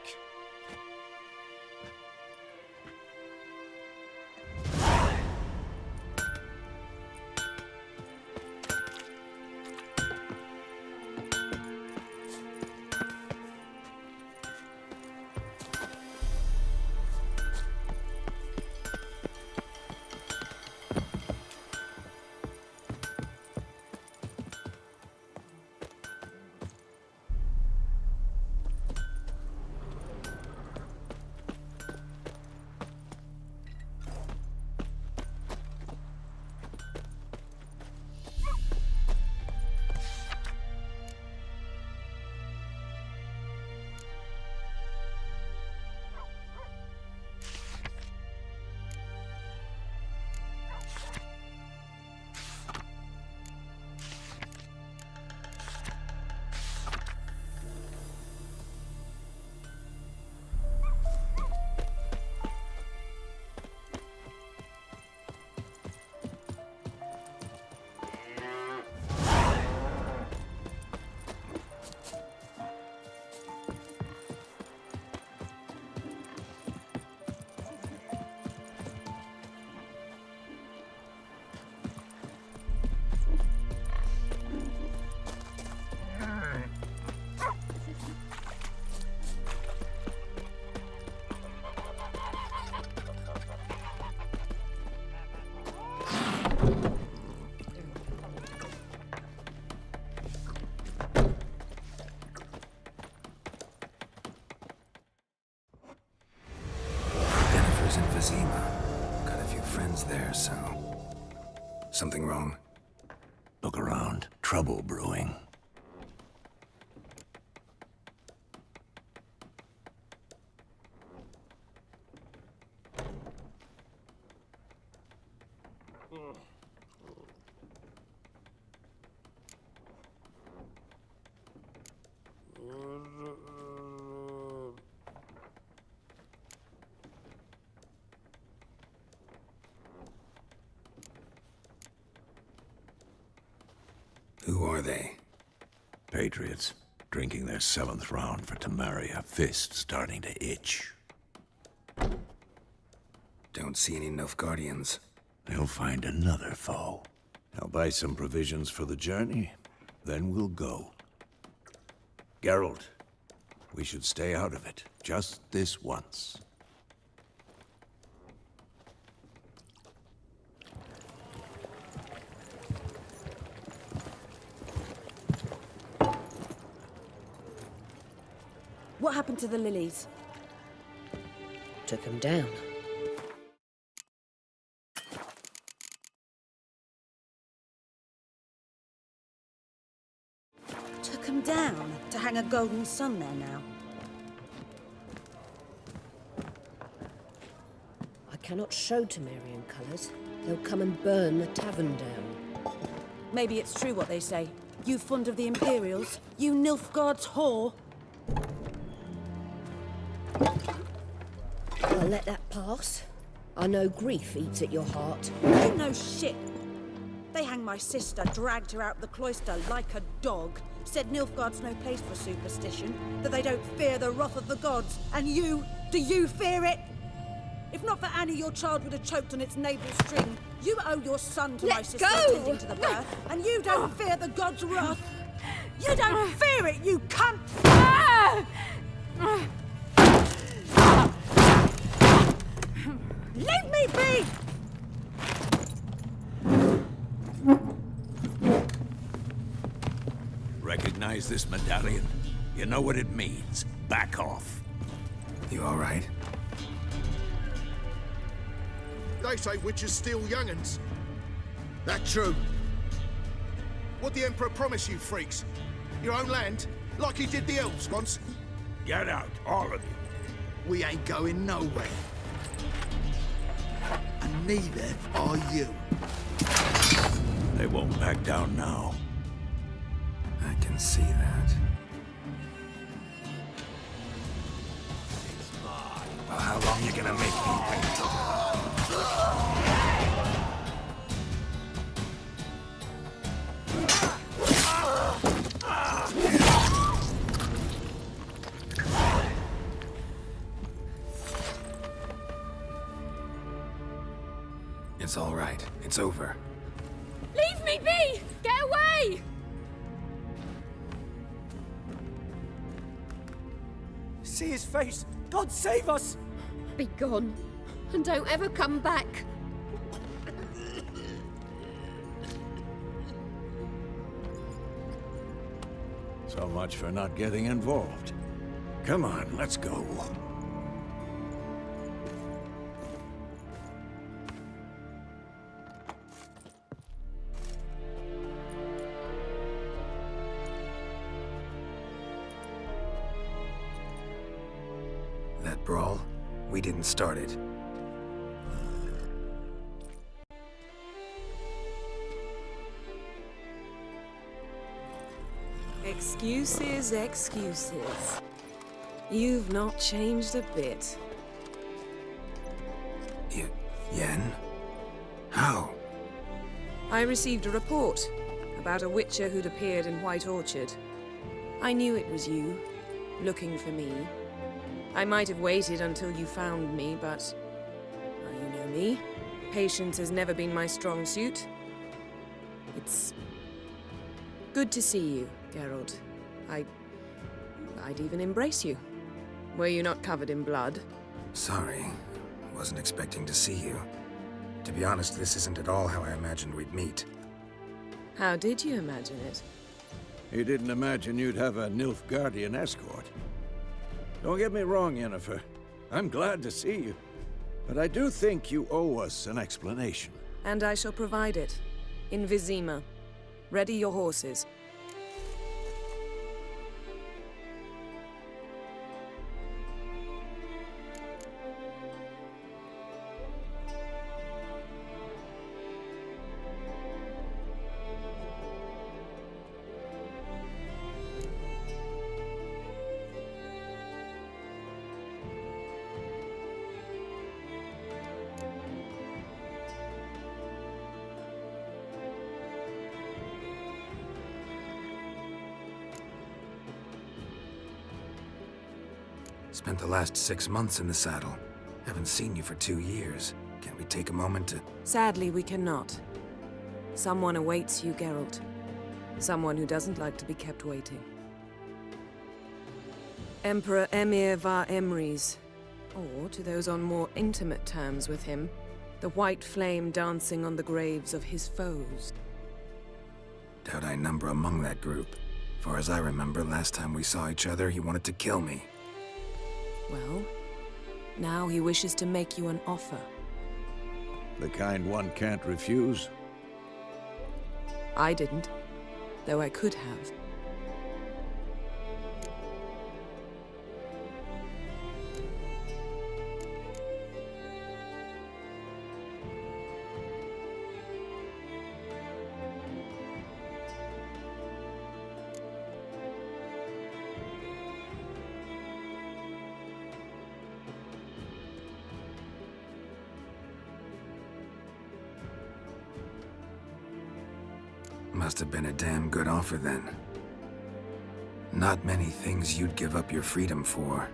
In Vizima. Got a few friends there, so... Something wrong? Look around. Trouble brewing. Who are they? Patriots. Drinking their 7th round for Temeria. Fist starting to itch. Don't see any Nilfgaardians. They'll find another foe. I'll buy some provisions for the journey, then we'll go. Geralt, we should stay out of it, just this once. What happened to the lilies? Took them down. Took them down to hang a golden sun there now. I cannot show Temerian colours. They'll come and burn the tavern down. Maybe it's true what they say. You fond of the Imperials? You Nilfgaard's whore? I'll let that pass. I know grief eats at your heart. You know shit. They hanged my sister, dragged her out the cloister like a dog. Said Nilfgaard's no place for superstition, that they don't fear the wrath of the gods. And you, do you fear it? If not for Annie, your child would have choked on its navel string. You owe your son to my sister attending to the birth, and you don't fear the gods' wrath. You don't fear it, you cunt! Leave me be! Recognize this medallion? You know what it means. Back off. You all right? They say witches steal young'uns. That true? What'd the Emperor promise you, freaks? Your own land? Like he did the elves once? Get out, all of you. We ain't going nowhere. And neither are you. They won't back down now. I can see that. Well, how long you gonna make me wait? It's all right. It's over. Leave me be! Get away! See his face! God save us! Be gone, and don't ever come back. So much for not getting involved. Come on, let's go. That brawl, we didn't start it. Excuses, excuses. You've not changed a bit. Yen? How? I received a report about a witcher who'd appeared in White Orchard. I knew it was you, looking for me. I might have waited until you found me, but... well, you know me. Patience has never been my strong suit. It's... good to see you, Geralt. I'd even embrace you. Were you not covered in blood? Sorry. Wasn't expecting to see you. To be honest, this isn't at all how I imagined we'd meet. How did you imagine it? You didn't imagine you'd have a Nilfgaardian escort. Don't get me wrong, Yennefer. I'm glad to see you. But I do think you owe us an explanation. And I shall provide it. In Vizima. Ready your horses. Spent the last 6 months in the saddle. Haven't seen you for 2 years. Can we take a moment to... Sadly, we cannot. Someone awaits you, Geralt. Someone who doesn't like to be kept waiting. Emperor Emhyr var Emreis. Or, to those on more intimate terms with him, the white flame dancing on the graves of his foes. Doubt I number among that group. Far as I remember, last time we saw each other, he wanted to kill me. Well, now he wishes to make you an offer. The kind one can't refuse? I didn't, though I could have. Must have been a damn good offer then. Not many things you'd give up your freedom for,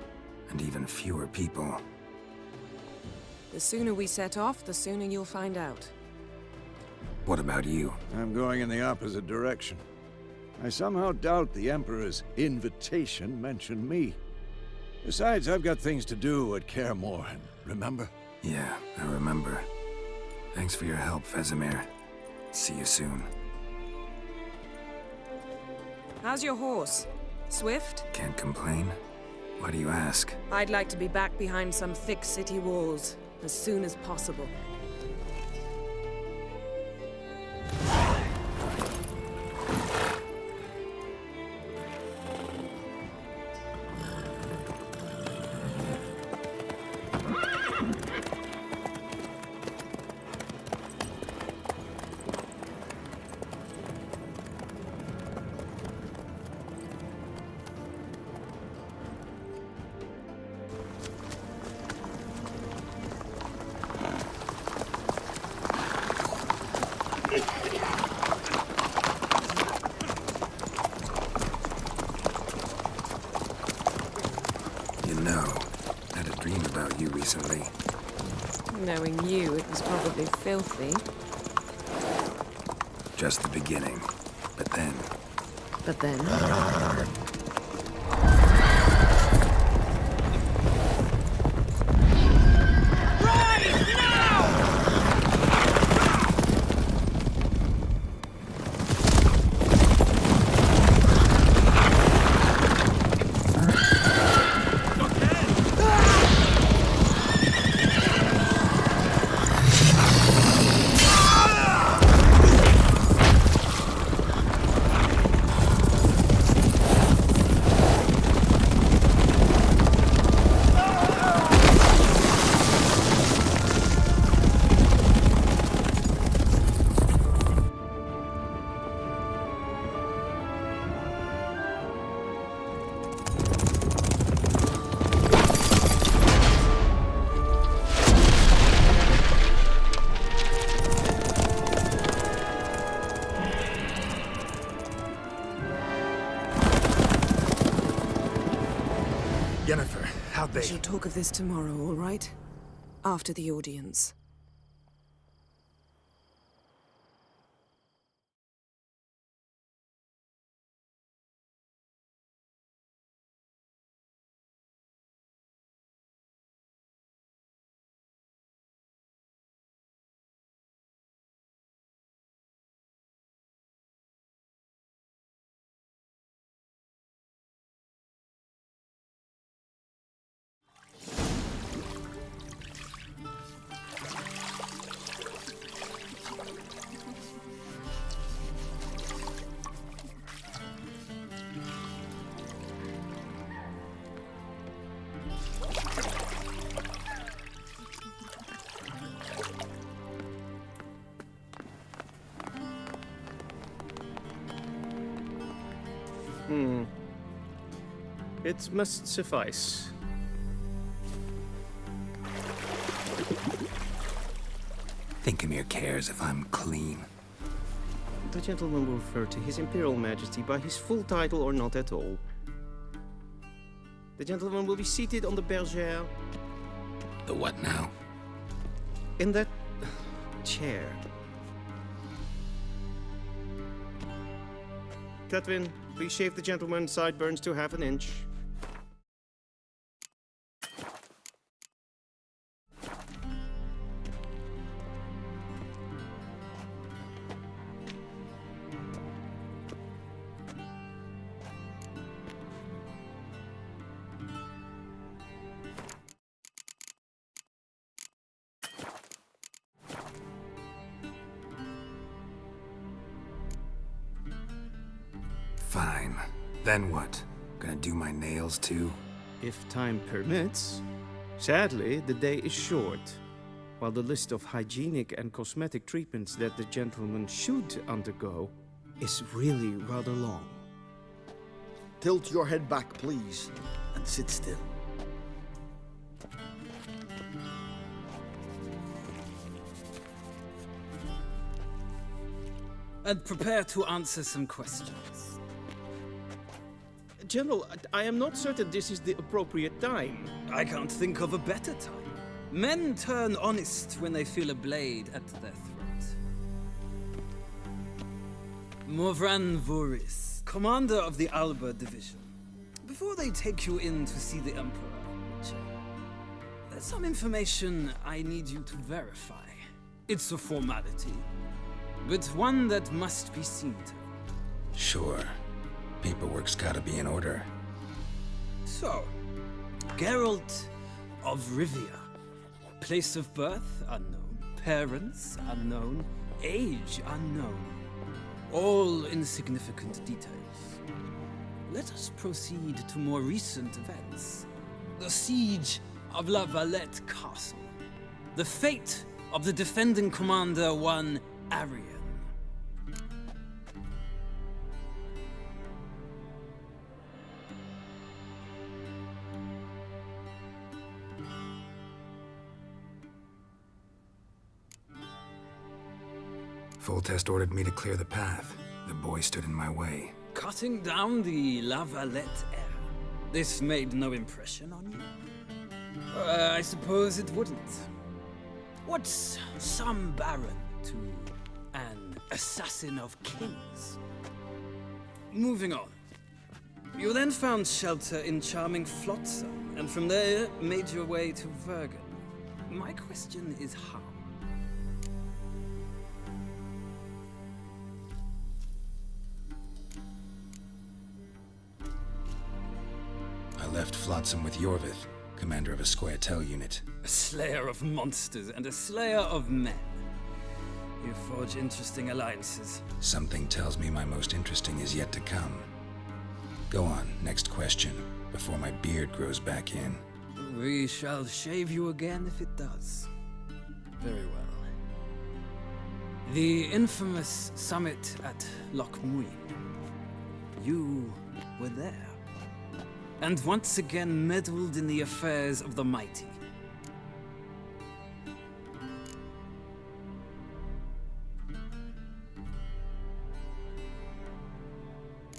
and even fewer people. The sooner we set off, the sooner you'll find out. What about you? I'm going in the opposite direction. I somehow doubt the Emperor's invitation mentioned me. Besides, I've got things to do at Kaer Morhen, remember? Yeah, I remember. Thanks for your help, Vesemir. See you soon. How's your horse? Swift? Can't complain. Why do you ask? I'd like to be back behind some thick city walls as soon as possible. know. Had a dream about you recently. Knowing you, it was probably filthy. Just the beginning. But then... But then... Yennefer, how'd they... We shall talk of this tomorrow, all right? After the audience. It must suffice. Thinkamere cares if I'm clean. The gentleman will refer to His Imperial Majesty by his full title or not at all. The gentleman will be seated on the bergère. The what now? In that chair. Cletwin, please shave the gentleman's sideburns to half an inch. Fine. Then what? Gonna do my nails too? If time permits. Sadly, the day is short, while the list of hygienic and cosmetic treatments that the gentleman should undergo is really rather long. Tilt your head back, please, and sit still. And prepare to answer some questions. General, I am not certain this is the appropriate time. I can't think of a better time. Men turn honest when they feel a blade at their throat. Morvran Voorhis, commander of the Alba Division. Before they take you in to see the Emperor, Witcher, there's some information I need you to verify. It's a formality, but one that must be seen to. Sure. Paperwork's gotta be in order. So, Geralt of Rivia. Place of birth unknown, parents unknown, age unknown. All insignificant details. Let us proceed to more recent events. The siege of La Valette Castle. The fate of the defending commander, one Arian. Foltest ordered me to clear the path. The boy stood in my way. Cutting down the La Valette heir. This made no impression on you? I suppose it wouldn't. What's some baron to an assassin of kings? Moving on. You then found shelter in charming Flotsam, and from there made your way to Vergen. My question is how? I left Flotsam with Yorvith, commander of a Scoia'tael unit. A slayer of monsters and a slayer of men. You forge interesting alliances. Something tells me my most interesting is yet to come. Go on, next question, before my beard grows back in. We shall shave you again if it does. Very well. The infamous summit at Loch Muin. You were there. And once again meddled in the affairs of the mighty.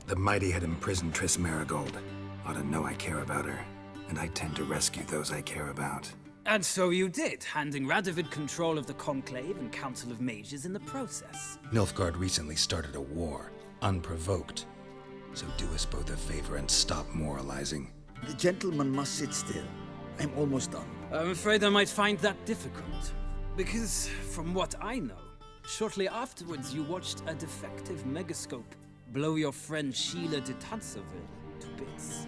The mighty had imprisoned Triss Merigold. Ought to know I care about her, and I tend to rescue those I care about. And so you did, handing Radovid control of the Conclave and Council of Mages in the process. Nilfgaard recently started a war, unprovoked. So do us both a favor and stop moralizing. The gentleman must sit still. I'm almost done. I'm afraid I might find that difficult. Because, from what I know, shortly afterwards you watched a defective megascope blow your friend Sheila de Tanserville to bits.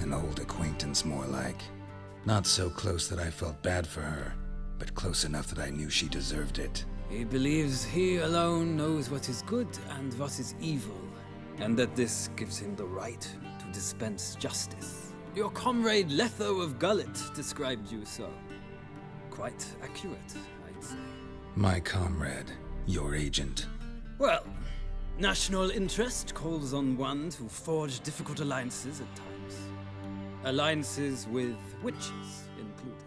An old acquaintance, more like. Not so close that I felt bad for her, but close enough that I knew she deserved it. He believes he alone knows what is good and what is evil, and that this gives him the right to dispense justice. Your comrade Letho of Gullet described you so. Quite accurate, I'd say. My comrade, your agent. Well, national interest calls on one to forge difficult alliances at times. Alliances with witches included.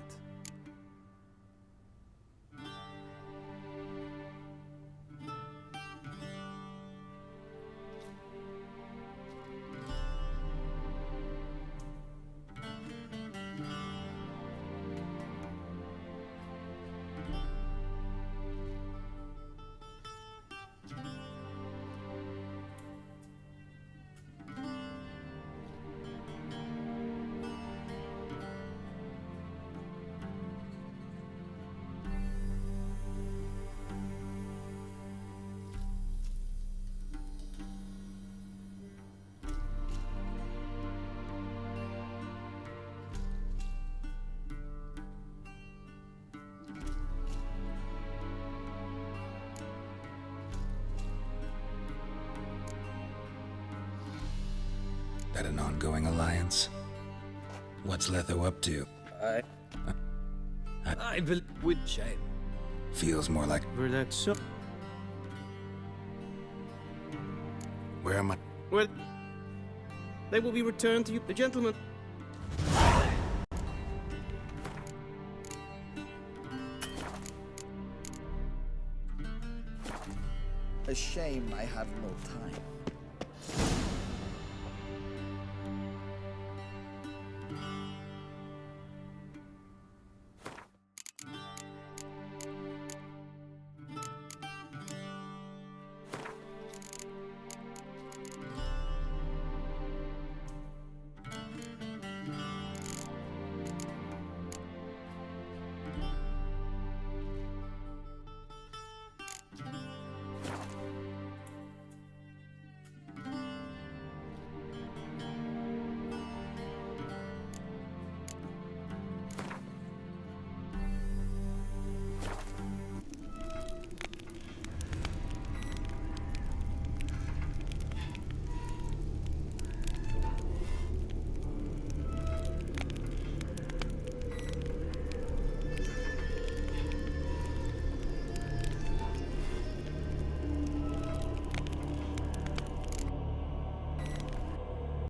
That an ongoing alliance? What's Letho up to? I believe with shame. Feels more like... Were that so? Where am I? Well, they will be returned to you, the gentleman. A shame I have no time.